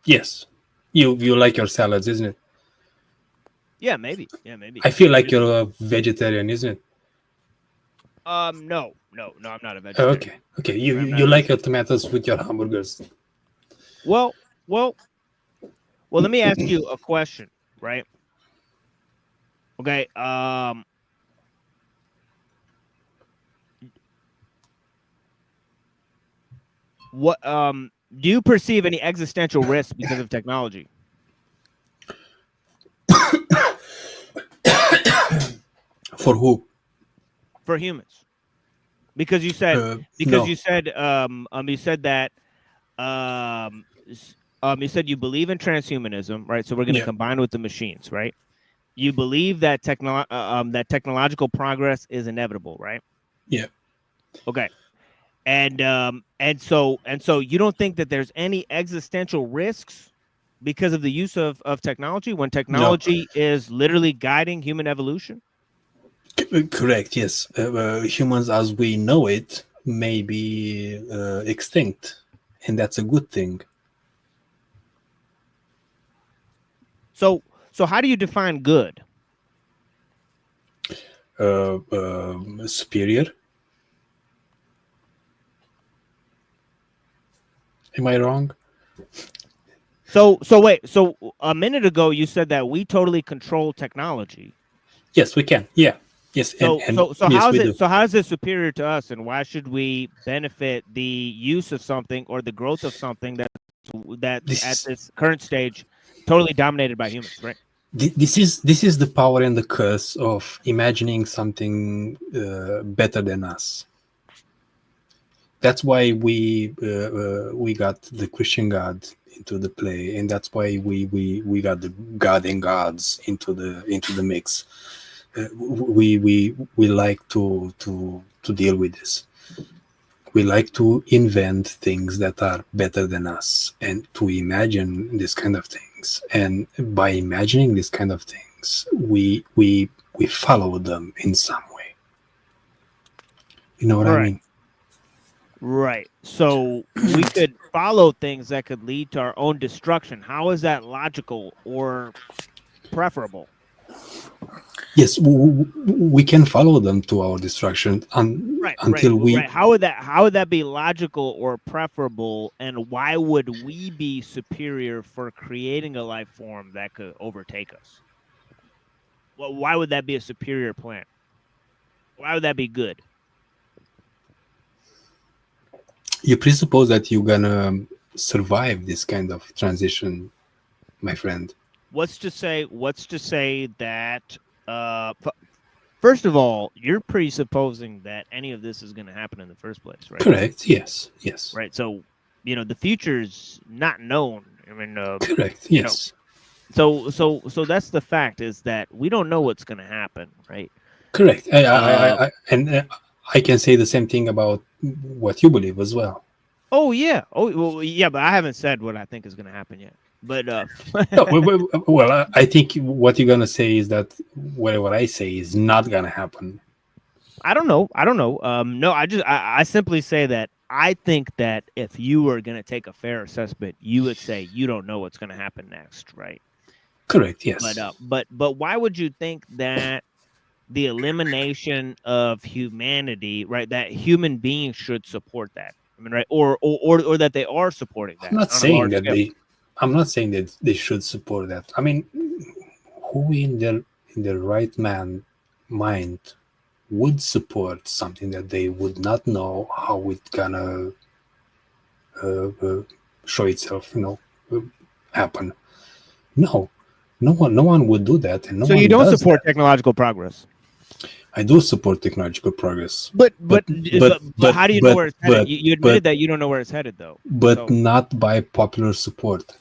Yes. You like your salads, isn't it? Yeah, maybe. Yeah, maybe. I feel like you're a vegetarian, isn't it? No, I'm not a vegetarian. Okay. You like your tomatoes with your hamburgers. Well, let me ask you a question, right? Okay, what do you perceive any existential risk because of technology? For who? For humans. Because you said no. you said that you said you believe in transhumanism, right? So we're going to combine with the machines, right? You believe that that technological progress is inevitable, right? Yeah. Okay. And so you don't think that there's any existential risks because of the use of technology when technology is literally guiding human evolution? Correct. Yes. Humans as we know it may be extinct, and that's a good thing. So how do you define good? Superior. Am I wrong? So wait. So a minute ago you said that we totally control technology. Yes, we can. Yeah. Yes. So yes, how is it? So how is it superior to us, and why should we benefit the use of something or the growth of something that at this current stage totally dominated by humans, right? This is the power and the curse of imagining something better than us. That's why we got the Christian God into the play, and that's why we got the God and gods into the mix. We like to deal with this. we like to invent things that are better than us and to imagine this kind of things. And by imagining this kind of things, we follow them in some way. You know what I mean? Right. So we could follow things that could lead to our own destruction. How is that logical or preferable? Yes, we can follow them to our destruction until we. Right. How would that be logical or preferable? And why would we be superior for creating a life form that could overtake us? Well, why would that be a superior plan? Why would that be good? You presuppose that you're gonna survive this kind of transition, my friend. What's to say that first of all, you're presupposing that any of this is going to happen in the first place, right? Correct. Yes. Right. So, the future's not known. I mean, correct. Yes. So that's the fact, is that we don't know what's going to happen, right? Correct. I can say the same thing about what you believe as well. Oh yeah. Oh well, yeah. But I haven't said what I think is going to happen yet. But well, I think what you're gonna say is that whatever I say is not gonna happen. I don't know. No, I simply say that I think that if you were going to take a fair assessment, you would say you don't know what's going to happen next, right? Correct. Yes. But why would you think that the elimination of humanity, right? That human beings should support that. I mean, right? Or that they are supporting that. I'm not saying that they should support that. I mean, who in their right mind would support something that they would not know how it gonna show itself, happen? No one would do that. And so you don't support technological progress? I do support technological progress. But how do you know where it's headed? You admitted that you don't know where it's headed, though. But not by popular support.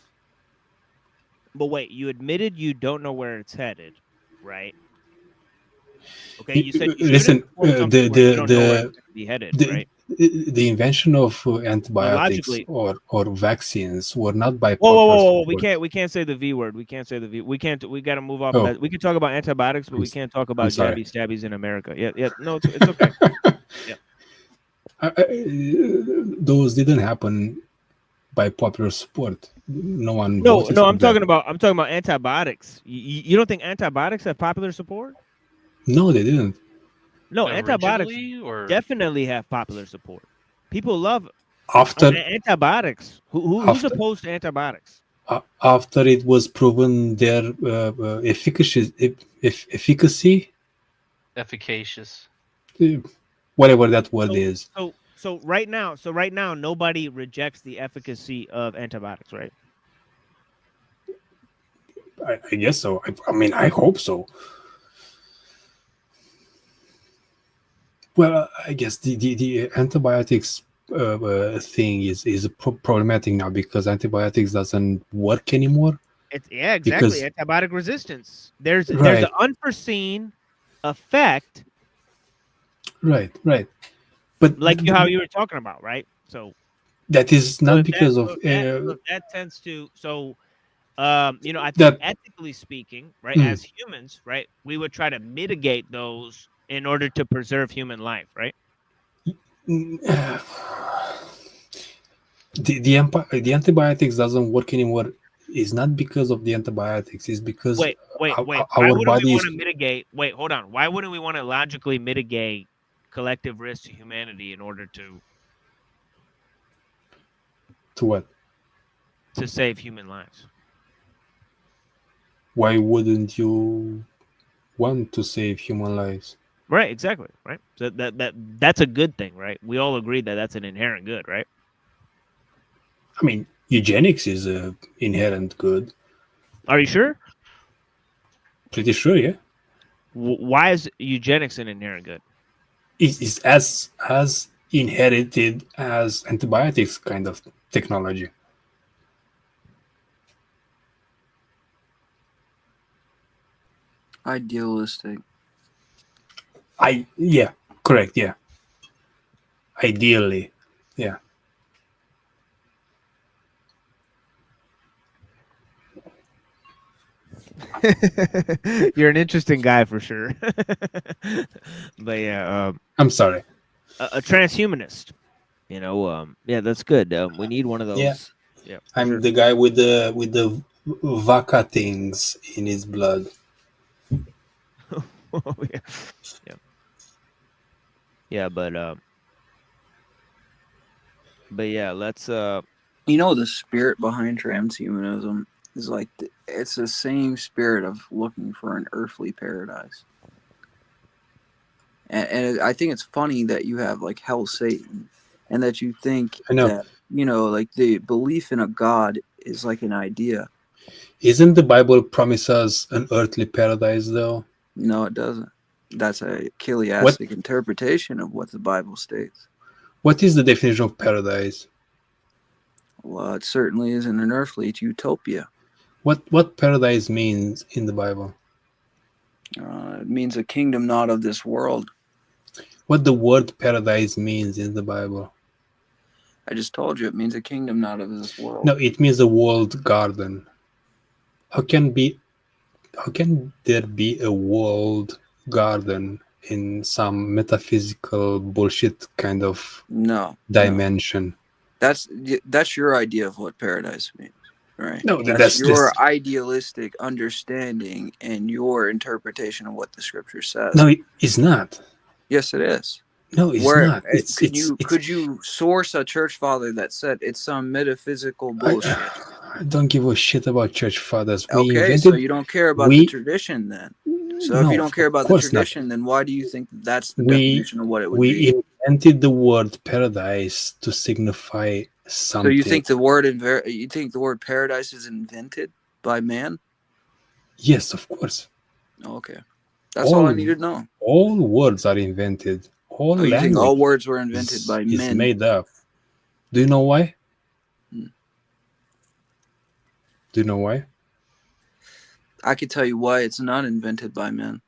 But wait, you admitted you don't know where it's headed, right? Okay, you said listen. The invention of antibiotics or vaccines were not by. Whoa! We can't say the V word. We can't say the V. We can't. We got to move off of that. We can talk about antibiotics, but we can't talk about stabbies in America. Yeah. No, it's okay. Yeah. Those didn't happen by popular support. No one. No. I'm talking about antibiotics. You don't think antibiotics have popular support? No, they didn't. No, antibiotics definitely have popular support. People love antibiotics. Who's opposed to antibiotics? After it was proven their efficacious, whatever that word is. So right now, nobody rejects the efficacy of antibiotics, right? I guess so. I mean, I hope so. Well, I guess the antibiotics thing is problematic now because antibiotics doesn't work anymore. Exactly. Antibiotic resistance. There's an unforeseen effect. Right. But like how you were talking about, right? So that is not because of that tends to. So I think ethically speaking, right, as humans, right, we would try to mitigate those in order to preserve human life, right? The antibiotics doesn't work anymore. It's not because of the antibiotics. It's because wait. Why wouldn't we want to mitigate? Wait, hold on. Why wouldn't we want to logically mitigate collective risk to humanity in order to what? To save human lives. Why wouldn't you want to save human lives? Right, exactly. Right. So that's a good thing, right? We all agree that that's an inherent good, right? I mean, eugenics is a inherent good. Are you sure? Pretty sure, yeah. Why is eugenics an inherent good? It's as inherited as antibiotics kind of technology. Idealistic. Correct, yeah. Ideally. Yeah. You're an interesting guy for sure. But yeah, I'm sorry. a transhumanist. Yeah, that's good. We need one of Yeah. those. Yeah, for I'm sure. the guy with the vaca things in his blood. Yeah. Yeah. Yeah, but yeah, let's You know, the spirit behind transhumanism is like it's the same spirit of looking for an earthly paradise. And I think it's funny that you have like hell Satan, and that you think I know. that, you know, like the belief in a god is like an idea. Isn't the Bible promise us an earthly paradise though? No, it doesn't. That's a What Chiliastic interpretation of what the Bible states. what is the definition of paradise? Well, it certainly isn't an earthly utopia. What paradise means in the Bible? It means a kingdom not of this world. What the word paradise means in the Bible? I just told you it means a kingdom not of this world. No, it means a walled garden. How can there be a walled garden in some metaphysical bullshit kind of dimension? That's your idea of what paradise means, right? No, that's your idealistic understanding and your interpretation of what the scripture says. No, it's not. Yes, it is. No, it's not. Could you source a church father that said it's some metaphysical bullshit? I don't give a shit about church fathers. So you don't care about the tradition then. So if you don't care about the tradition, then why do you think that's the definition of what it would be? We invented the word paradise to signify something. So you think the word paradise is invented by man? Yes, of course. Okay, that's all I need to know. All words are invented. All language. You think all words were invented by men? It's made up. Do you know why? Do you know why? I could tell you why it's not invented by men.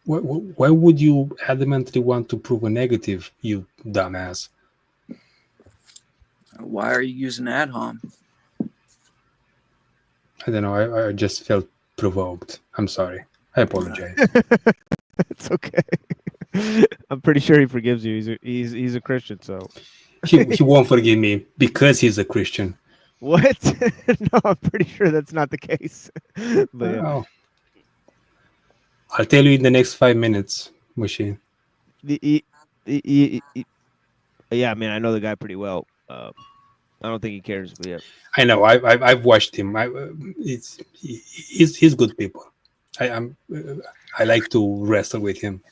Why would you adamantly want to prove a negative, you dumbass? Why are you using ad hom? I don't know. I just felt provoked. I'm sorry. I apologize. It's okay. I'm pretty sure he forgives you. He's a Christian, so he won't forgive me because he's a Christian. What? No, I'm pretty sure that's not the case. But yeah. I'll tell you in the next 5 minutes, Machine. Yeah, I mean, I know the guy pretty well. I don't think he cares, but yeah. I know. I've watched him. He's good people. I like to wrestle with him,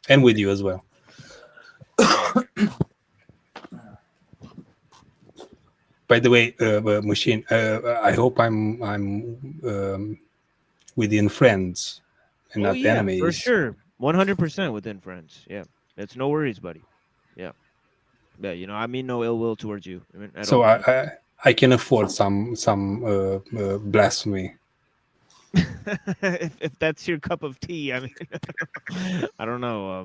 and with you as well. By the way, Machine, I hope I'm within friends and not enemies. For sure, 100% within friends. Yeah, it's no worries, buddy. Yeah, yeah. I mean no ill will towards you. I mean, so I can afford some blasphemy. if that's your cup of tea, I mean, I don't know.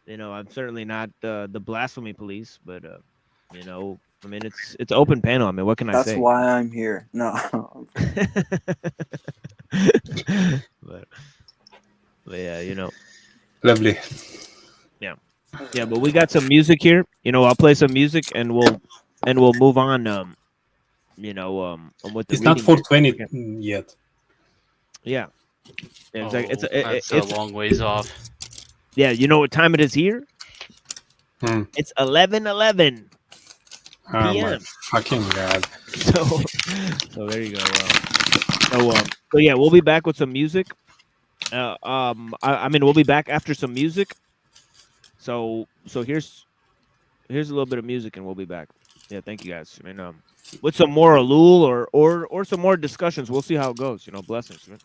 I'm certainly not the blasphemy police, but I mean, it's open panel. I mean, what can I say? That's why I'm here. No. but yeah, Lovely. Yeah, but we got some music here. I'll play some music and we'll move on. With the it's not 420 yet. Yeah, exactly. It's a long ways off. Yeah, you know what time it is here? It's 11:11 Oh p.m. my fucking god! So there you go. So yeah, we'll be back with some music. I mean, we'll be back after some music. So here's a little bit of music, and we'll be back. Yeah, thank you guys. I mean, with some more Alul or some more discussions, we'll see how it goes. Blessings. Man.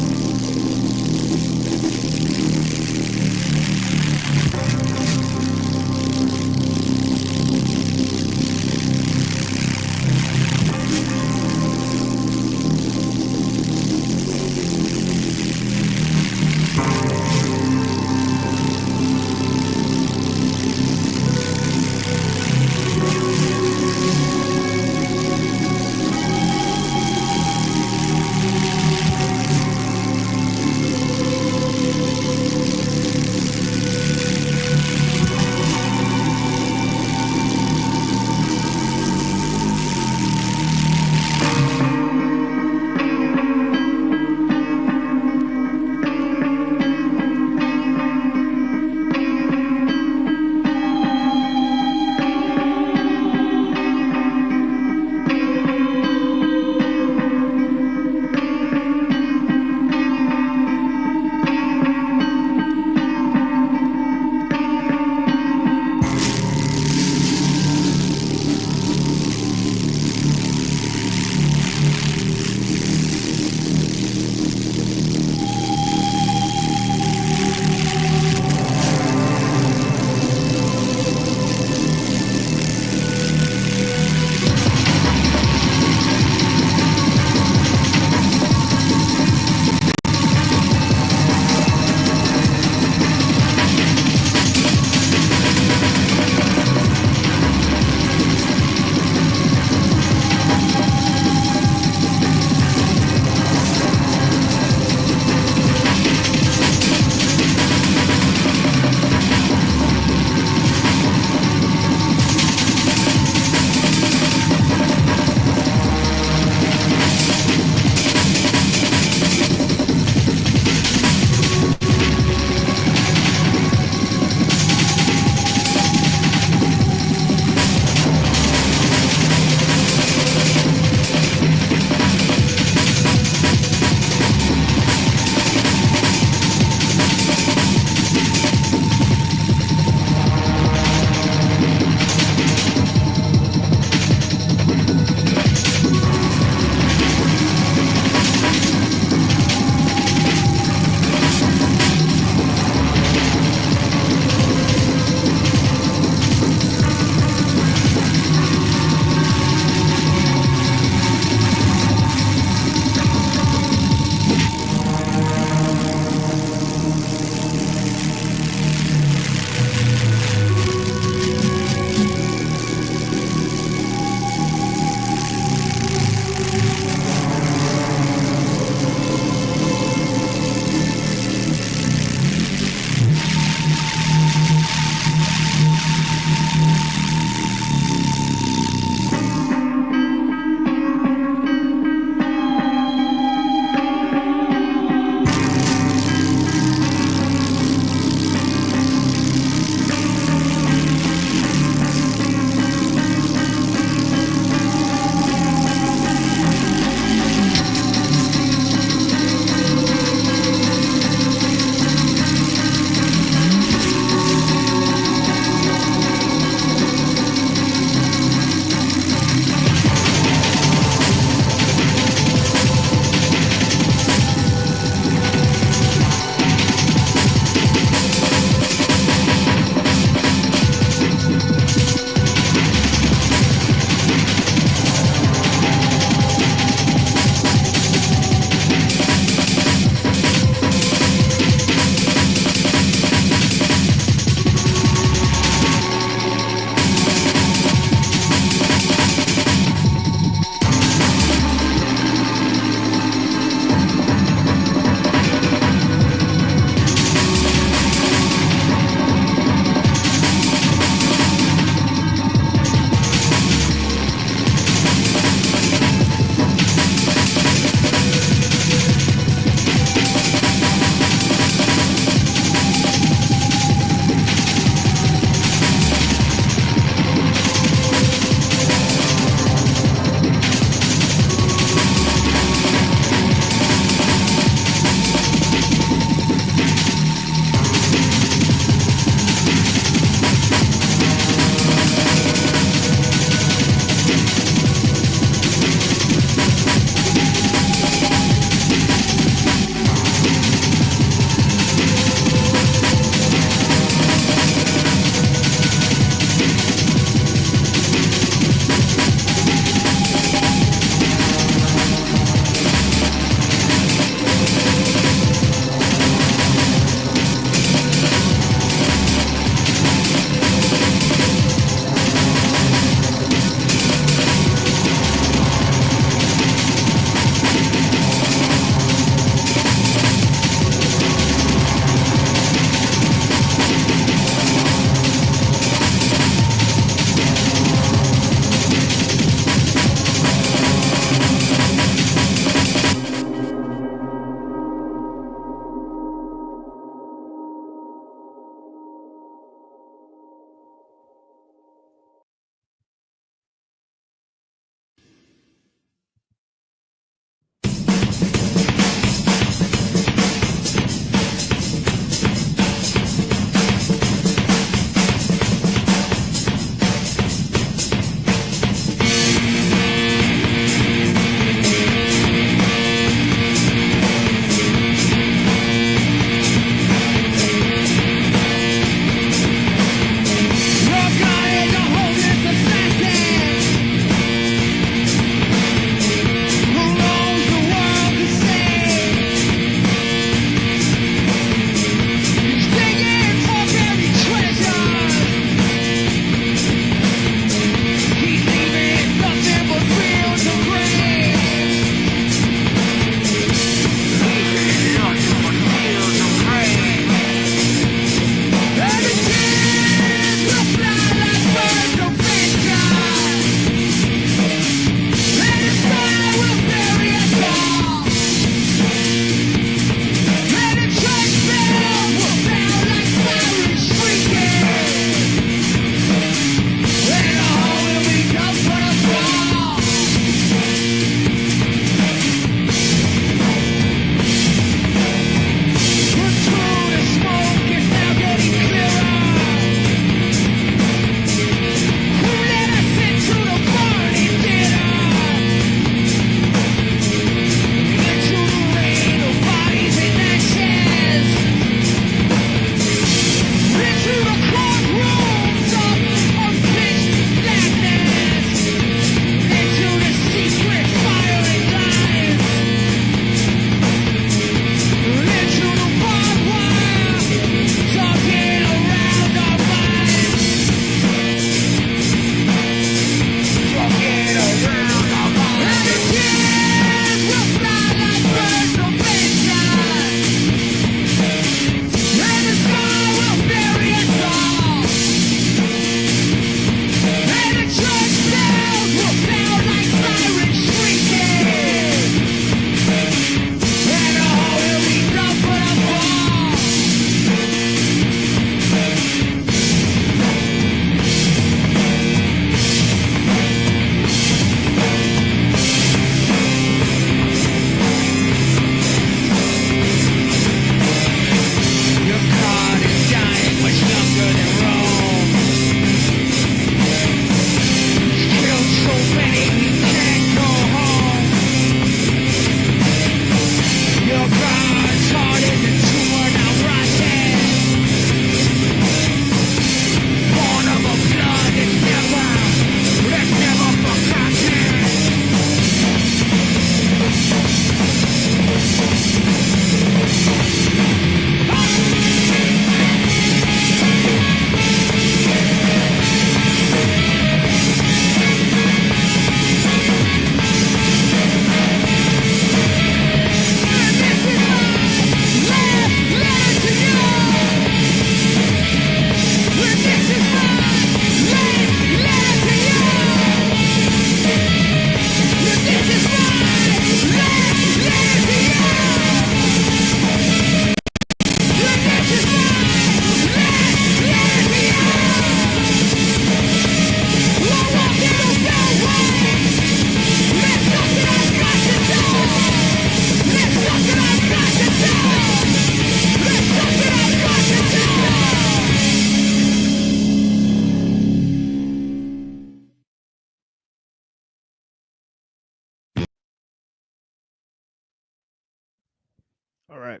All right.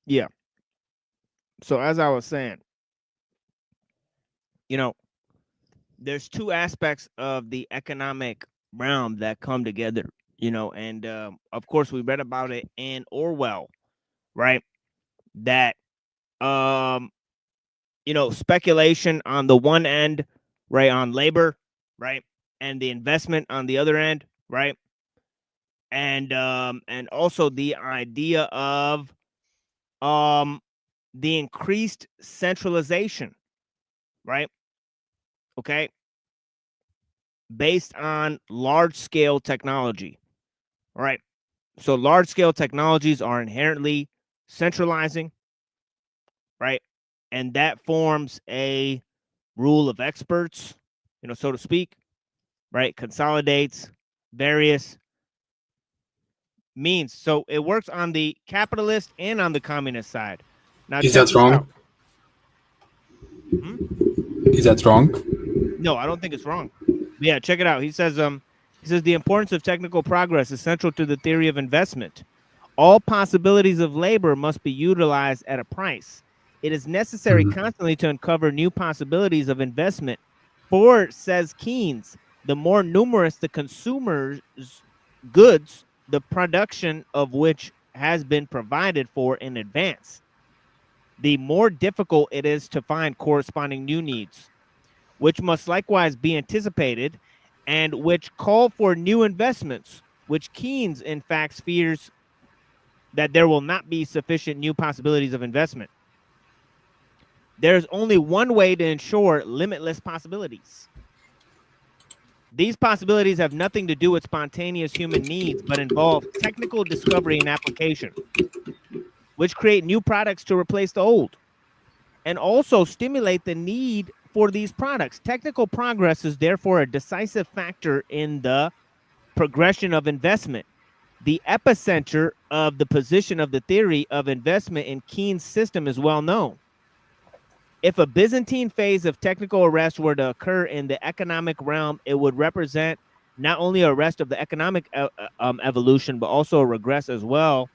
Yeah. So as I was saying, you know, there's two aspects of the economic realm that come together, you know, and of course we read about it in Orwell, right? That you know, speculation on the one end, right, on labor, right, and the investment on the other end, right? And also the idea of the increased centralization, right? Okay, based on large scale technology, right? So large scale technologies are inherently centralizing, right? And that forms a rule of experts, you know, so to speak, right? Consolidates various means. So it works on the capitalist and on the communist side. Now Is check that this wrong? out. Is that wrong? No, I don't think it's wrong. But yeah, check it out. He says the importance of technical progress is central to the theory of investment. All possibilities of labor must be utilized at a price. It is necessary constantly to uncover new possibilities of investment. For, says Keynes, the more numerous the consumer's goods, the production of which has been provided for in advance, the more difficult it is to find corresponding new needs, which must likewise be anticipated and which call for new investments, which Keynes, in fact, fears that there will not be sufficient new possibilities of investment. There's only one way to ensure limitless possibilities. These possibilities have nothing to do with spontaneous human needs, but involve technical discovery and application, which create new products to replace the old, and also stimulate the need for these products. Technical progress is therefore a decisive factor in the progression of investment. The epicenter of the position of the theory of investment in Keynes' system is well known. If a Byzantine phase of technical arrest were to occur in the economic realm, it would represent not only a arrest of the economic evolution, but also a regress as well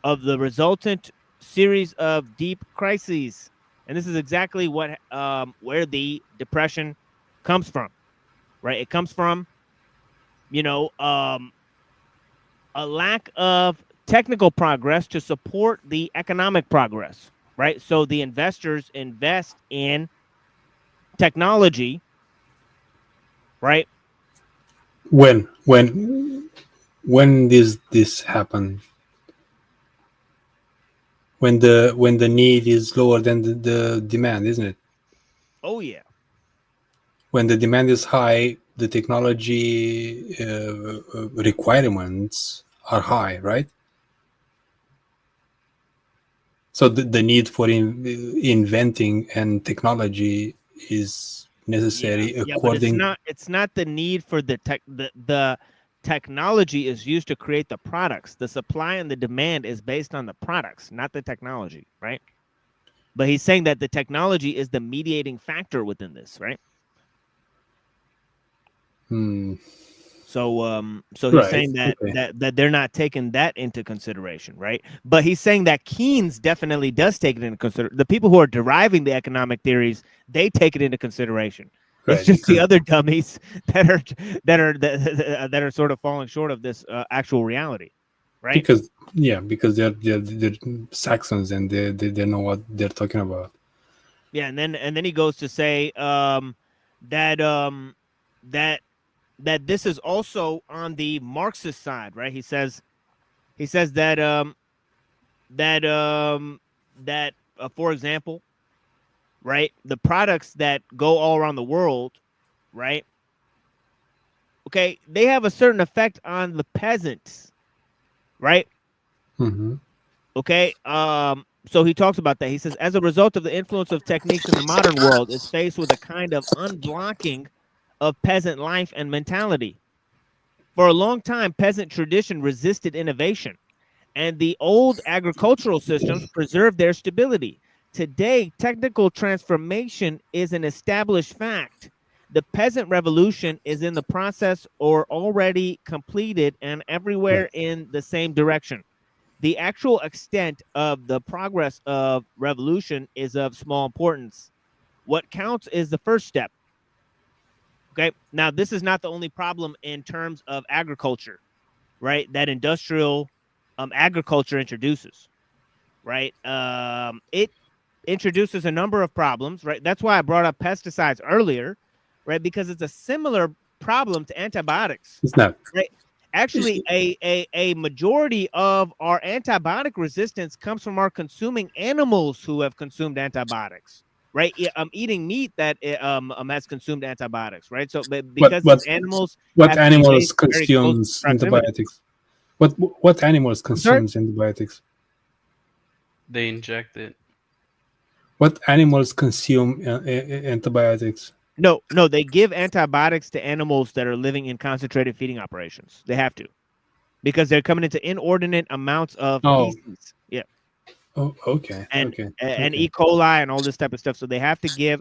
of the resultant series of deep crises. And this is exactly what where the depression comes from, right? It comes from, you know, a lack of technical progress to support the economic progress, right? So the investors invest in technology, right? When does this happen? When the need is lower than the demand, isn't it? Oh yeah. When the demand is high, the technology requirements are high, right? So the need for inventing and technology is necessary Yeah, but according. it's not the need for the technology is used to create the products. The supply and the demand is based on the products, not the technology, right? But he's saying that the technology is the mediating factor within this, right? So he's Right. saying that, Okay. that they're not taking that into consideration, right? But he's saying that Keynes definitely does take it into consideration. The people who are deriving the economic theories, they take it into consideration. It's Right, just the because other dummies that are sort of falling short of this actual reality, right? because they're Saxons and they know what they're talking about. Yeah, and then he goes to say that that this is also on the Marxist side, right? He says that for example, right, the products that go all around the world, right? Okay, they have a certain effect on the peasants, right? Mm-hmm. Okay, so he talks about that. He says, as a result of the influence of techniques in the modern world, is faced with a kind of unblocking of peasant life and mentality. For a long time, peasant tradition resisted innovation, and the old agricultural systems preserved their stability. today, technical transformation is an established fact. The peasant revolution is in the process or already completed and everywhere in the same direction. The actual extent of the progress of revolution is of small importance. What counts is the first step. Okay. Now, this is not the only problem in terms of agriculture, right? That industrial agriculture introduces, right? It introduces a number of problems, right? That's why I brought up pesticides earlier, right? Because it's a similar problem to antibiotics. It's not. Right. Actually, a majority of our antibiotic resistance comes from our consuming animals who have consumed antibiotics. Right, eating meat that has consumed antibiotics. Right, so because these animals what have to be animals raised in very close consumes proximity. antibiotics? What animals consumes antibiotics? They inject it. What animals consume antibiotics? No, they give antibiotics to animals that are living in concentrated feeding operations. They have to, because they're coming into inordinate amounts of feces. Yeah. Oh, okay. And okay. E. coli and all this type of stuff. So they have to give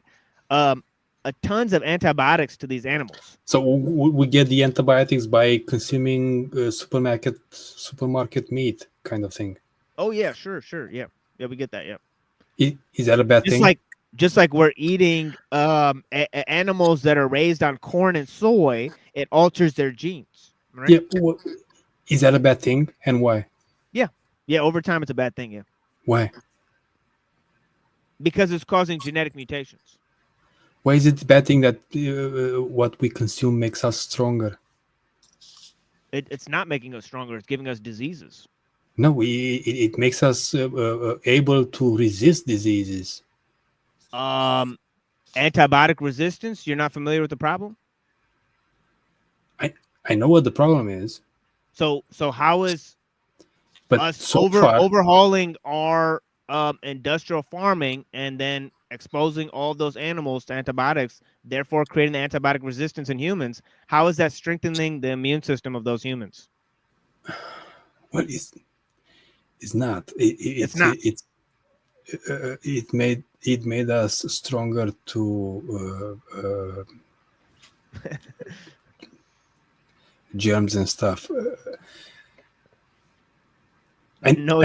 tons of antibiotics to these animals. So we get the antibiotics by consuming supermarket meat, kind of thing. Oh yeah, sure, yeah, we get that. Yeah. Is that a bad thing? Just like we're eating animals that are raised on corn and soy, it alters their genes. Right? Yeah. Is that a bad thing, and why? Yeah. Over time, it's a bad thing. Yeah. Why? Because it's causing genetic mutations. Why is it a bad thing that what we consume makes us stronger? It's not making us stronger. It's giving us diseases. No, it makes us able to resist diseases. Antibiotic resistance. You're not familiar with the problem? I know what the problem is. So how is us far, overhauling our industrial farming and then exposing all those animals to antibiotics, therefore creating the antibiotic resistance in humans? How is that strengthening the immune system of those humans? Well, it's not. It's not. It made us stronger to germs and stuff. I know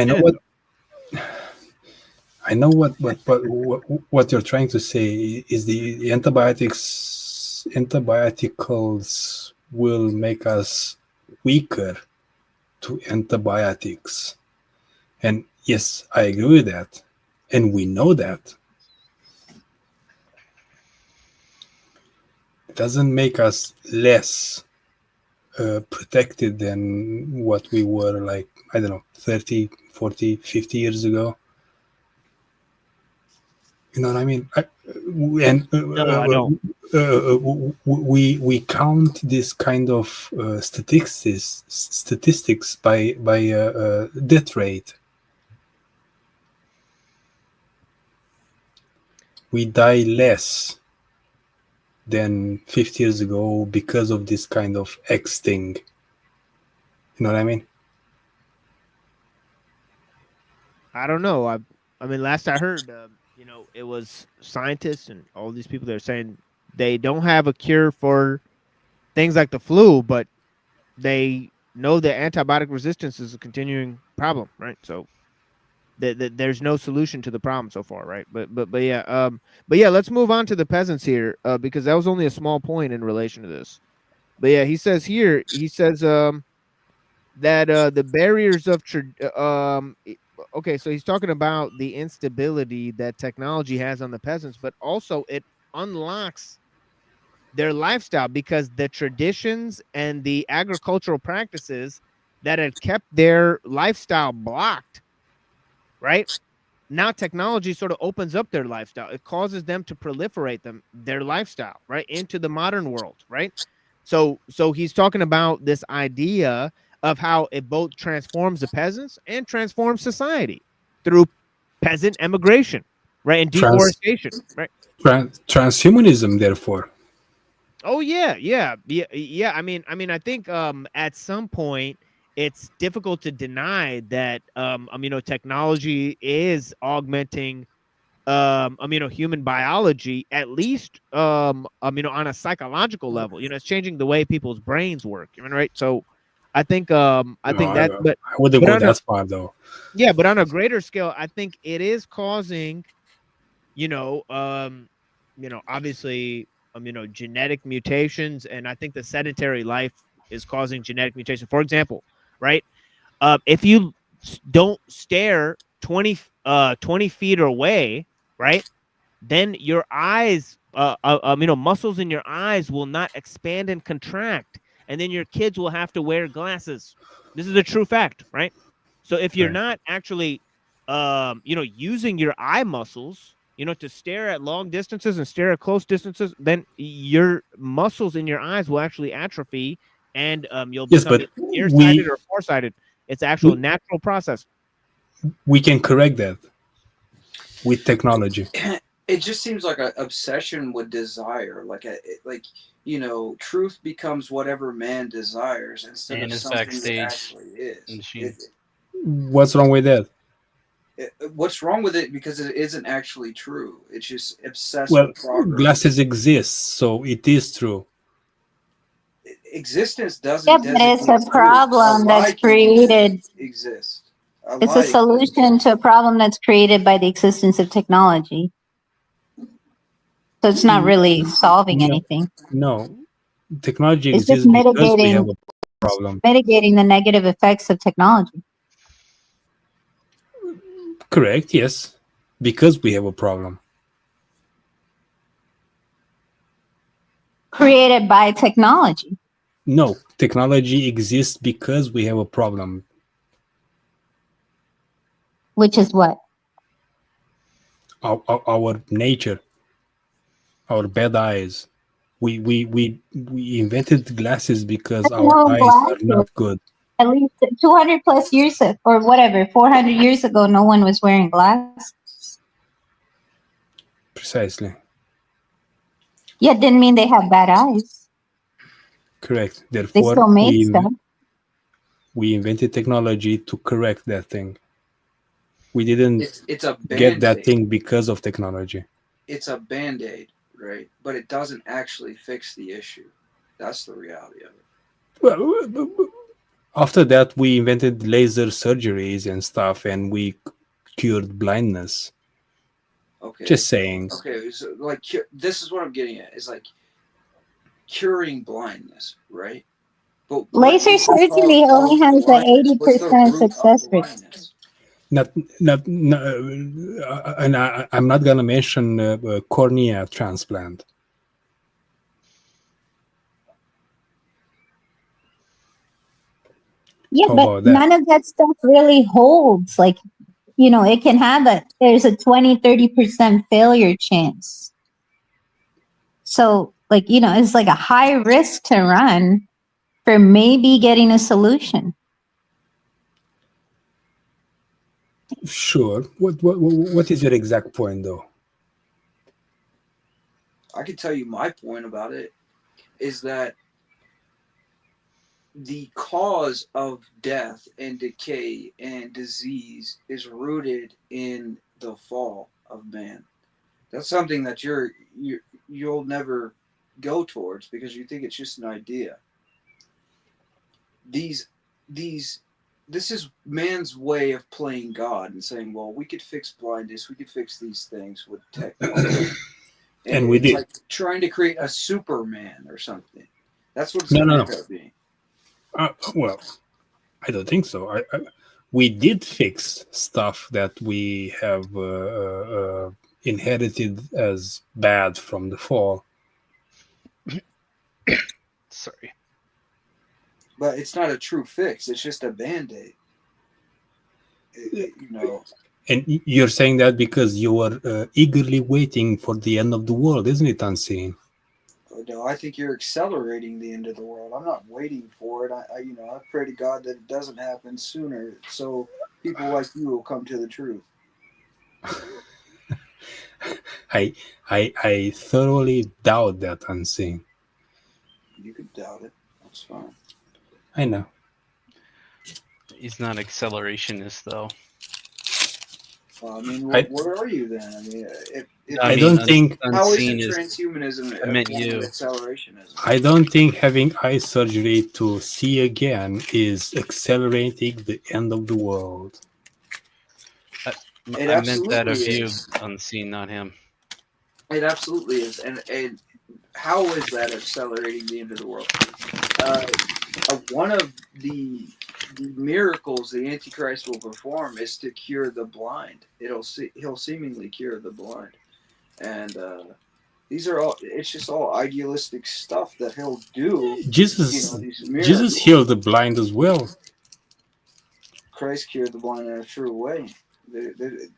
what you're trying to say is the antibioticals will make us weaker to antibiotics. And yes, I agree with that. And we know that. It doesn't make us less protected than what we were, like, I don't know, 30, 40, 50 years ago. You know what I mean? We count this kind of statistics by death rate. We die less than 50 years ago because of this kind of X thing. You know what I mean? I don't know. I mean, last I heard, it was scientists and all these people that are saying they don't have a cure for things like the flu, but they know that antibiotic resistance is a continuing problem, right? So there's no solution to the problem so far, right? But yeah, let's move on to the peasants here, because that was only a small point in relation to this. But yeah, he says that the barriers of okay, so he's talking about the instability that technology has on the peasants, but also it unlocks their lifestyle, because the traditions and the agricultural practices that had kept their lifestyle blocked, right? Now technology sort of opens up their lifestyle. It causes them to proliferate their lifestyle, right, into the modern world, right? So he's talking about this idea of how it both transforms the peasants and transforms society through peasant emigration, right, and deforestation, right? Transhumanism, therefore. Oh yeah. I mean, I think at some point it's difficult to deny that technology is augmenting human biology, at least, on a psychological level. It's changing the way people's brains work. Right? So, I think that, but I wouldn't go on that far though. yeah, but on a greater scale, I think it is causing, obviously, genetic mutations, and I think the sedentary life is causing genetic mutation. For example, right? If you don't stare 20 feet away, right? Then your eyes, muscles in your eyes will not expand and contract, and then your kids will have to wear glasses. This is a true fact, right? So if you're not actually, using your eye muscles, to stare at long distances and stare at close distances, then your muscles in your eyes will actually atrophy, and you'll Yes, become but nearsighted or farsighted. It's actual natural process. We can correct that with technology. It just seems like an obsession with desire, truth becomes whatever man desires instead And of it's something it backstage actually is. machine. What's wrong with that? What's wrong with it? Because it isn't actually true. It's just obsessed Well, with progress. glasses exist, so it is true. Existence doesn't. Yeah, but it's a problem that's created. Exist. It's a solution to a problem that's created by the existence of technology. So it's not really solving anything. No, technology It's just exists because we have a problem. mitigating the negative effects of technology. Correct, yes, because we have a problem. Created by technology. No, technology exists because we have a problem. Which is what? Our nature, our bad eyes. We invented glasses because our eyes are not good. At least 200 plus years or whatever, 400 years ago, no one was wearing glasses. Precisely. Yeah, it didn't mean they have bad eyes. Correct. Therefore, they still made stuff. We invented technology to correct that thing. We didn't it's a get that thing because of technology. It's a band-aid, right? But it doesn't actually fix the issue. That's the reality of it. Well, after that, we invented laser surgeries and stuff, and we cured blindness. Okay. Just saying. Okay, so this is what I'm getting at. Is like curing blindness, right? But laser surgery only has an 80% success rate. And I'm not gonna mention cornea transplant. Yeah, but none of that stuff really holds. Like, it can have there's a 20-30% failure chance. So, it's like a high risk to run for maybe getting a solution. Sure. What is your exact point, though? I can tell you my point about it is that the cause of death and decay and disease is rooted in the fall of man. That's something that you'll never go towards because you think it's just an idea. This is man's way of playing God and saying, well, we could fix blindness, we could fix these things with technology. and we it's did. Like trying to create a Superman or something. That's what it's no. going to be. Well, I don't think so. We did fix stuff that we have inherited as bad from the fall. Sorry. But it's not a true fix. It's just a Band-Aid. And you're saying that because you were eagerly waiting for the end of the world, isn't it, Unseen? No, I think you're accelerating the end of the world. I'm not waiting for it. I pray to God that it doesn't happen sooner, so people like you will come to the truth. I thoroughly doubt that, Unseen. You could doubt it. That's fine. I know. He's not accelerationist, though. Well, I mean, where are you then? I mean, I don't think how is unseen it is transhumanism I a meant form of you. accelerationism? I don't think having eye surgery to see again is accelerating the end of the world. It I meant that of absolutely you, is. unseen, not him. It absolutely is, and how is that accelerating the end of the world? One of the miracles the Antichrist will perform is to cure the blind. He'll seemingly cure the blind, and these are all. It's just all idealistic stuff that he'll do. Jesus These miracles. healed the blind as well. Christ cured the blind in a true way.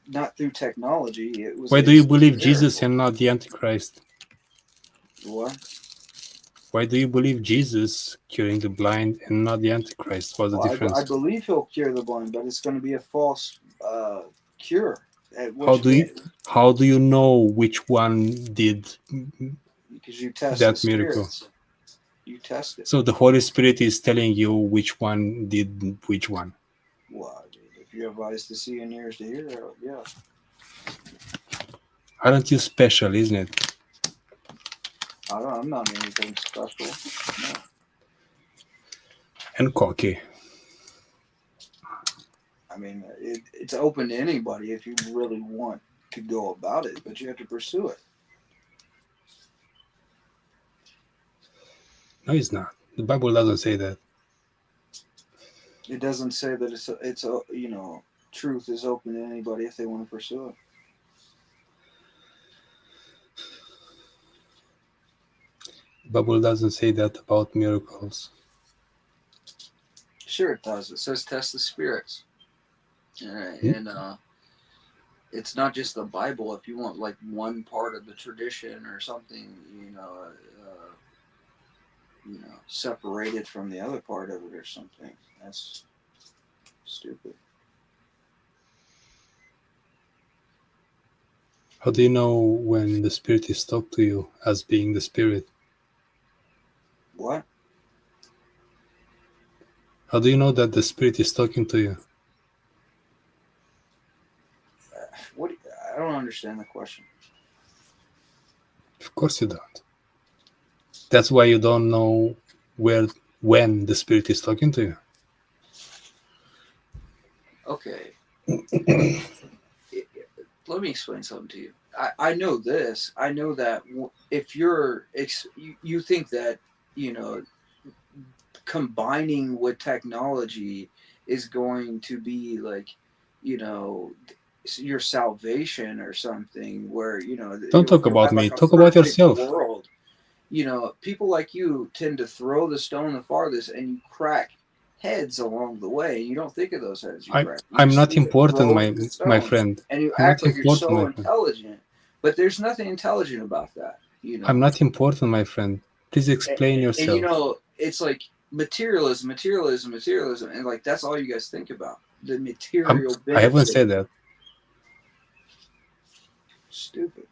Not through technology. It was. Why do you believe Jesus and not the Antichrist? What? Why do you believe Jesus curing the blind and not the Antichrist? What's the difference? I believe he'll cure the blind, but it's going to be a false cure. How do you know which one did Because you test that the miracle? spirits. You test it. So the Holy Spirit is telling you which one did which one. Well, if you have eyes to see and ears to hear, yeah. Aren't you special, isn't it? I'm not anything special. No. And cocky. I mean, it's open to anybody if you really want to go about it, but you have to pursue it. No, it's not. The Bible doesn't say that. It doesn't say that it's truth is open to anybody if they want to pursue it. The Bible doesn't say that about miracles. Sure, it does. It says test the spirits. And it's not just the Bible. If you want like one part of the tradition or something, separated from the other part of it or something, that's stupid. How do you know when the Spirit is talking to you as being the Spirit? What? How do you know that the Spirit is talking to you? I don't understand the question. Of course you don't. That's why you don't know when the Spirit is talking to you. Okay. Let me explain something to you. I know this. I know that if you think that, combining with technology is going to be like, your salvation or something where, Don't talk about me. Talk about yourself. World. People like you tend to throw the stone the farthest and you crack heads along the way. You don't think of those heads you crack. I'm not important, my friend. And you I'm act not like you're so intelligent, but there's nothing intelligent about that. I'm not important, my friend. Please explain yourself. And it's like materialism, and like that's all you guys think about. The material benefit. I haven't said that. Stupid.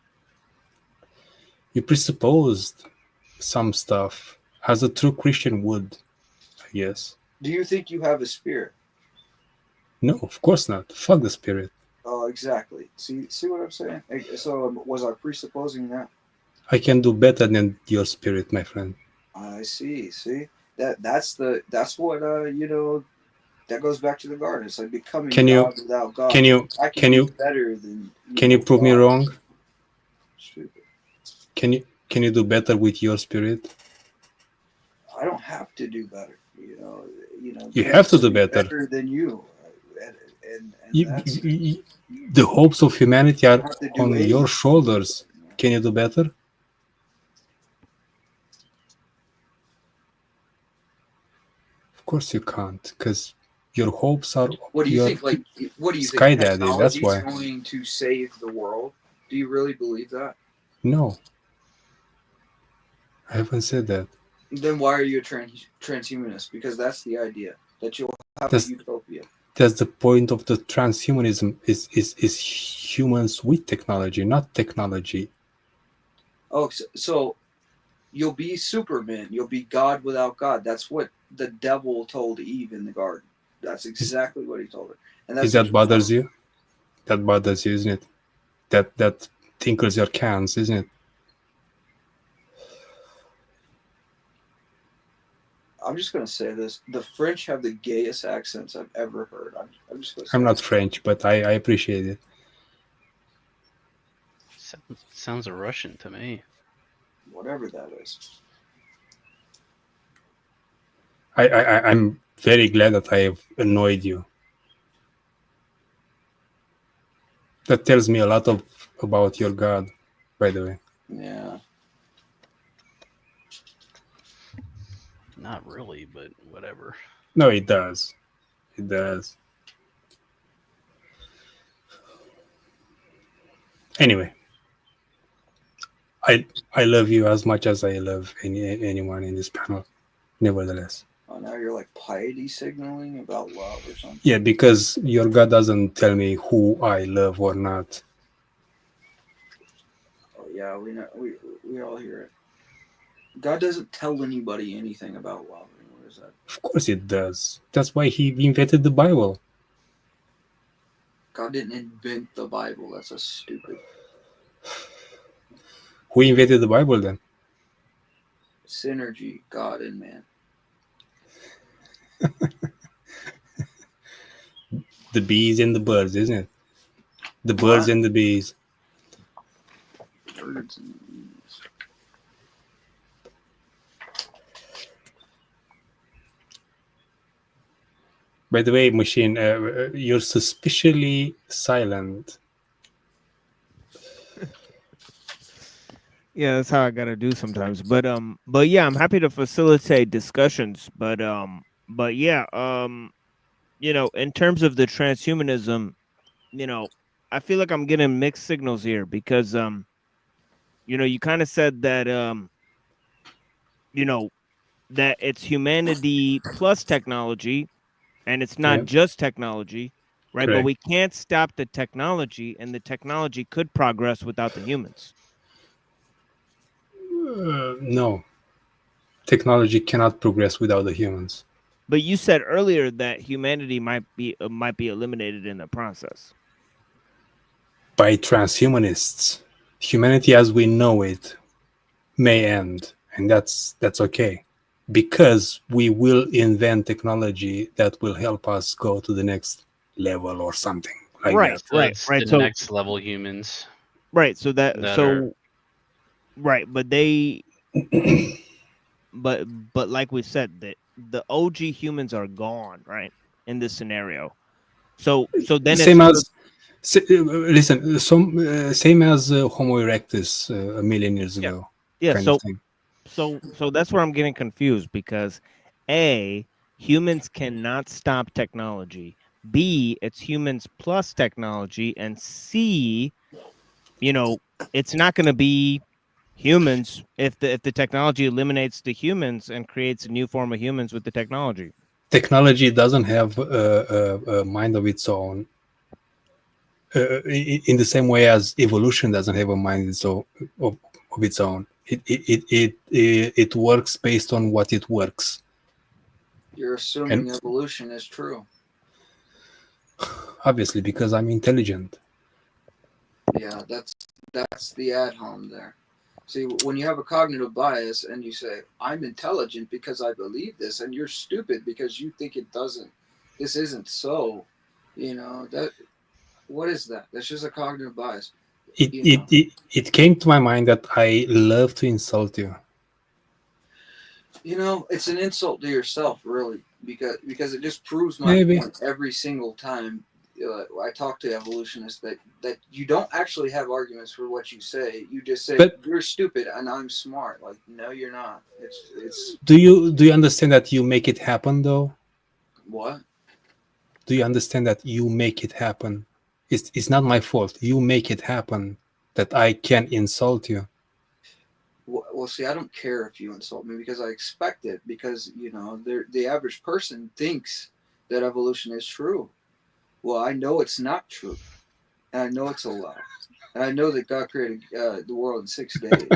You presupposed some stuff as a true Christian would, I guess. Do you think you have a spirit? No, of course not. Fuck the spirit. Oh, exactly. See what I'm saying? So was I presupposing that? I can do better than your spirit, my friend. I see. See that's what that goes back to the garden. It's like becoming God without God. Can you better than? Can you prove me wrong? Stupid. Can you do better with your spirit? I don't have to do better. You have to do better than you. The hopes of humanity are on your shoulders. Can you do better? Of course you can't, because your hopes are. What do you think? Like, what do you Sky think? Daddy. That's why. Going to save the world? Do you really believe that? No, I haven't said that. Then why are you a transhumanist? Because that's the idea that you'll have a utopia. That's the point of the transhumanism. Is humans with technology, not technology. Oh, so you'll be Superman. You'll be God without God. That's what the devil told Eve in the garden. That's exactly what he told her. And that's that bothers you? That bothers you, isn't it? That tinkles your cans, isn't it? I'm just gonna say this: the French have the gayest accents I've ever heard. I'm just gonna say I'm not French, but I appreciate it. Sounds Russian to me. Whatever that is. I'm very glad that I have annoyed you. That tells me a lot about your God, by the way. Yeah. Not really, but whatever. No, it does. It does. Anyway, I love you as much as I love anyone in this panel. Nevertheless. Oh, now you're like piety signaling about love or something. Yeah, because your God doesn't tell me who I love or not. Oh yeah, we know. We all hear it. God doesn't tell anybody anything about love. What is that? Of course it does. That's why he invented the Bible. God didn't invent the Bible. That's a stupid. Who invented the Bible then? Synergy, God and man. The bees and the birds, isn't it? The birds and the bees. Birds and bees. By the way, Machine, you're suspiciously silent. Yeah, that's how I gotta do sometimes. But yeah, I'm happy to facilitate discussions. But yeah, you know, in terms of the transhumanism, you know, I feel like I'm getting mixed signals here because you know, you kind of said that you know, that it's humanity plus technology, and it's not just technology, right? Correct. But we can't stop the technology, and the technology could progress without the humans. No. Technology cannot progress without the humans. But you said earlier that humanity might be eliminated in the process by transhumanists. Humanity as we know it may end, and that's okay, because we will invent technology that will help us go to the next level or something like that. Right. The next level humans. Right. So right, but they but like we said, that the OG humans are gone, right, in this scenario. So then same as listen, same as Homo erectus a million years ago. Yeah, kind so of thing. so that's where I'm getting confused, because A, humans cannot stop technology. B, it's humans plus technology, and C, you know, it's not going to be humans if the technology eliminates the humans and creates a new form of humans with the technology. Technology doesn't have a mind of its own, in the same way as evolution doesn't have a mind of its own. It works based on what it works. You're assuming evolution is true. Obviously, because I'm intelligent. Yeah, that's the ad hom there. See, when you have a cognitive bias and you say, I'm intelligent because I believe this, and you're stupid because you think this isn't so, you know, what is that? That's just a cognitive bias. It came to my mind that I love to insult you. You know, it's an insult to yourself, really, because it just proves my point every single time I talk to evolutionists that you don't actually have arguments for what you say. You just say you're stupid and I'm smart. Like, no, you're not. It's. Do you understand that you make it happen though? What? Do you understand that you make it happen? It's not my fault. You make it happen that I can insult you. Well, see, I don't care if you insult me because I expect it, because, you know, the average person thinks that evolution is true. Well, I know it's not true, and I know it's a lie, and I know that God created the world in 6 days,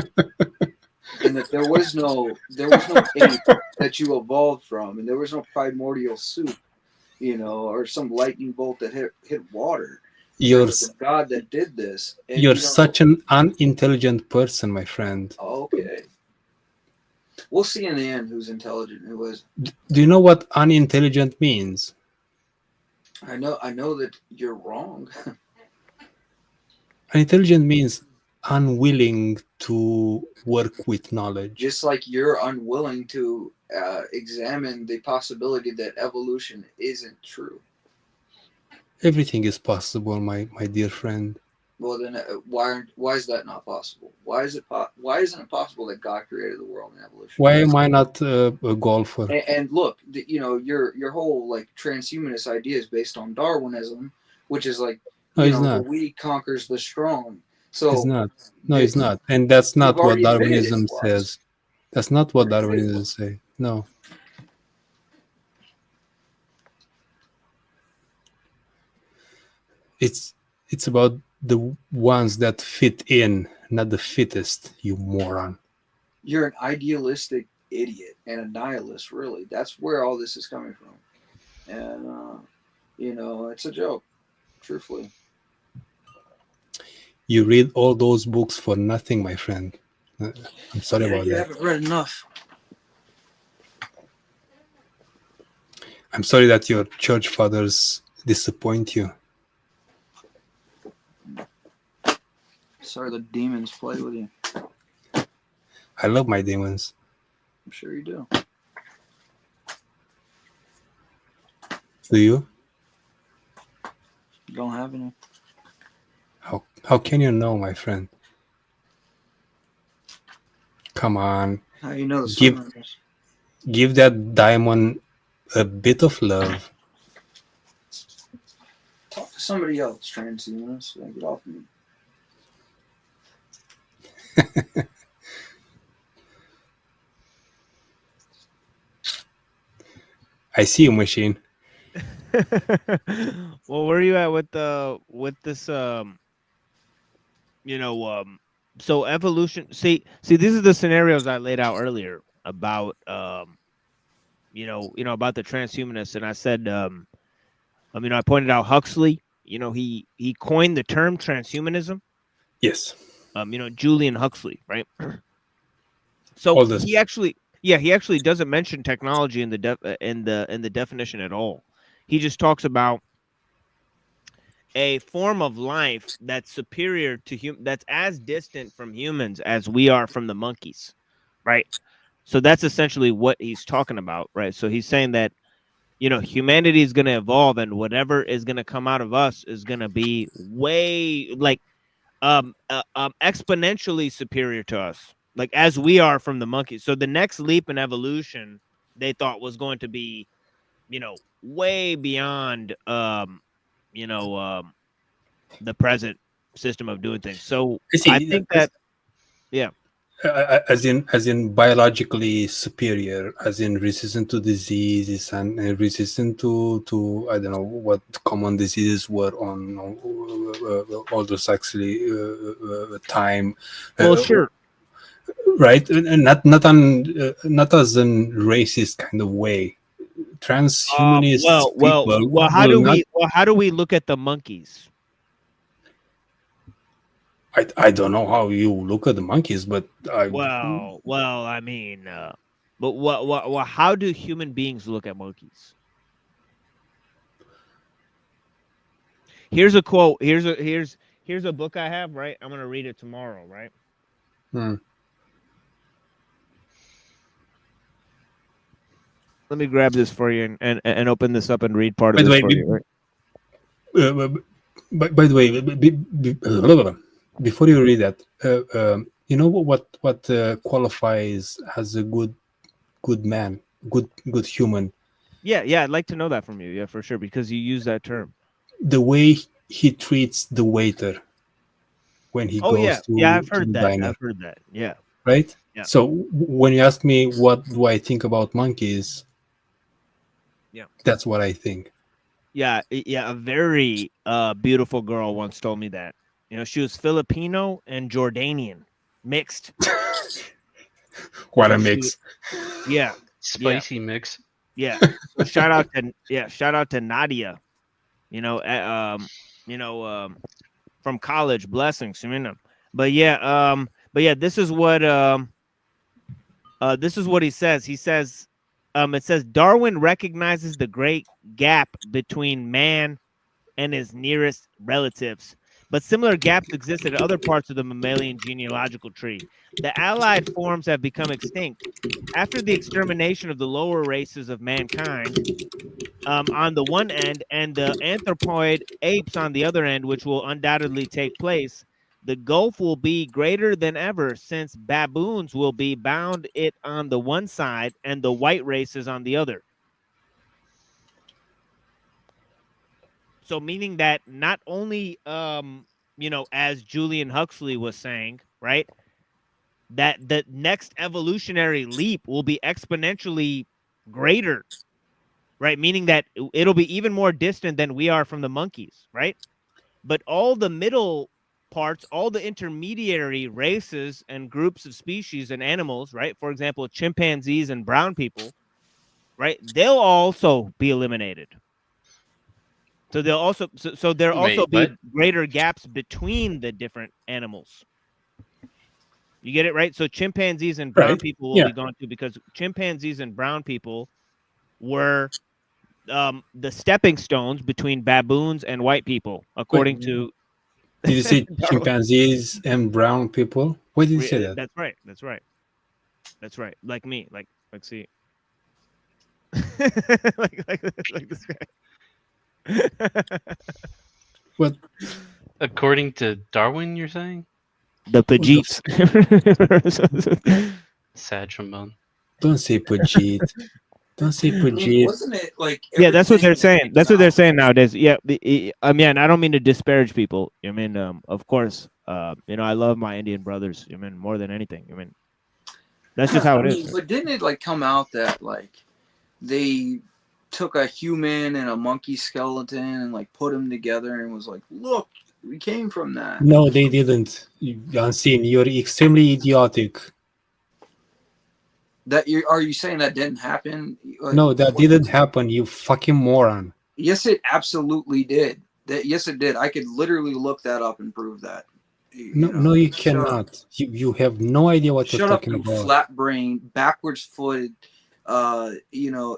and that there was no ape that you evolved from, and there was no primordial soup, you know, or some lightning bolt that hit water. You're There's a God that did this. And, you're such an unintelligent person, my friend. Okay. We'll see in the end who's intelligent and who isn't. Do you know what unintelligent means? I know that you're wrong. Unintelligent means unwilling to work with knowledge. Just like you're unwilling to examine the possibility that evolution isn't true. Everything is possible, my dear friend. Well, then why is that not possible? Why isn't it possible that God created the world in evolution? Why am I not a golfer? And look, your whole like transhumanist idea is based on Darwinism, which is like No, it's the not. weak conquers the strong. So It's not. No, it's not. And that's not what already admitted it Darwinism was. says. That's not what Already admitted Darwinism says. No. It's about the ones that fit in, not the fittest, you moron. You're an idealistic idiot and a nihilist, really. That's where all this is coming from. And it's a joke, truthfully. You read all those books for nothing, my friend. I'm sorry about You that. haven't read enough. I'm sorry that your church fathers disappoint you. Sorry the demons play with you. I love my demons. I'm sure you do. Do you? You don't have any. How can you know, my friend? Come on. How you know the give that diamond a bit of love. Talk to somebody else, transhumanists. Get off me. I see you, machine. Well, where are you at with this so evolution, see these are the scenarios I laid out earlier about about the transhumanists, and I said I pointed out Huxley, he coined the term transhumanism. Yes. Julian Huxley, right? So he actually doesn't mention technology in the definition at all. He just talks about a form of life that's superior to that's as distant from humans as we are from the monkeys, right? So that's essentially what he's talking about, right? So he's saying that humanity is going to evolve, and whatever is going to come out of us is going to be way exponentially superior to us, like as we are from the monkeys. So the next leap in evolution they thought was going to be way beyond the present system of doing things. So I think that as in biologically superior, as in resistant to diseases and resistant to I don't know what common diseases were on Aldous Huxley time. Well, sure. Right, and not as a racist kind of way. Transhumanist people. How do we look at the monkeys? I don't know how you look at the monkeys, but but how do human beings look at monkeys? Here's a quote. Here's a book I have, right? I'm gonna read it tomorrow, right? Let me grab this for you and open this up and read part of this for you. Right? By the way, before you read that, you know what qualifies as a good man, good human? Yeah, I'd like to know that from you. Yeah, for sure, because you use that term. The way he treats the waiter when he goes to I've heard the that. diner. I've heard that. Yeah. Right? Yeah. So when you ask me what do I think about monkeys, that's what I think. Yeah. A very beautiful girl once told me that. She was Filipino and Jordanian mixed. What a mix! Spicy mix. Yeah. So shout out to Nadia. from college. Blessings, but yeah, this is what he says. He says, it says Darwin recognizes the great gap between man and his nearest relatives, but similar gaps exist in other parts of the mammalian genealogical tree. The allied forms have become extinct after the extermination of the lower races of mankind on the one end, and the anthropoid apes on the other end, which will undoubtedly take place. The gulf will be greater than ever, since baboons will be bound it on the one side and the white races on the other. So meaning that not only, as Julian Huxley was saying, right, that the next evolutionary leap will be exponentially greater, right? Meaning that it'll be even more distant than we are from the monkeys, right? But all the middle parts, all the intermediary races and groups of species and animals, right? For example, chimpanzees and brown people, right? They'll also be eliminated. So they'll also there'll also be greater gaps between the different animals. You get it, right? So chimpanzees and brown people will be gone too, because chimpanzees and brown people were the stepping stones between baboons and white people, according to. Did you say chimpanzees and brown people? Why did you say that? That's right. That's right. Like me. Like see. like this guy. What? According to Darwin, you're saying? The Pajeets. Sad trombone. Don't say Pajeet. Don't say Pajeet. Wasn't it like? Yeah, that's what they're saying. That's what they're saying nowadays. Yeah, I mean, I don't mean to disparage people. I mean, of course, I love my Indian brothers. I mean, more than anything. I mean, that's just how it is. But didn't it like come out that like they took a human and a monkey skeleton and like put them together and was like, look, we came from that. No, they didn't. Unseen, you're extremely idiotic. Are you saying that didn't happen? No, that didn't happen, you fucking moron. Yes, it absolutely did. Yes, it did. I could literally look that up and prove that. No, you cannot. You have no idea what you're talking about. Flat brain, backwards footed,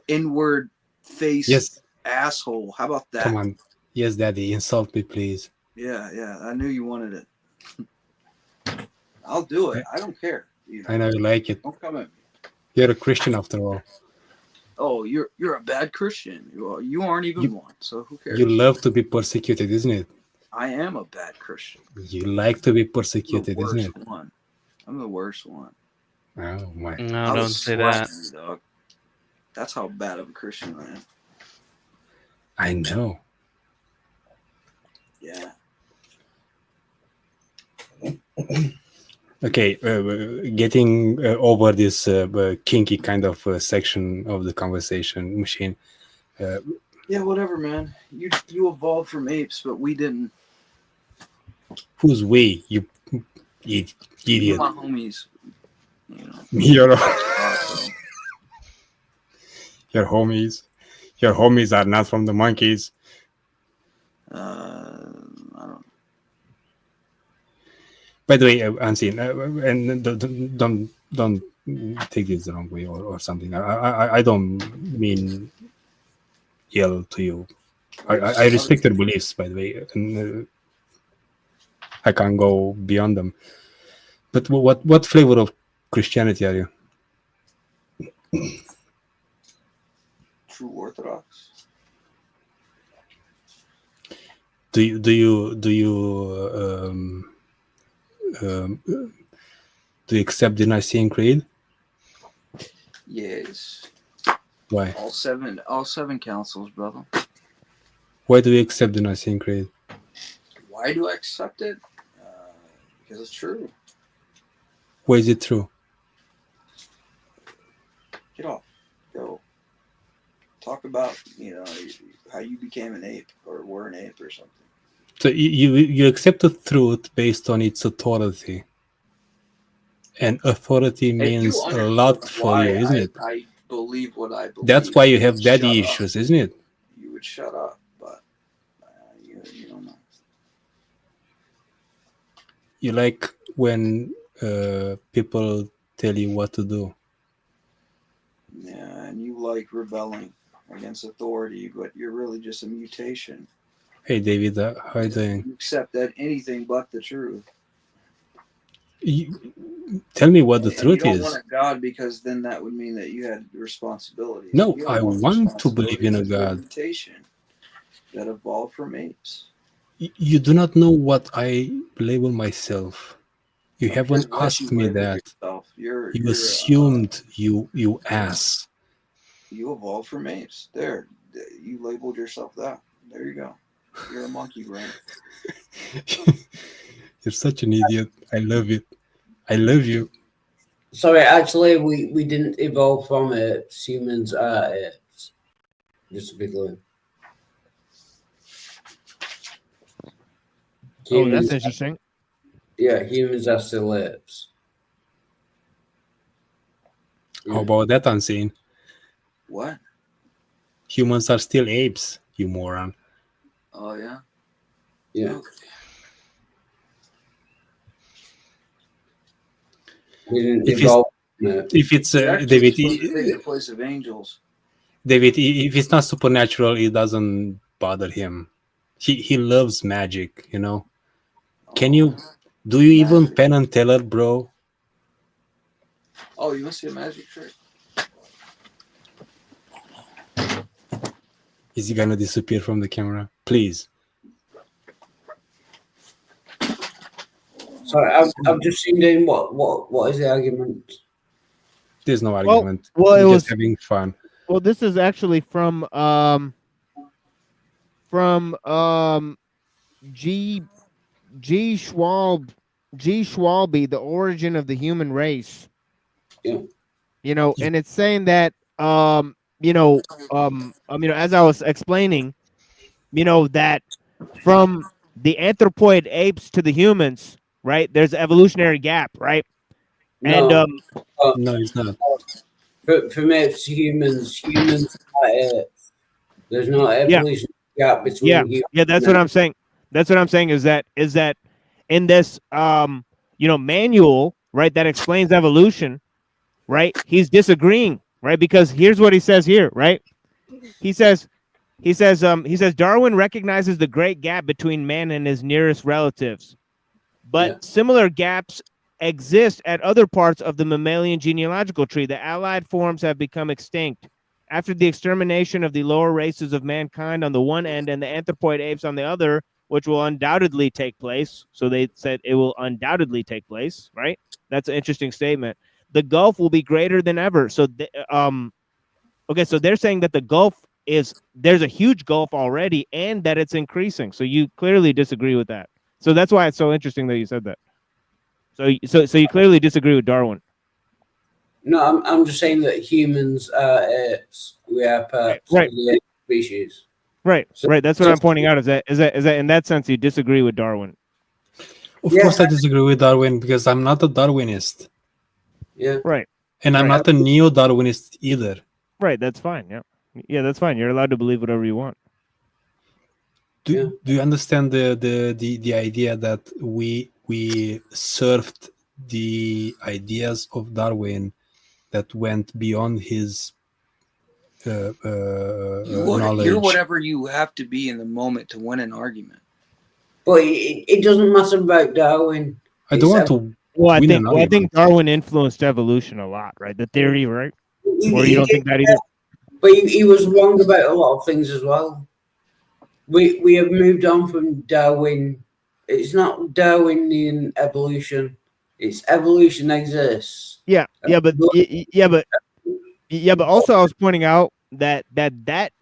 inward face asshole. How about that? Come on. Yes, Daddy, insult me, please. Yeah. I knew you wanted it. I'll do it. I don't care. I know you like it. Don't come at me. You're a Christian after all. Oh, you're a bad Christian. You aren't even one, so who cares? You love to be persecuted, isn't it? I am a bad Christian. You like to be persecuted, isn't it? I'm the worst one. Oh my! No, don't say that. Dog. That's how bad of a Christian I am. I know. Yeah. Okay, getting over this kinky kind of section of the conversation machine. Yeah, whatever, man. You evolved from apes, but we didn't. Who's we? You idiot. You're my homies. Your homies. Your homies are not from the monkeys. I don't. By the way, Unseen, and don't take this the wrong way or something. I don't mean ill to you. I respect your beliefs, by the way, and I can't go beyond them. But what flavor of Christianity are you? True Orthodox. Do you accept the Nicene Creed? Yes. Why? All seven councils, brother. Why do you accept the Nicene Creed? Why do I accept it? Because it's true. Why is it true? Get off. Go. Talk about, how you became an ape or were an ape or something. So you accept the truth based on its authority. And authority means a lot for you, isn't it? I believe what I believe. That's why you have daddy issues, isn't it? You would shut up, but you don't know. You like when people tell you what to do. Yeah, and you like rebelling against authority, but you're really just a mutation. Hey, David, how are you doing? You accept that anything but the truth. Tell me what the And truth you don't is. want a God because then that would mean that you had responsibilities. No, You I don't want to believe in a responsibilities. You're a God. mutation that evolved from apes. You do not know what I label myself. You haven't What you asked me label that. yourself. You assumed you ass. You evolved from apes. There, you labeled yourself that. There you go. You're a monkey brain. You're such an idiot. I love it. I love you. Sorry, actually, we didn't evolve from apes. Humans are apes. Just to be clear. Oh, that's interesting. Yeah, humans are still apes. How about that, Unseen? What? Humans are still apes, you moron. Oh, yeah? Yeah. Okay. We didn't If evolve. it's Actually David, supposed to take the place of angels. David, if it's not supernatural, it doesn't bother him. He loves magic, you know. Can you do you even Penn and Teller, bro? Oh, you want to see a magic trick? Is he gonna disappear from the camera? Please. Sorry, I've just seen in what is the argument? There's no argument. Well, it We're was just having fun. Well, this is actually from G. Schwalbe, The Origin of the Human Race. Yeah. You know, and it's saying that as I was explaining, that from the anthropoid apes to the humans, right? There's an evolutionary gap, right? No. And no, it's not. From apes to humans are apes. There's no evolution gap between humans. Yeah, that's what I'm saying. That's what I'm saying is that in this manual, right, that explains evolution, right? He's disagreeing, right? Because here's what he says here, right? He says Darwin recognizes the great gap between man and his nearest relatives, but similar gaps exist at other parts of the mammalian genealogical tree. The allied forms have become extinct after the extermination of the lower races of mankind on the one end and the anthropoid apes on the other, which will undoubtedly take place. So they said it will undoubtedly take place, right? That's an interesting statement. The gulf will be greater than ever. So, okay, so they're saying that the gulf there's a huge gulf already and that it's increasing. So you clearly disagree with that. So that's why it's so interesting that you said that. So you clearly disagree with Darwin. No, I'm just saying that humans are apes. We are parts of the ape species. Right, right. That's what I'm pointing out. Is that in that sense you disagree with Darwin? Of course, I disagree with Darwin because I'm not a Darwinist. Yeah. Right. And I'm not a neo-Darwinist either. Right. That's fine. Yeah. Yeah, that's fine. You're allowed to believe whatever you want. Do you understand the idea that we surfed the ideas of Darwin that went beyond his knowledge? You're whatever you have to be in the moment to win an argument. But it doesn't matter about Darwin. I don't want to. Well, I think Darwin influenced evolution a lot, right? The theory, right? Or you don't think that either? But he was wrong about a lot of things as well. We have moved on from Darwin. It's not Darwinian evolution. It's evolution exists. Yeah, but also I was pointing out that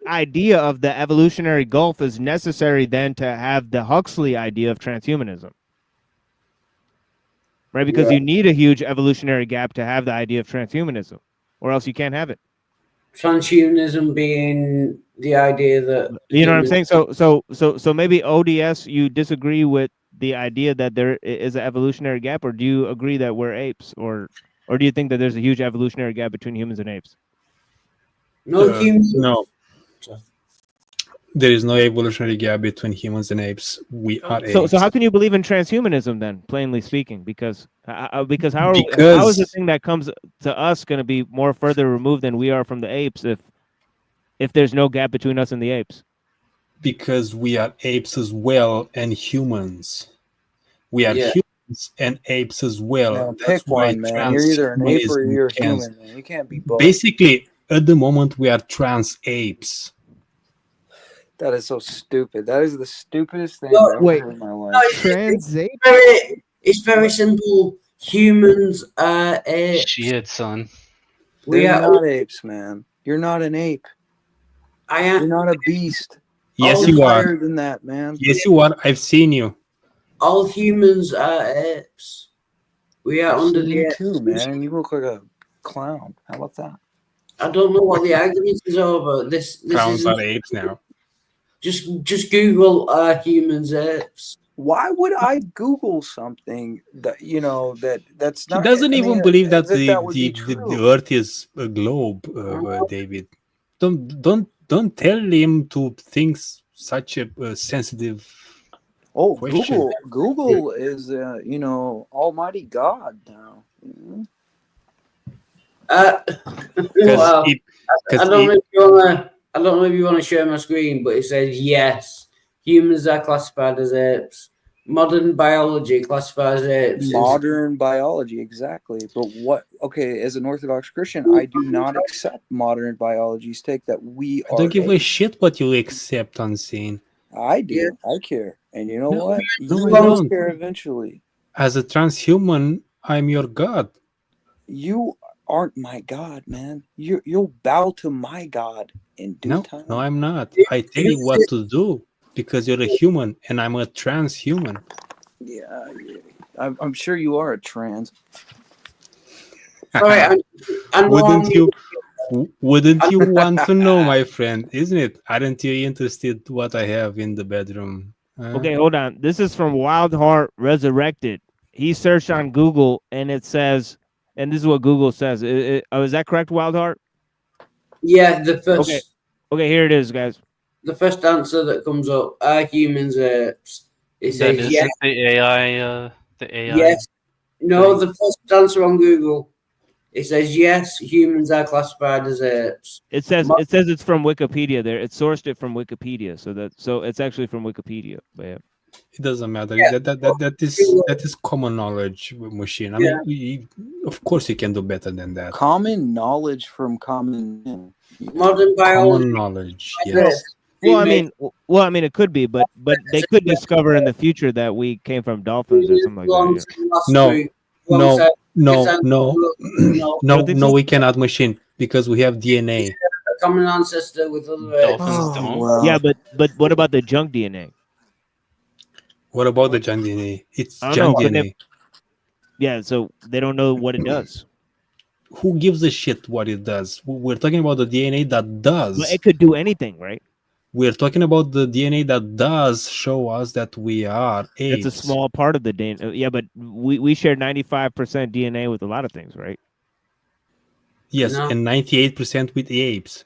idea of the evolutionary gulf is necessary then to have the Huxley idea of transhumanism. Right? Because you need a huge evolutionary gap to have the idea of transhumanism, or else you can't have it. Transhumanism being the idea that you know what I'm saying. So maybe ODS, you disagree with the idea that there is an evolutionary gap, or do you agree that we're apes, or do you think that there's a huge evolutionary gap between humans and apes? No humans. No. There is no evolutionary gap between humans and apes. We are So apes. how can you believe in transhumanism then? Plainly speaking, because how is the thing that comes to us going to be more further removed than we are from the apes if there's no gap between us and the apes? Because we are apes as well and humans. We are humans and apes as well. No, That's pick why one, man. You're either an ape or transhumanism you're a can. human, man. You can't be both. Basically, at the moment, we are trans apes. That is so stupid. That is the stupidest thing I've ever heard in my life. It's very simple. Humans are apes. Shit, son. They're not apes, man. You're not an ape. I am. You're not a beast. Yes, You're you are. higher than that, man. Yes, you are. I've seen you. All humans are apes. We are I've under seen the you apes. too, man. You look like a clown. How about that? I don't know what the argument is over. This Clowns isn't. are apes now. Just Google are humans apes. Why would I Google something that that's not? He doesn't even believe that that would be the Earth is a globe, David. Don't tell him to think such a sensitive. Oh, question. Google is Almighty God now. Well, I don't know if you wanna. I don't know if you want to share my screen, but it says yes. Humans are classified as apes. Modern biology classifies apes. Modern biology, exactly. But what? Okay, as an Orthodox Christian, I do not accept modern biology's take that we I are. don't give a shit what you accept, Unseen. I do. I care, and you know what? No, You I will don't. care eventually. As a transhuman, I'm your god. You aren't my God, man. You'll bow to my God in due time. No, I'm not. I tell you what to do because you're a human and I'm a transhuman. Yeah, I'm sure you are a trans. Sorry, Wouldn't you want to know, my friend? Isn't it? Aren't you interested what I have in the bedroom? Okay, hold on. This is from Wild Heart Resurrected. He searched on Google and it says, and this is what Google says. Is that correct, Wild Heart? Yeah, the first. Okay, here it is, guys. The first answer that comes up: are humans apes? It That says isn't yes. the AI. The AI. Yes. No, the first answer on Google. It says yes, humans are classified as apes. It says it's from Wikipedia. There, it sourced it from Wikipedia, so it's actually from Wikipedia. But yeah. It doesn't matter. Yeah. That is common knowledge, machine. I mean, of course, you can do better than that. Common knowledge from common. Modern biology. Common knowledge. Yes. Well, I mean, it could be, but they could discover in the future that we came from dolphins or something like that. No, we cannot machine because we have DNA. A common ancestor with other apes. Dolphins don't. Well. Yeah, but what about the junk DNA? What about the junk DNA? It's I don't junk know, DNA. Yeah, so they don't know what it does. Who gives a shit what it does? We're talking about the DNA that does. Well, it could do anything, right? We're talking about the DNA that does show us that we are apes. It's a small part of the DNA. Yeah, but we share 95% DNA with a lot of things, right? Yes, and 98% with the apes.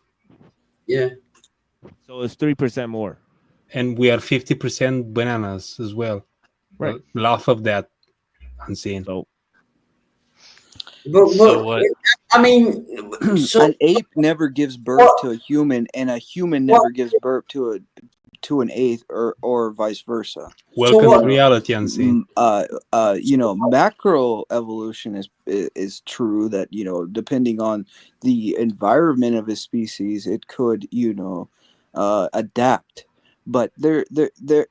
Yeah. So it's 3% more. And we are 50% bananas as well. Right. Laugh of that, Unseen. So what? I mean, an ape never gives birth to a human, and a human never gives birth to an ape, or vice versa. Welcome to reality, Unseen. Macro evolution is true that depending on the environment of a species, it could adapt. But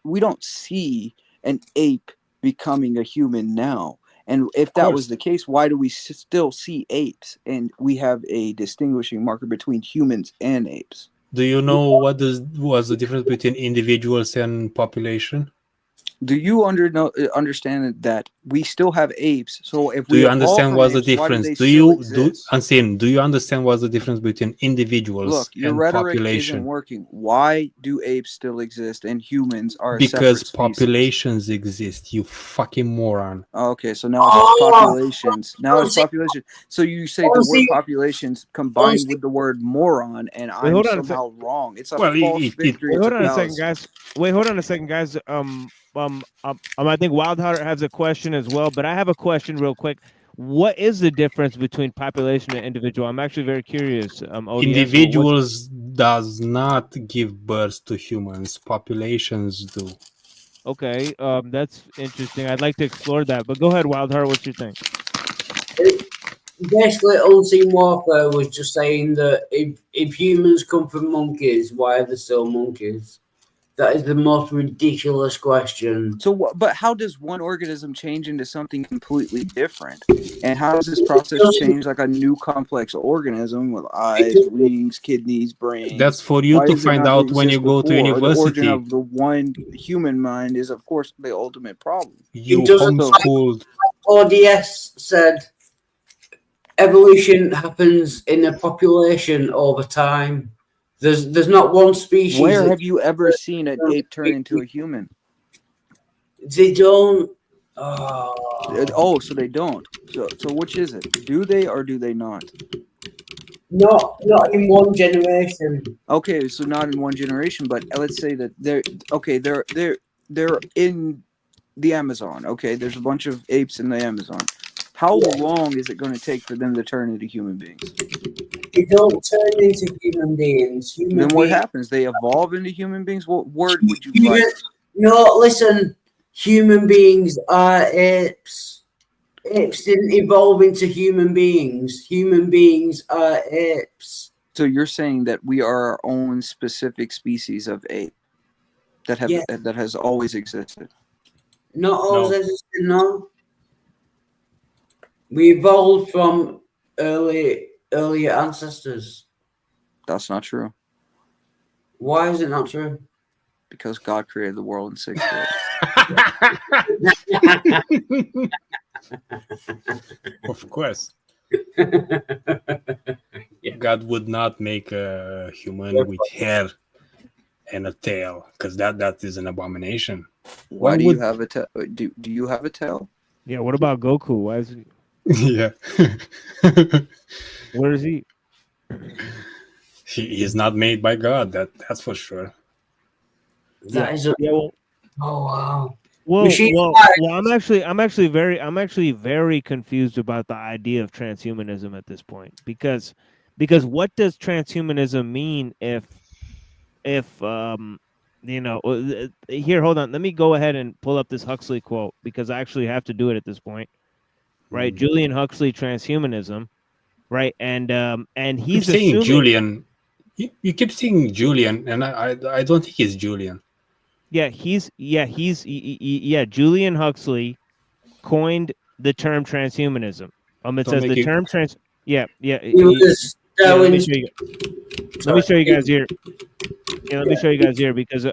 we don't see an ape becoming a human now. And if that was the case, why do we still see apes? And we have a distinguishing marker between humans and apes. Do you know what was the difference between individuals and population? Do you understand that we still have apes? So if Do we you evolve understand from what's the apes, why do difference? they Do still you exist? Unseen, do you understand what's the difference between individuals Look, your and rhetoric isn't population? working. Why do apes still exist and humans are a Because separate species? populations exist, you fucking moron. Okay, so now it's just populations. Now it's population. So you say the word populations combined with the word moron, and I'm hold on a somehow wrong. It's a Well, false victory. Wait, It's hold a on a second, fallacy. guys. Wait, hold on a second, guys. I think Wildheart has a question as well, but I have a question real quick. What is the difference between population and individual? I'm actually very curious. ODS, Individuals does not give birth to humans. Populations do. Okay, that's interesting. I'd like to explore that, but go ahead, Wildheart. What's your thing? Basically, Unseen Warfare was just saying that if humans come from monkeys, why are they still monkeys? That is the most ridiculous question. So, but how does one organism change into something completely different? And how does this process change like a new complex organism with eyes, wings, kidneys, brains? That's for you Why to does it find not out when you exist go to before? The origin university. of the one human mind is, of course, the ultimate problem. You It doesn't homeschooled. ODS said evolution happens in a population over time. There's not one species. Where have you ever seen an ape turn into a human? They don't. Oh, so they don't. So which is it? Do they or do they not? Not in one generation. Okay, so not in one generation, but let's say that they're in the Amazon. Okay, there's a bunch of apes in the Amazon. How long is it going to take for them to turn into human beings? They don't turn into human beings. Then what happens? They evolve into human beings? What word would you like? No, listen. Human beings are apes. Apes didn't evolve into human beings. Human beings are apes. So you're saying that we are our own specific species of ape that has always existed? Not always existed, no. We evolved from earlier ancestors. That's not true. Why is it not true? Because God created the world in 6 days. Of course. God would not make a human with hair and a tail, because that is an abomination. Why do you have a tail? Do you have a tail? Yeah, what about Goku? Why is he? Yeah. Where is he? He is not made by God. That's for sure. Oh wow. Well, I'm actually very confused about the idea of transhumanism at this point, because what does transhumanism mean if here, hold on, let me go ahead and pull up this Huxley quote, because I actually have to do it at this point, right? Julian Huxley, transhumanism, right? And he's saying assuming Julian. You keep saying Julian, and I don't think it's Julian. Julian Huxley coined the term transhumanism. It says the term trans. Let me show you guys here. Yeah, let me show you guys here, because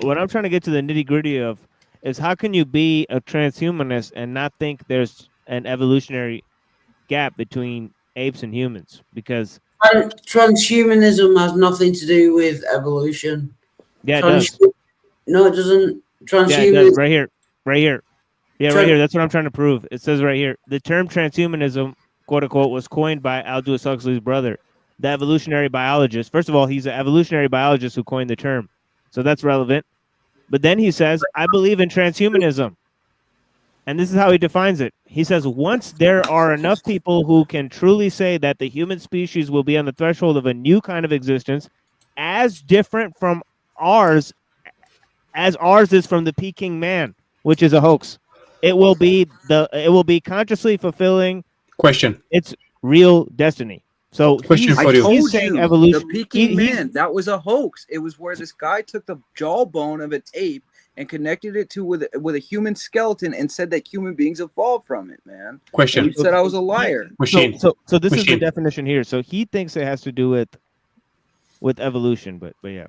what I'm trying to get to the nitty gritty of is, how can you be a transhumanist and not think there's an evolutionary gap between apes and humans? Because transhumanism has nothing to do with evolution. Yeah, it does. No, it doesn't. Yeah, it does. Right here. Yeah, right here. That's what I'm trying to prove. It says right here, the term transhumanism, quote unquote, was coined by Aldous Huxley's brother, the evolutionary biologist. First of all, he's an evolutionary biologist who coined the term, so that's relevant. But then he says, I believe in transhumanism. And this is how he defines it. He says, once there are enough people who can truly say that the human species will be on the threshold of a new kind of existence, as different from ours as ours is from the Peking man, which is a hoax, it will be consciously fulfilling its real destiny. So he's saying evolution. The Peking man, that was a hoax. It was where this guy took the jawbone of an ape and connected it with a human skeleton and said that human beings evolved from it, man. And he said I was a liar. So this is the definition here. So he thinks it has to do with evolution, but yeah.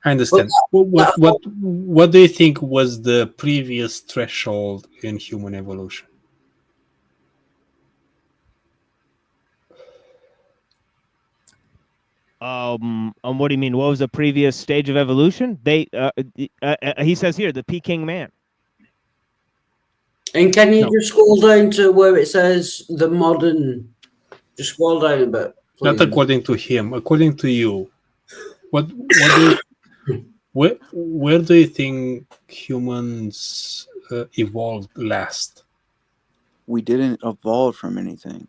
I understand. What do you think was the previous threshold in human evolution? What do you mean? What was the previous stage of evolution? He says here, the Peking man. And can you just scroll down to where it says the modern? Just scroll down a bit, please. Not according to him, according to you. What do you, where do you think humans evolved last? We didn't evolve from anything.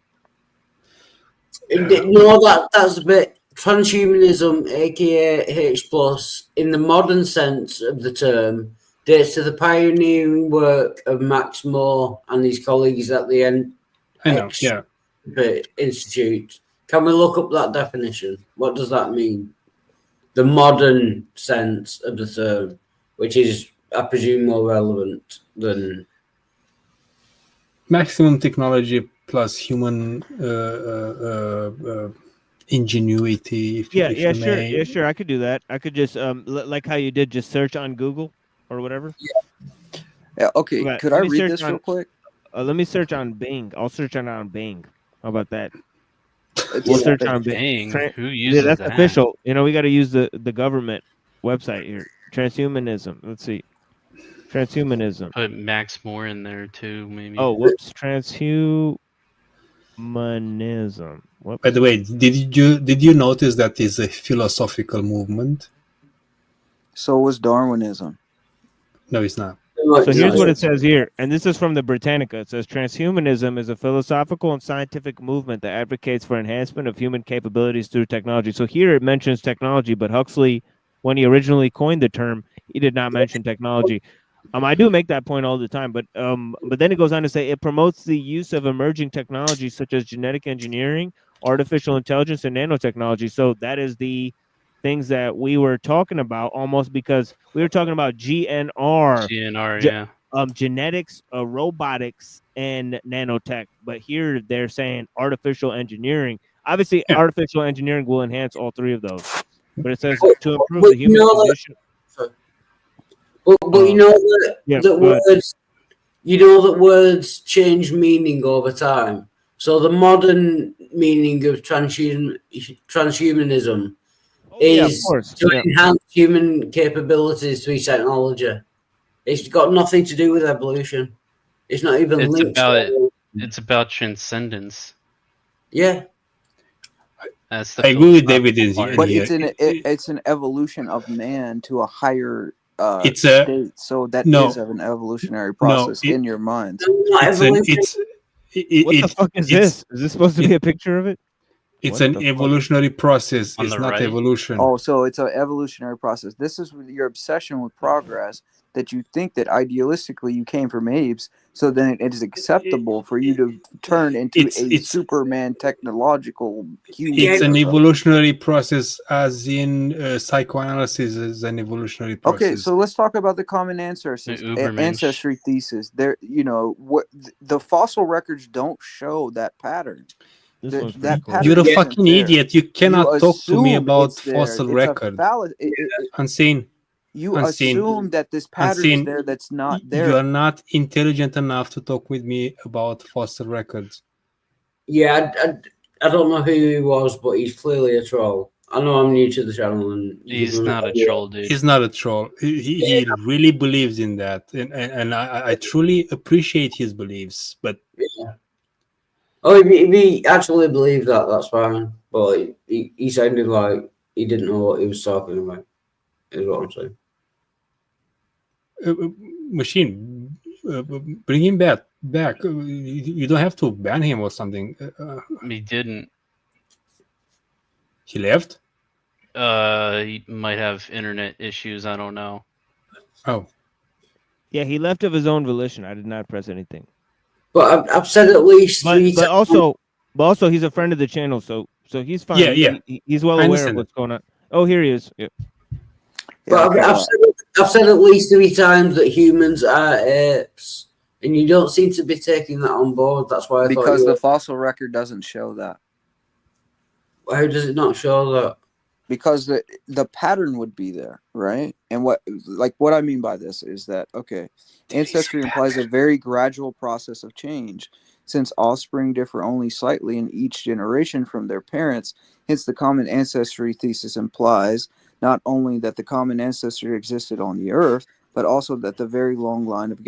No, that's a bit transhumanism, aka H plus, in the modern sense of the term, dates to the pioneering work of Max Moore and his colleagues at the Institute. Can we look up that definition? What does that mean? The modern sense of the term, which is, I presume, more relevant than maximum technology plus human ingenuity. Sure. I could do that. I could just like how you did, just search on Google or whatever. Yeah. Okay. Could I read this real quick? Let me search on Bing. I'll search on Bing. How about that? We'll search on Bing. Who uses that's that? official. We got to use the government website here. Transhumanism. Let's see. Transhumanism. Put Max Moore in there too, maybe. Oh, whoops. Transhumanism. Whoops. By the way, did you notice that is a philosophical movement? So was Darwinism. No, it's not. So here's what it says here, and this is from the Britannica. It says transhumanism is a philosophical and scientific movement that advocates for enhancement of human capabilities through technology. So here it mentions technology, but Huxley, when he originally coined the term, he did not mention technology. I do make that point all the time, but then it goes on to say it promotes the use of emerging technologies such as genetic engineering, artificial intelligence, and nanotechnology. So that is the things that we were talking about, almost because we were talking about GNR, genetics, robotics, and nanotech. But here they're saying artificial engineering. Obviously, artificial engineering will enhance all three of those. But it says to improve the human condition. But you know that words, that words change meaning over time. So the modern meaning of transhumanism is to enhance human capabilities through technology. It's got nothing to do with evolution. It's not even linked. It's about transcendence. Yeah. That's I agree with David. But it's an evolution of man to a higher state. So that is an evolutionary process in your mind. What the fuck is this? Is this supposed to be a picture of it? It's an evolutionary process. It's not evolution. Oh, so it's an evolutionary process. This is your obsession with progress, that you think that idealistically you came from apes, so then it is acceptable for you to turn into a Superman technological human. It's an evolutionary process, as in psychoanalysis is an evolutionary process. Okay, so let's talk about the common ancestry thesis. There, the fossil records don't show that pattern. You're a fucking idiot. You cannot talk to me about fossil record. Unseen. You assume that this pattern is there that's not there. You are not intelligent enough to talk with me about fossil records. Yeah, I don't know who he was, but he's clearly a troll. I know I'm new to the channel, and he's not a troll, dude. He's not a troll. He really believes in that, and I truly appreciate his beliefs. But if he actually believed that, that's fine. But he sounded like he didn't know what he was talking about. Is what I'm saying. Machine, bring him back. You don't have to ban him or something. He didn't. He left? He might have internet issues. I don't know. Oh. Yeah, he left of his own volition. I did not press anything. But I've said at least three times. But also, he's a friend of the channel, so he's fine. Yeah. He's well aware of what's going on. Oh, here he is. Yeah. But I've said at least 3 times that humans are apes, and you don't seem to be taking that on board. That's why because the fossil record doesn't show that. How does it not show that? because the pattern would be there, right? And what I mean by this is that, okay, ancestry implies a very gradual process of change, since offspring differ only slightly in each generation from their parents. Hence, the common ancestry thesis implies not only that the common ancestry existed on the earth, but also that the very long line of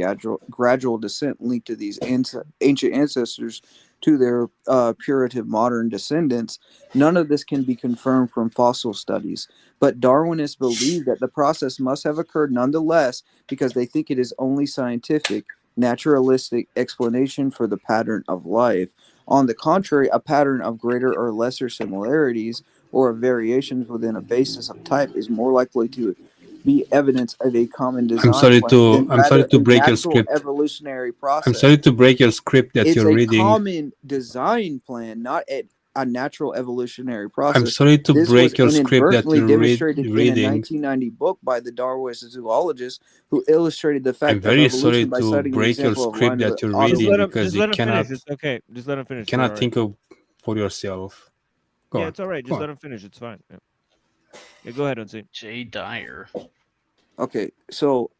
gradual descent linked to these ancient ancestors to their putative modern descendants. None of this can be confirmed from fossil studies, but Darwinists believe that the process must have occurred nonetheless because they think it is only scientific, naturalistic explanation for the pattern of life. On the contrary, a pattern of greater or lesser similarities or of variations within a basis of type is more likely to be evidence of a common design plan than I'm sorry rather to a break your natural script. evolutionary I'm process. sorry to break your script that It's you're a reading. common design plan, not a natural evolutionary I'm process. sorry to This was break your script that inadvertently you're demonstrated in a reading. 1990 book by the Darwinist zoologist who illustrated the I'm fact of very sorry evolution by to citing the break your example of script line of the that you're Just reading let him. automotive. because Just you let him cannot finish. It's okay. Just let him finish. It's cannot all right. think of for yourself. Go Yeah, on. it's all right. Go Just on. let him finish. It's fine. Yeah, yeah go ahead, Unseen. Jay Dyer. Okay, so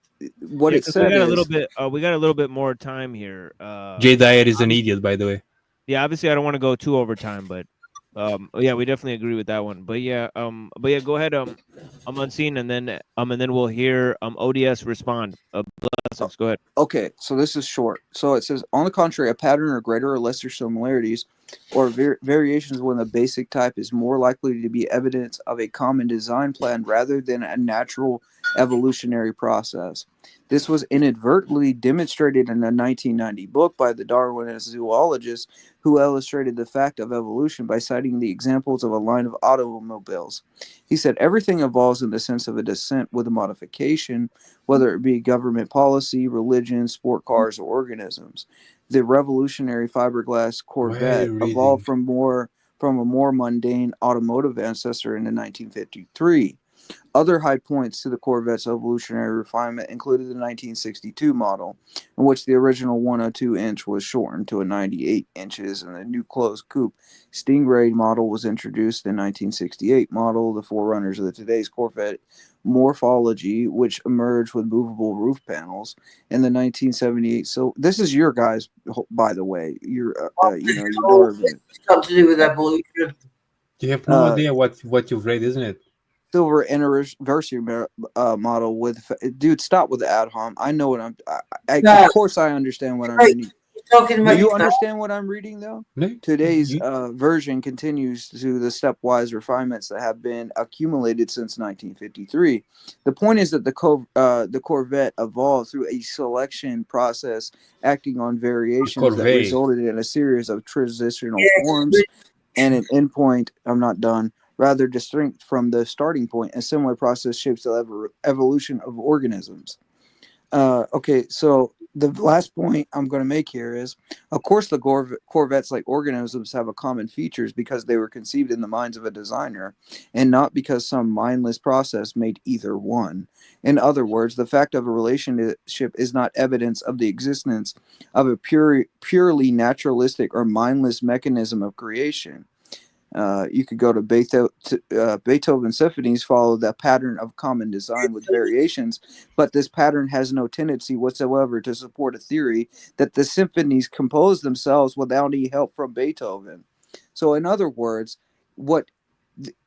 what Yeah, it because we said got a little is, bit. We got a little bit more time here. Jay Dyer is an idiot, by the way. Yeah, obviously I don't want to go too over time, but yeah, we definitely agree with that one. But yeah, go ahead, Unseen, and then we'll hear ODS respond. Blessings, go ahead. okay, so this is short. So it says, on the contrary, a pattern or greater or lesser similarities or variations when the basic type is more likely to be evidence of a common design plan rather than a natural evolutionary process. This was inadvertently demonstrated in a 1990 book by the Darwinist zoologist who illustrated the fact of evolution by citing the examples of a line of automobiles. He said, everything evolves in the sense of a descent with a modification, whether it be government policy, religion, sport cars, or organisms. The revolutionary fiberglass Corvette evolved from a more mundane automotive ancestor in 1953. Other high points to the Corvette's evolutionary refinement included the 1962 model, in which the original 102-inch was shortened to a 98 inches, and the new closed coupe Stingray model was introduced in 1968 model, the forerunners of today's Corvette morphology, which emerged with movable roof panels in the 1978. So this is your guys, by the way. Your your Darwin. It's got to do with evolution. You have no idea what you've read, isn't it? Silver anniversary model with dude. Stop with the ad hom. I know what I'm. No. Of course, I understand what I'm reading. Talking Do about you understand what I'm reading, though? No, Today's version continues to the stepwise refinements that have been accumulated since 1953. The point is that the Corvette evolved through a selection process acting on variations that resulted in a series of transitional forms and an endpoint. I'm not done. Rather distinct from the starting point. A similar process shapes the evolution of organisms. Okay, so the last point I'm going to make here is, of course, the Corvettes, like organisms, have a common features because they were conceived in the minds of a designer, and not because some mindless process made either one. In other words, the fact of a relationship is not evidence of the existence of a purely naturalistic or mindless mechanism of creation. You could go to Beethoven's symphonies follow that pattern of common design with variations, but this pattern has no tendency whatsoever to support a theory that the symphonies compose themselves without any help from Beethoven. So, in other words,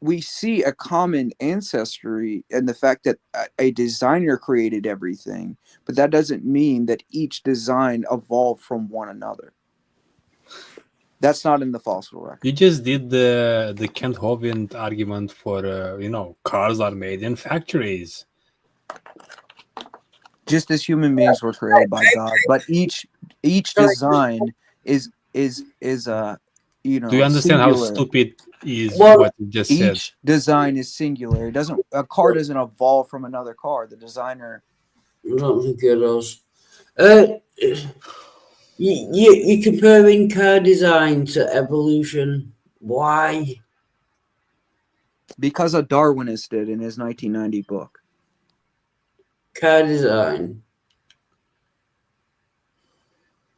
we see a common ancestry and the fact that a designer created everything, but that doesn't mean that each design evolved from one another. That's not in the fossil record. You just did the Kent Hovind argument for cars are made in factories. Just as human beings were created by God, but each design is Do you understand singular. how stupid is what you just said? Each design is singular. A car doesn't evolve from another car. The designer. I don't think it does. You're comparing car design to evolution. Why? Because a Darwinist did in his 1990 book. Car design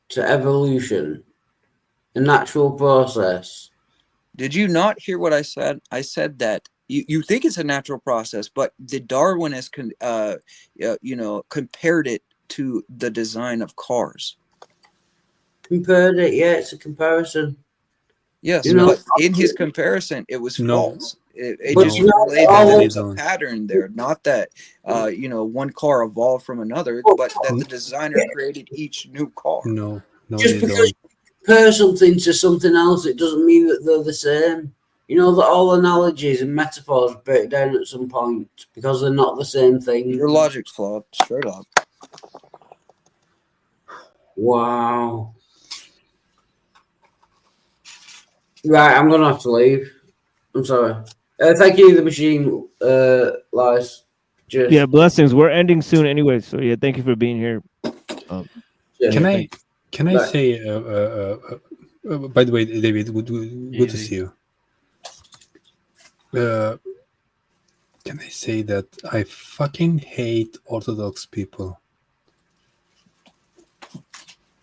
to evolution, a natural process. Did you not hear what I said? I said that you think it's a natural process, but the Darwinists compared it to the design of cars. Compared it, yeah, it's a comparison. Yes, but in his comparison, it was false. It just relayed that there was a pattern there, not that one car evolved from another, but that the designer created each new car. No, just because you compare something to something else, it doesn't mean that they're the same. You know that all analogies and metaphors break down at some point because they're not the same thing. Your logic's flawed, straight up. Wow. Right, I'm gonna have to leave. I'm sorry. Thank you, the machine. Lies. Just Yeah, blessings. We're ending soon anyway, so yeah, thank you for being here. Can I say? By the way, David, good to see you. Can I say that I fucking hate Orthodox people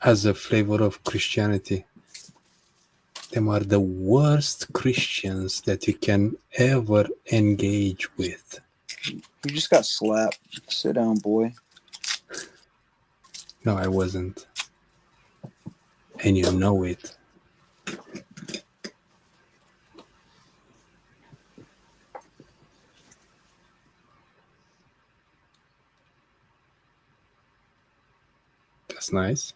as a flavor of Christianity? Them are the worst Christians that you can ever engage with. You just got slapped. Sit down, boy. No, I wasn't. And you know it. That's nice.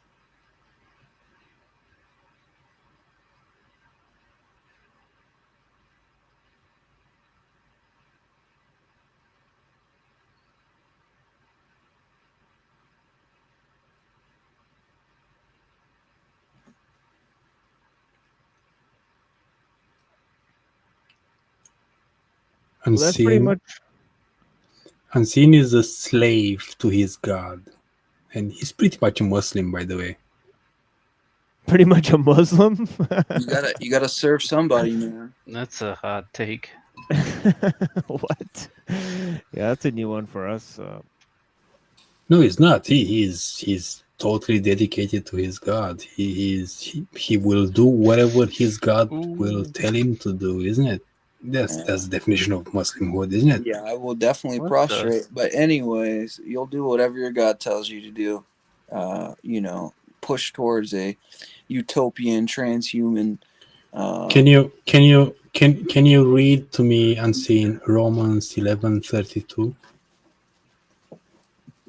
Well, that's pretty much. Unseen is a slave to his god. And he's pretty much a Muslim, by the way. Pretty much a Muslim? you gotta serve somebody, man. That's a hot take. What? Yeah, that's a new one for us. No, he's not. He's totally dedicated to his god. He will do whatever his god will tell him to do, isn't it? That's the definition of Muslimhood, isn't it? Yeah, I will definitely prostrate. But anyways, you'll do whatever your God tells you to do. Push towards a utopian, transhuman. Can you read to me, Unseen, Romans 11:32?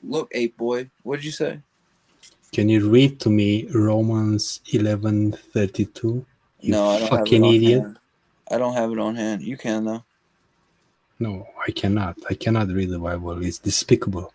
Look, ape boy, what did you say? Can you read to me Romans 11:32? No, I don't fucking have it on idiot. hand. I don't have it on hand. You can though. No, I cannot. I cannot read the Bible. It's despicable.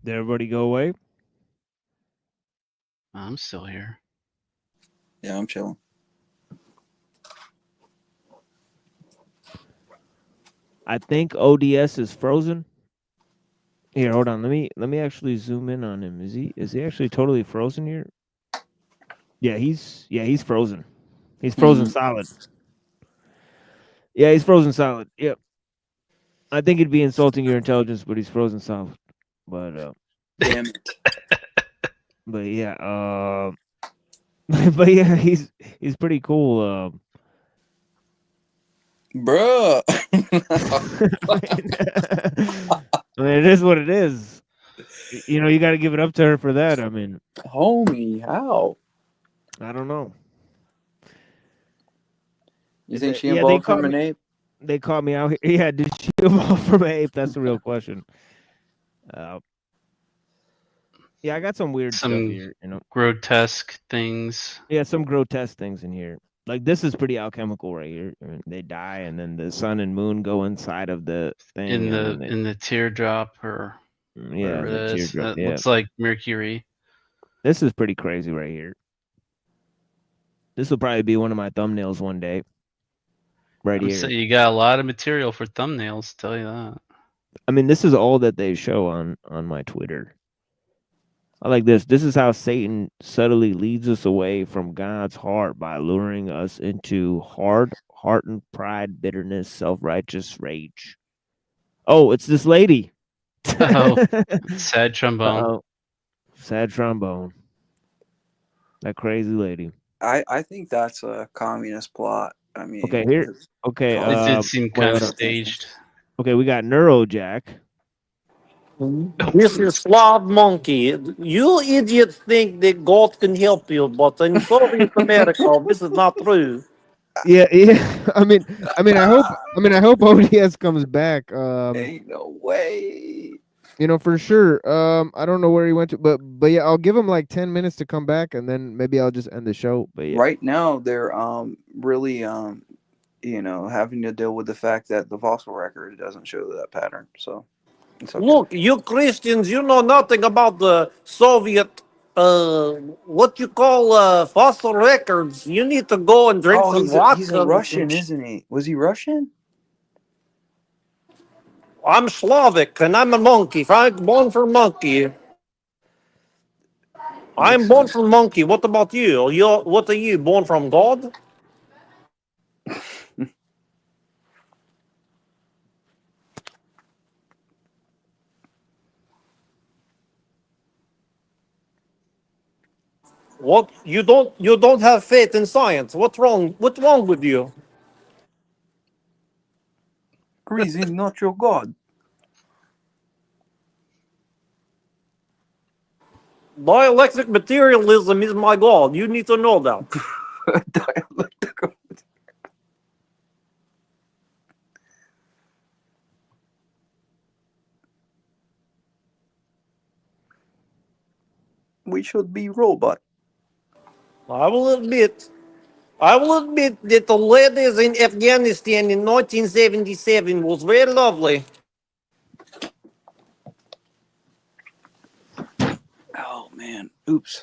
Did everybody go away? I'm still here. Yeah, I'm chilling. I think ODS is frozen. Here, hold on. Let me actually zoom in on him. Is he actually totally frozen here? Yeah, he's frozen. He's frozen solid. Yeah, he's frozen solid. Yep. I think it'd be insulting your intelligence, but he's frozen solid. But damn it. But yeah, but yeah, he's pretty cool. Bruh. I mean, it is what it is. You know, you got to give it up to her for that. I mean, homie, how? I don't know. You think she evolved from an ape? They caught me out here. Yeah, did she evolve from an ape? That's the real question. Yeah, I got some weird stuff here. You know, grotesque things. Yeah, some grotesque things in here. Like this is pretty alchemical right here. I mean, they die, and then the sun and moon go inside of the thing. In the teardrop or yeah, whatever the it is. teardrop. That Yeah. looks like Mercury. This is pretty crazy right here. This will probably be one of my thumbnails one day. Right here. So you got a lot of material for thumbnails, tell you that. I mean, this is all that they show on my Twitter. I like this. This is how Satan subtly leads us away from God's heart by luring us into hardened pride, bitterness, self-righteous rage. Oh, it's this lady. Oh, sad trombone. Uh-oh. Sad trombone. That crazy lady. I think that's a communist plot. I mean, Okay, here. Okay, it did seem kind of hold on. staged. Okay, we got Neurojack. This is Slav Monkey. You idiots think that God can help you, but in Soviet America, this is not true. Yeah. I mean, I hope ODS comes back. Ain't no way. You know, for sure. I don't know where he went to, but yeah, I'll give him like 10 minutes to come back, and then maybe I'll just end the show. But yeah. Right now, they're really having to deal with the fact that the fossil record doesn't show that pattern. So, it's okay. Look, you Christians, you know nothing about the Soviet, what you call fossil records. You need to go and drink some vodka. He's a Russian, isn't he? Was he Russian? I'm Slavic, and I'm a monkey. I'm born from monkey. I'm born from monkey. What about you? What are you, born from God? What, you don't have faith in science? What's wrong with you? Greasy, not your God. Dielectric materialism is my God. You need to know that. We should be robot. I will admit that the ladies in Afghanistan in 1977 was very lovely. Oh man, oops.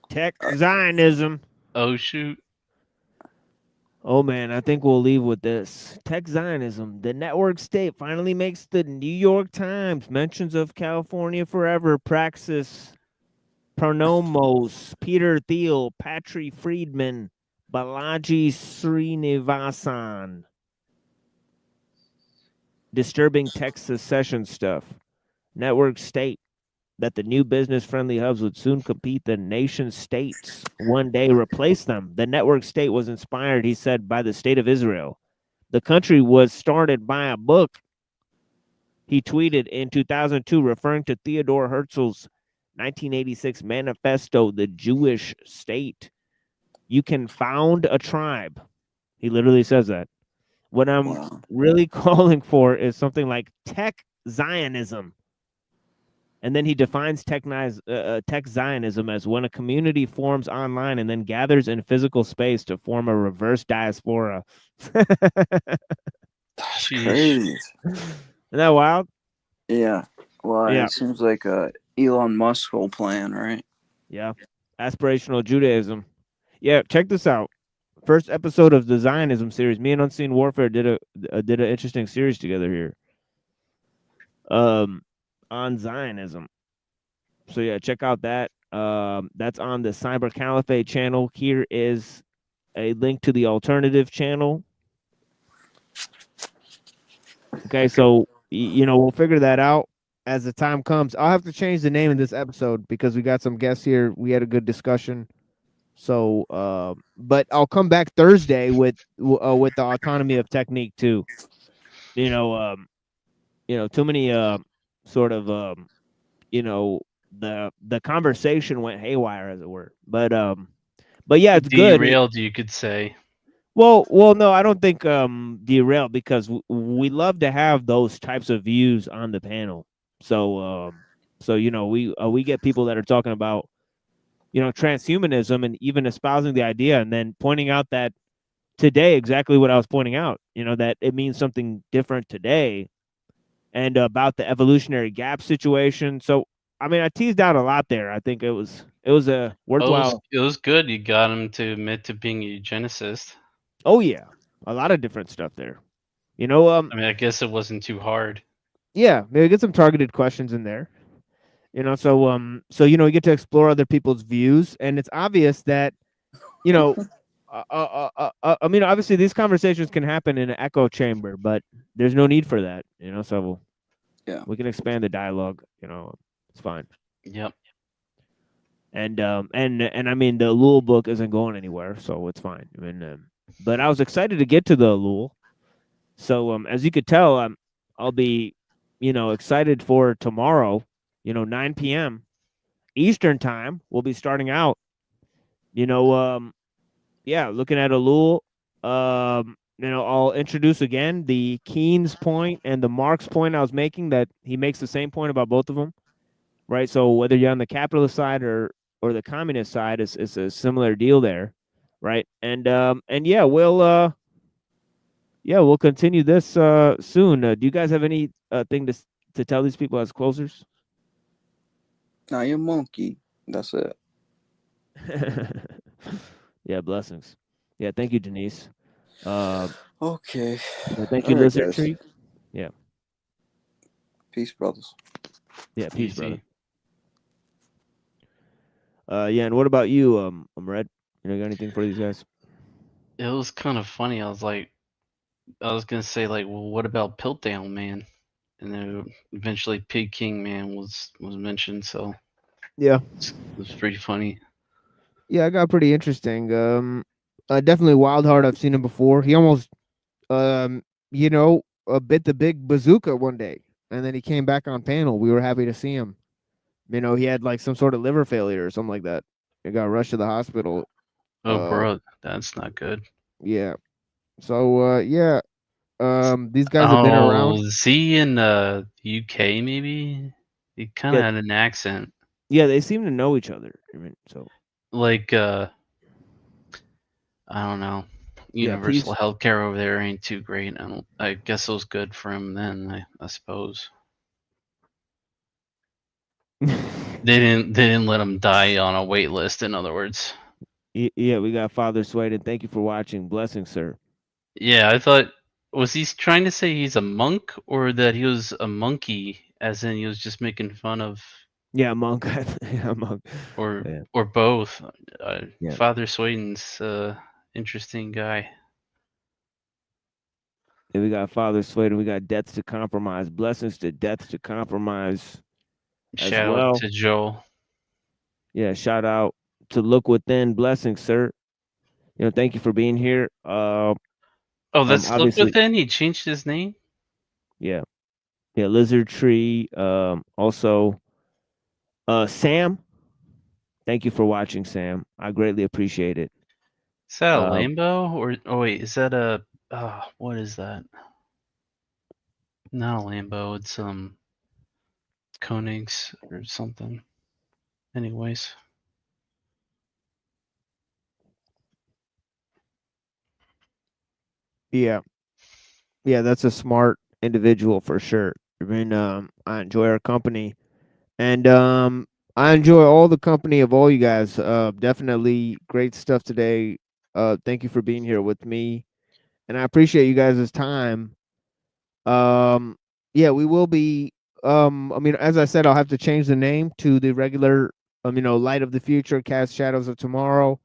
Tech Zionism. Oh shoot. Oh man, I think we'll leave with this. Tech Zionism. The network state finally makes the New York Times. Mentions of California Forever, Praxis, Pronomos, Peter Thiel, Patry Friedman, Balaji Srinivasan. Disturbing tech secession stuff. Network state that the new business-friendly hubs would soon compete the nation states, one day replace them. The network state was inspired, he said, by the state of Israel. The country was started by a book, he tweeted in 2002, referring to Theodore Herzl's 1986 manifesto, The Jewish State. You can found a tribe. He literally says that. What I'm really calling for is something like tech Zionism. And then he defines tech Zionism as when a community forms online and then gathers in physical space to form a reverse diaspora. That's crazy. Isn't that wild? Yeah. Well, Yeah. It seems like a Elon Musk whole plan, right? Yeah. Aspirational Judaism. Yeah, check this out. First episode of the Zionism series. Me and Unseen Warfare did an interesting series together here. On Zionism. So yeah, check out that. That's on the Cyber Caliphate channel. Here is a link to the alternative channel. Okay, so we'll figure that out as the time comes. I'll have to change the name of this episode because we got some guests here. We had a good discussion. So, but I'll come back Thursday with the autonomy of technique too. Too many sort of the conversation went haywire, as it were. But yeah, it's good. Derailed, you could say. Well, no, I don't think derailed because we love to have those types of views on the panel. So we get people that are talking about transhumanism and even espousing the idea, and then pointing out that today exactly what I was pointing out. That it means something different today and about the evolutionary gap situation. So, I mean, I teased out a lot there. I think it was a worthwhile. It was good. You got him to admit to being a eugenicist. Oh yeah, a lot of different stuff there. You know, I mean, I guess it wasn't too hard. yeah, maybe get some targeted questions in there. You know, so you know, you get to explore other people's views, and it's obvious that, you know, I mean, obviously these conversations can happen in an echo chamber, but there's no need for that. You know, so Yeah. we can expand the dialogue. You know, it's fine. Yep. And I mean, the Lul book isn't going anywhere, so it's fine. I mean, but I was excited to get to the Lul. So as you could tell, I'll be, you know, excited for tomorrow. You know, 9 p.m. Eastern time. We'll be starting out. You know, yeah, looking at Alul. You know, I'll introduce again the Keynes point and the Marx point I was making, that he makes the same point about both of them, right? So whether you're on the capitalist side or the communist side, it's a similar deal there, right? And yeah, we'll continue this soon. Do you guys have any thing to tell these people as closers? Now you're monkey. That's it. Yeah, blessings. Yeah, thank you, Denise. Okay. Yeah, thank All you, right, Lizard guys. Tree. Yeah. Peace, brothers. Yeah, peace, Easy. brother. Yeah, and what about you, Red? You know, got anything for these guys? It was kind of funny. I was gonna say like, well, what about Piltdown Man? And then eventually Pig King Man was mentioned. So Yeah. it was pretty funny. Yeah, I got pretty interesting. Definitely Wildheart. I've seen him before. He almost, you know, bit the big bazooka one day, and then he came back on panel. We were happy to see him. You know, he had like some sort of liver failure or something like that. He got rushed to the hospital. Oh, bro, that's not good. Yeah. So, yeah. These guys have been Oh, around. is he in UK maybe? He kind of Yeah. had an accent. Yeah, they seem to know each other. I mean, so Like I don't know. yeah, Universal healthcare over there ain't too great. I guess it was good for him then. I suppose they didn't let him die on a wait list. In other words. Yeah, we got Father Swayden. Thank you for watching. Blessings, sir. Yeah, I thought, was he trying to say he's a monk or that he was a monkey, as in he was just making fun of, Yeah, monk. Yeah, monk. or Yeah. or both? Yeah. Father Sweden's interesting guy. And we got Father Swayden. We got Deaths to Compromise. Blessings to Deaths to Compromise as Shout out well. to Joel. Yeah, shout out to Look Within. Blessings, sir. You know, thank you for being here. Oh, that's Look obviously, Within. He changed his name. yeah. Yeah, Lizard Tree. Also, Sam. Thank you for watching, Sam. I greatly appreciate it. Is that a Lambo or wait, is that a what is that? Not a Lambo. It's Koenigs or something. Anyways. Yeah. Yeah, that's a smart individual for sure. I mean, I enjoy our company, and I enjoy all the company of all you guys. Definitely great stuff today. Thank you for being here with me, and I appreciate you guys' time. Yeah, we will be. I mean, as I said, I'll have to change the name to the regular. You know, Light of the Future, Cast Shadows of Tomorrow.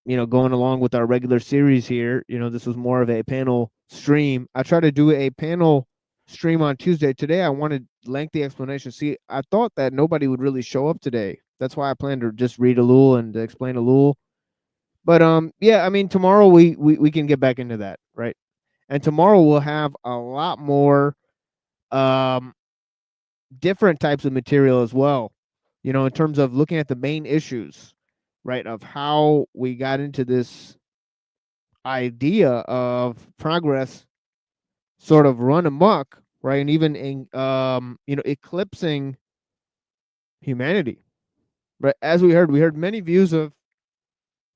You know, going along with our regular series here, you know, this was more of a panel stream. I tried to do a panel stream on Tuesday. Today, I wanted lengthy explanation. See, I thought that nobody would really show up today. That's why I planned to just read Alul and explain Alul. But yeah, I mean, tomorrow we can get back into that, right? And tomorrow we'll have a lot more different types of material as well. You know, in terms of looking at the main issues, right, of how we got into this idea of progress sort of run amok, right, and even in you know, eclipsing humanity, right? As we heard many views of,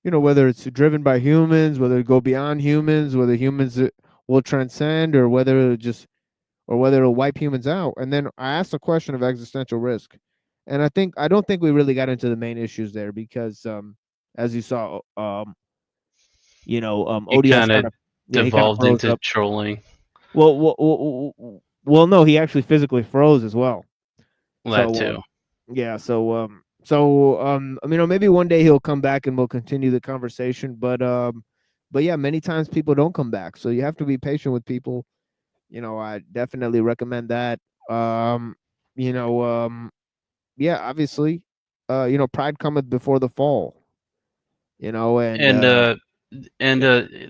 you know, whether it's driven by humans, whether it go beyond humans, whether humans will transcend, or whether it just or whether it'll wipe humans out. And then I asked the question of existential risk, and I don't think we really got into the main issues there because, as you saw, He ODS kind of kind of he kind of devolved froze into up. trolling. Well, no, he actually physically froze as well. Well, that So too. yeah, maybe one day he'll come back and we'll continue the conversation. But yeah, many times people don't come back, so you have to be patient with people. I definitely recommend that. Um, you know, yeah, obviously, pride cometh before the fall. And And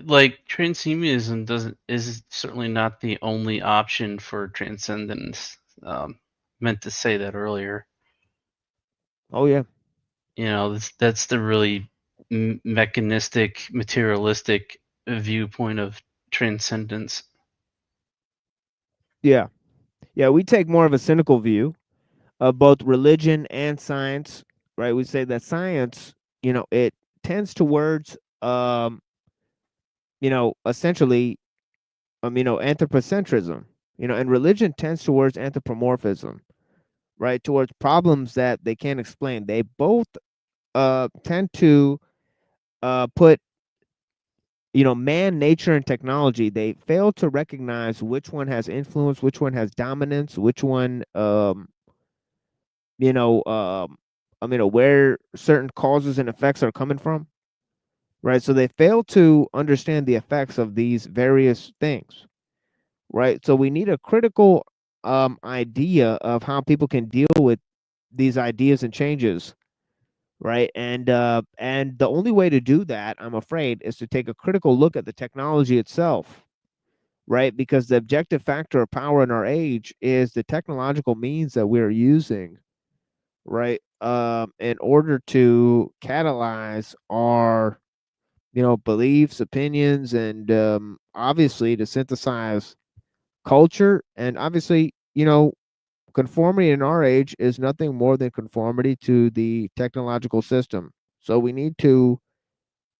like transhumanism is certainly not the only option for transcendence. Meant to say that earlier. oh yeah, That's the really mechanistic, materialistic viewpoint of transcendence. yeah, yeah. We take more of a cynical view of both religion and science, right? We say that science, it tends towards, essentially, anthropocentrism, and religion tends towards anthropomorphism, right? Towards problems that they can't explain. They both tend to put, man, nature, and technology. They fail to recognize which one has influence, which one has dominance, which one, you know, um, where certain causes and effects are coming from, right? So they fail to understand the effects of these various things, right? So we need a critical idea of how people can deal with these ideas and changes, right? And the only way to do that, I'm afraid, is to take a critical look at the technology itself, right? Because the objective factor of power in our age is the technological means that we're using, right? In order to catalyze our, beliefs, opinions, and obviously to synthesize culture. And obviously, conformity in our age is nothing more than conformity to the technological system. So we need to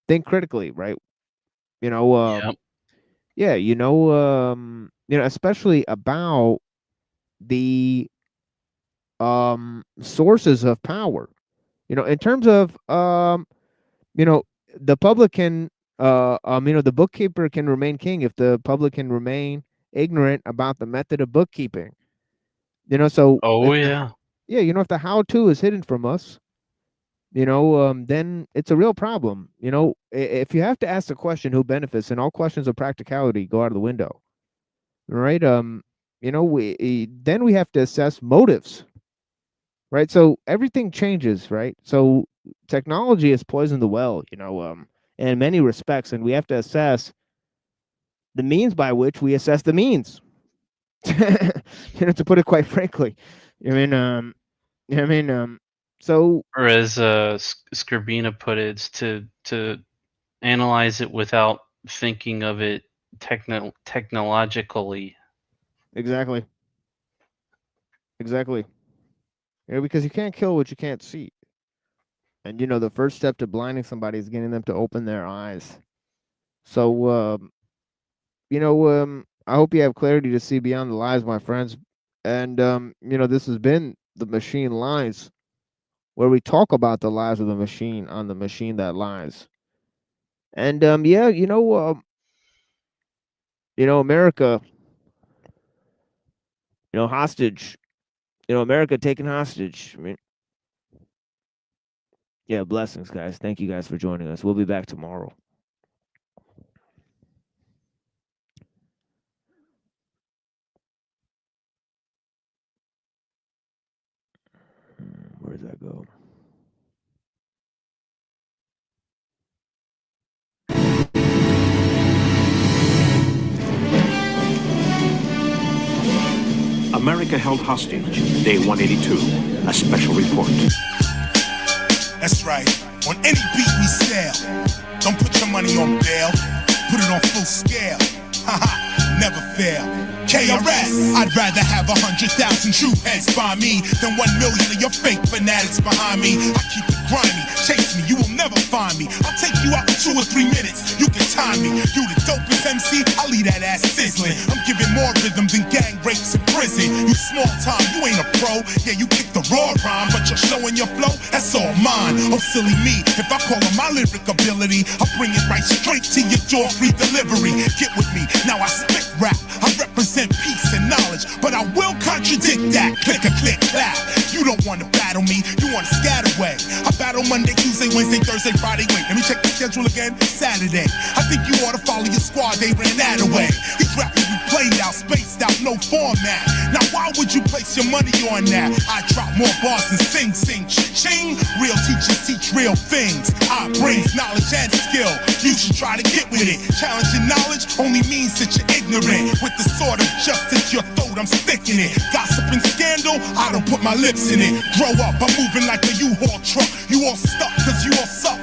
think critically, right? You know, Yeah. yeah, especially about the sources of power. In terms of you know, the public can the bookkeeper can remain king if the public can remain ignorant about the method of bookkeeping. So Oh if the yeah. yeah, if the how to is hidden from us, then it's a real problem. If you have to ask the question who benefits, and all questions of practicality go out of the window, right? Then we have to assess motives, right? So everything changes, right? So technology has poisoned the well, in many respects, and we have to assess the means by which we assess the means. To put it quite frankly, I mean, so Or as Scribina put it, it's to analyze it without thinking of it technologically. exactly, exactly. Because you can't kill what you can't see. And the first step to blinding somebody is getting them to open their eyes. So I hope you have clarity to see beyond the lies, my friends. And this has been the Machine Lies, where we talk about the lies of the machine on the machine that lies. And yeah, America, hostage. America taken hostage. I mean, yeah, blessings, guys. Thank you guys for joining us. We'll be back tomorrow. Where does that go? America held hostage, day 182, a special report. That's right. On any beat we sell. Don't put your money on bail. Put it on full scale. Haha. never fail. KRS, I'd rather have 100,000 true heads by me than 1 million of your fake fanatics behind me. I keep it grimy, chase me, you will never find me. I'll take you out in 2 or 3 minutes, you can time me. You the dopest MC, I'll leave that ass sizzling. I'm giving more rhythm than gang rapes in prison. You small time, you ain't a pro. Yeah, you kick the raw rhyme, but you're showing your flow, that's all mine. Oh, silly me, if I call on my lyric ability, I'll bring it right straight to your door, free delivery. Get with me, now I spit rap, I represent peace and knowledge, but I will contradict that. Click a click clap. You don't want to battle me, you want to scatter away. I battle Monday, Tuesday, Wednesday, Thursday, Friday. Wait, let me check the schedule again. Saturday. I think you ought to follow your squad, they ran that away. These rappers be played out, spaced out, no format. Now why would you place your money on that? I drop more bars than sing, ching. Real teachers teach real things. I brings knowledge and skill. You should try to get with it. Challenging knowledge only means that you're ignorant. With the sword of justice, your throat, I'm sticking it. Gossip and scandal, I don't put my lips in it. Grow up, I'm moving like a U-Haul truck. You all stuck, cause you all suck.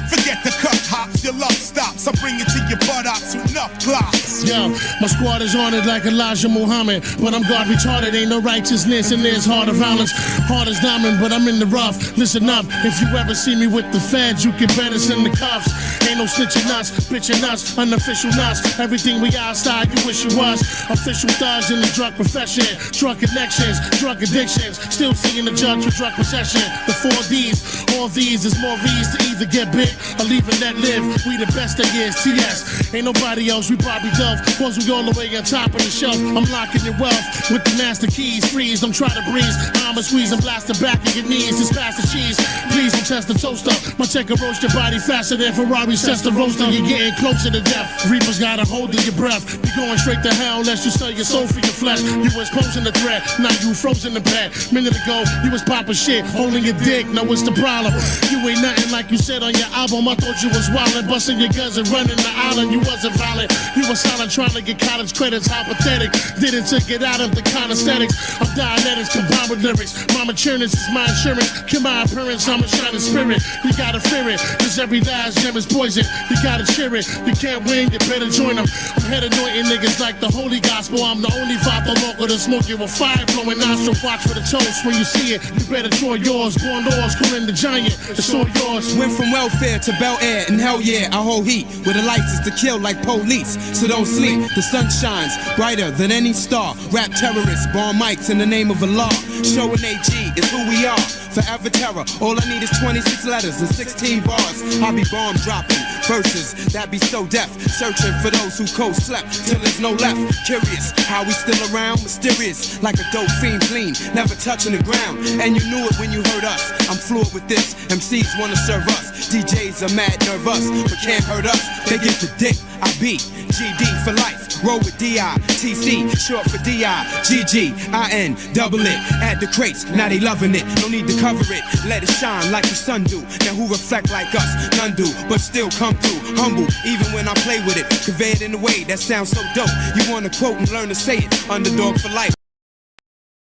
Forget the cut hops, your luck stops. I bring it to your buttocks with enough clocks. Yo, my squad is on it like Elijah Muhammad, but I'm God retarded, ain't no righteousness and there's harder violence. Hard as diamond, but I'm in the rough. Listen up, if you ever see me with the feds, you can better send the cuffs. Ain't no snitching nuts, bitching nuts, unofficial nuts. Everything we outside, you wish you was. Official thugs in the drug profession, drug connections, drug addictions. Still seeing the judge for drug possession. The 4 Ds, all these is more V's to either get big or leave and let live. We the best there is, TS. Ain't nobody else, we probably dove. Cause we all the way on top of the shelf. I'm locking your wealth with the master keys. Freeze, I'm trying to breeze. I'ma squeeze and blast the back of your knees. Just pass the cheese. Please don't test the toaster. My check will roast your body faster than Ferrari sets the roaster. You're getting closer to death. Reapers got a hold of your breath. You're going straight to hell unless you sell your soul for your flesh. You was posing the threat, now you frozen the bed. Minute ago, you was popping shit, holding your dick. Now what's the problem? You ain't nothing like you said on your album. I thought you was wildin', busting your guns and running the island. You wasn't violent, you was silent, trying to get college credits. Hypothetic, didn't take it out of the kind of aesthetics. I'm Dianetics combined with lyrics. My matureness is my insurance. Kill my appearance, I'm a shining spirit. You gotta fear it, cause every last gem is poison. You gotta cheer it, you can't win, you better join them. I'm head anointing niggas like the holy gospel. I'm the only vato local to smoke you with fire blowing nostril. Watch for the toast when you see it. You better draw yours. Born laws, calling the giant. It's all yours. Went from welfare to Bel Air, and hell yeah, I hold heat. With a license to kill like police, so don't sleep. The sun shines brighter than any star. Rap terrorists, bomb mics in the name of Allah. Showing AG is who we are. Forever terror. All I need is 26 letters and 16 bars. I'll be bomb dropping verses that be so deaf. Searching for those who co-slept till there's no left. Curious how we still around. Mysterious like a dope fiend clean, never touching the ground. And you knew it when you heard us. I'm fluid with this. MCs wanna serve us. DJs are mad nervous, but can't hurt us. They get the dick. I be GD for life. Roll with D-I-T-C, short for D-I-G-G-I-N, double it, add the crates, now they loving it, no need to cover it, let it shine like the sun do, now who reflect like us, none do, but still come through, humble, even when I play with it, convey it in a way that sounds so dope, you wanna quote and learn to say it, underdog for life.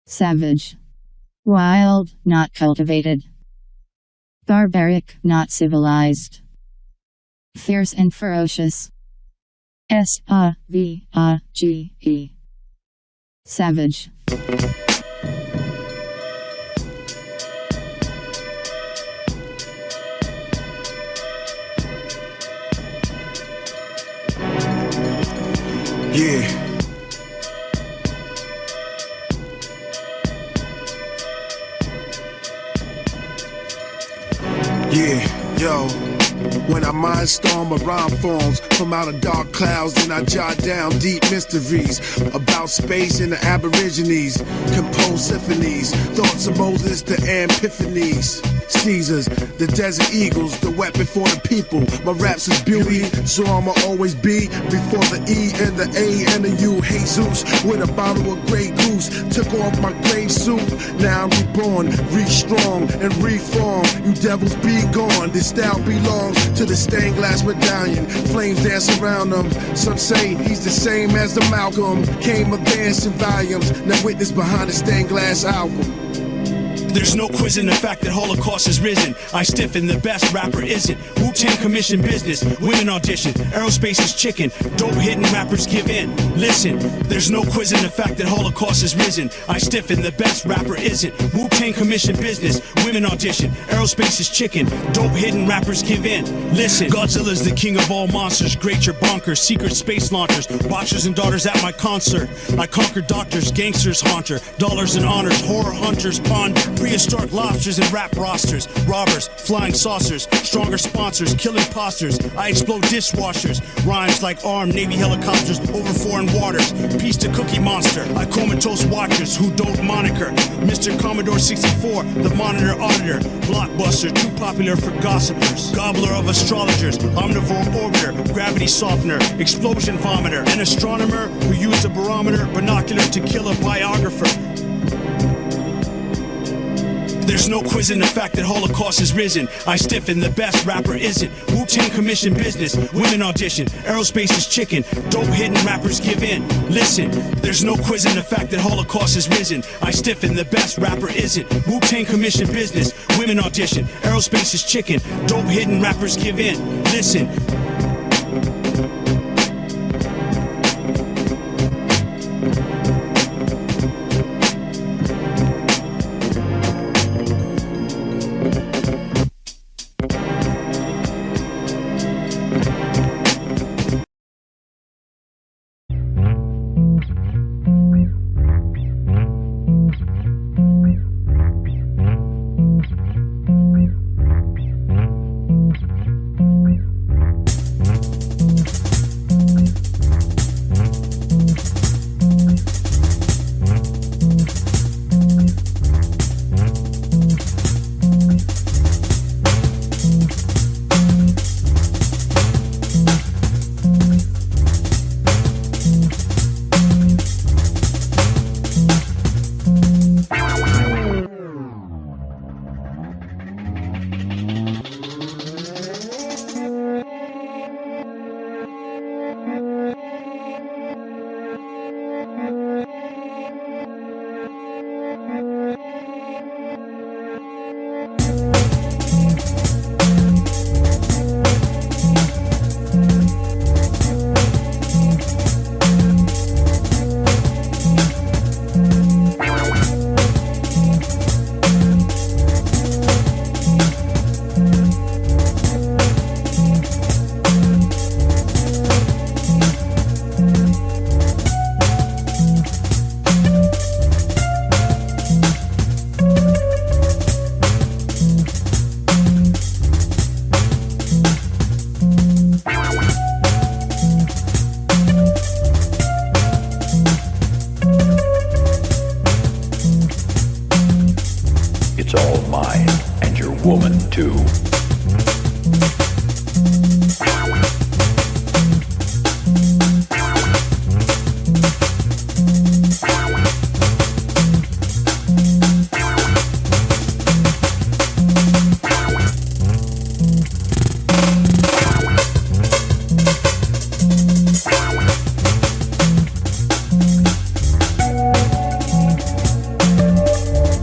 Savage. Wild, not cultivated. Barbaric, not civilized. Fierce and ferocious. S-A-V-A-G-E. Savage. Yeah. Yeah, yo. When I mindstorm a rhyme forms from out of dark clouds, then I jot down deep mysteries about space and the aborigines. Compose symphonies, thoughts of Moses to epiphanies. Caesars, the desert eagles, the weapon for the people. My raps is beauty, so I'ma always be before the E and the A and the U. Jesus, with a bottle of Grey Goose, took off my grave suit. Now I'm reborn, re-strong and reform. You devils be gone, this style belongs to the stained glass medallion. Flames dance around them. Some say he's the same as the Malcolm. Came advanced in volumes. Now witness behind the stained glass album. There's no quiz in the fact that Holocaust has risen. I stiffen, the best rapper isn't. Wu-Tang commission business, women audition. Aerospace is chicken, dope hidden rappers give in. Listen, there's no quiz in the fact that Holocaust has risen. I stiffen, the best rapper isn't. Wu-Tang commission business, women audition. Aerospace is chicken, dope hidden rappers give in. Listen, Godzilla's the king of all monsters. Great, you're bonkers, secret space launchers. Watchers and daughters at my concert. I conquer doctors, gangsters, haunter. Dollars and honors, horror hunters, ponder. Prehistoric lobsters and rap rosters. Robbers, flying saucers, stronger sponsors, killing imposters. I explode dishwashers. Rhymes like armed Navy helicopters over foreign waters. Peace to Cookie Monster. I comatose watchers who don't moniker. Mr. Commodore 64, the monitor auditor. Blockbuster, too popular for gossipers. Gobbler of astrologers, omnivore orbiter, gravity softener, explosion vomiter. An astronomer who used a barometer, binocular to kill a biographer. There's no quiz in the fact that Holocaust has risen. I stiffen, the best rapper isn't. Wu-Tang commission business, women audition. Aerospace is chicken, dope hidden rappers give in. Listen, there's no quiz in the fact that Holocaust has risen. I stiffen, the best rapper isn't. Wu-Tang commission business, women audition. Aerospace is chicken, dope hidden rappers give in. Listen. It's all mine, and your woman too.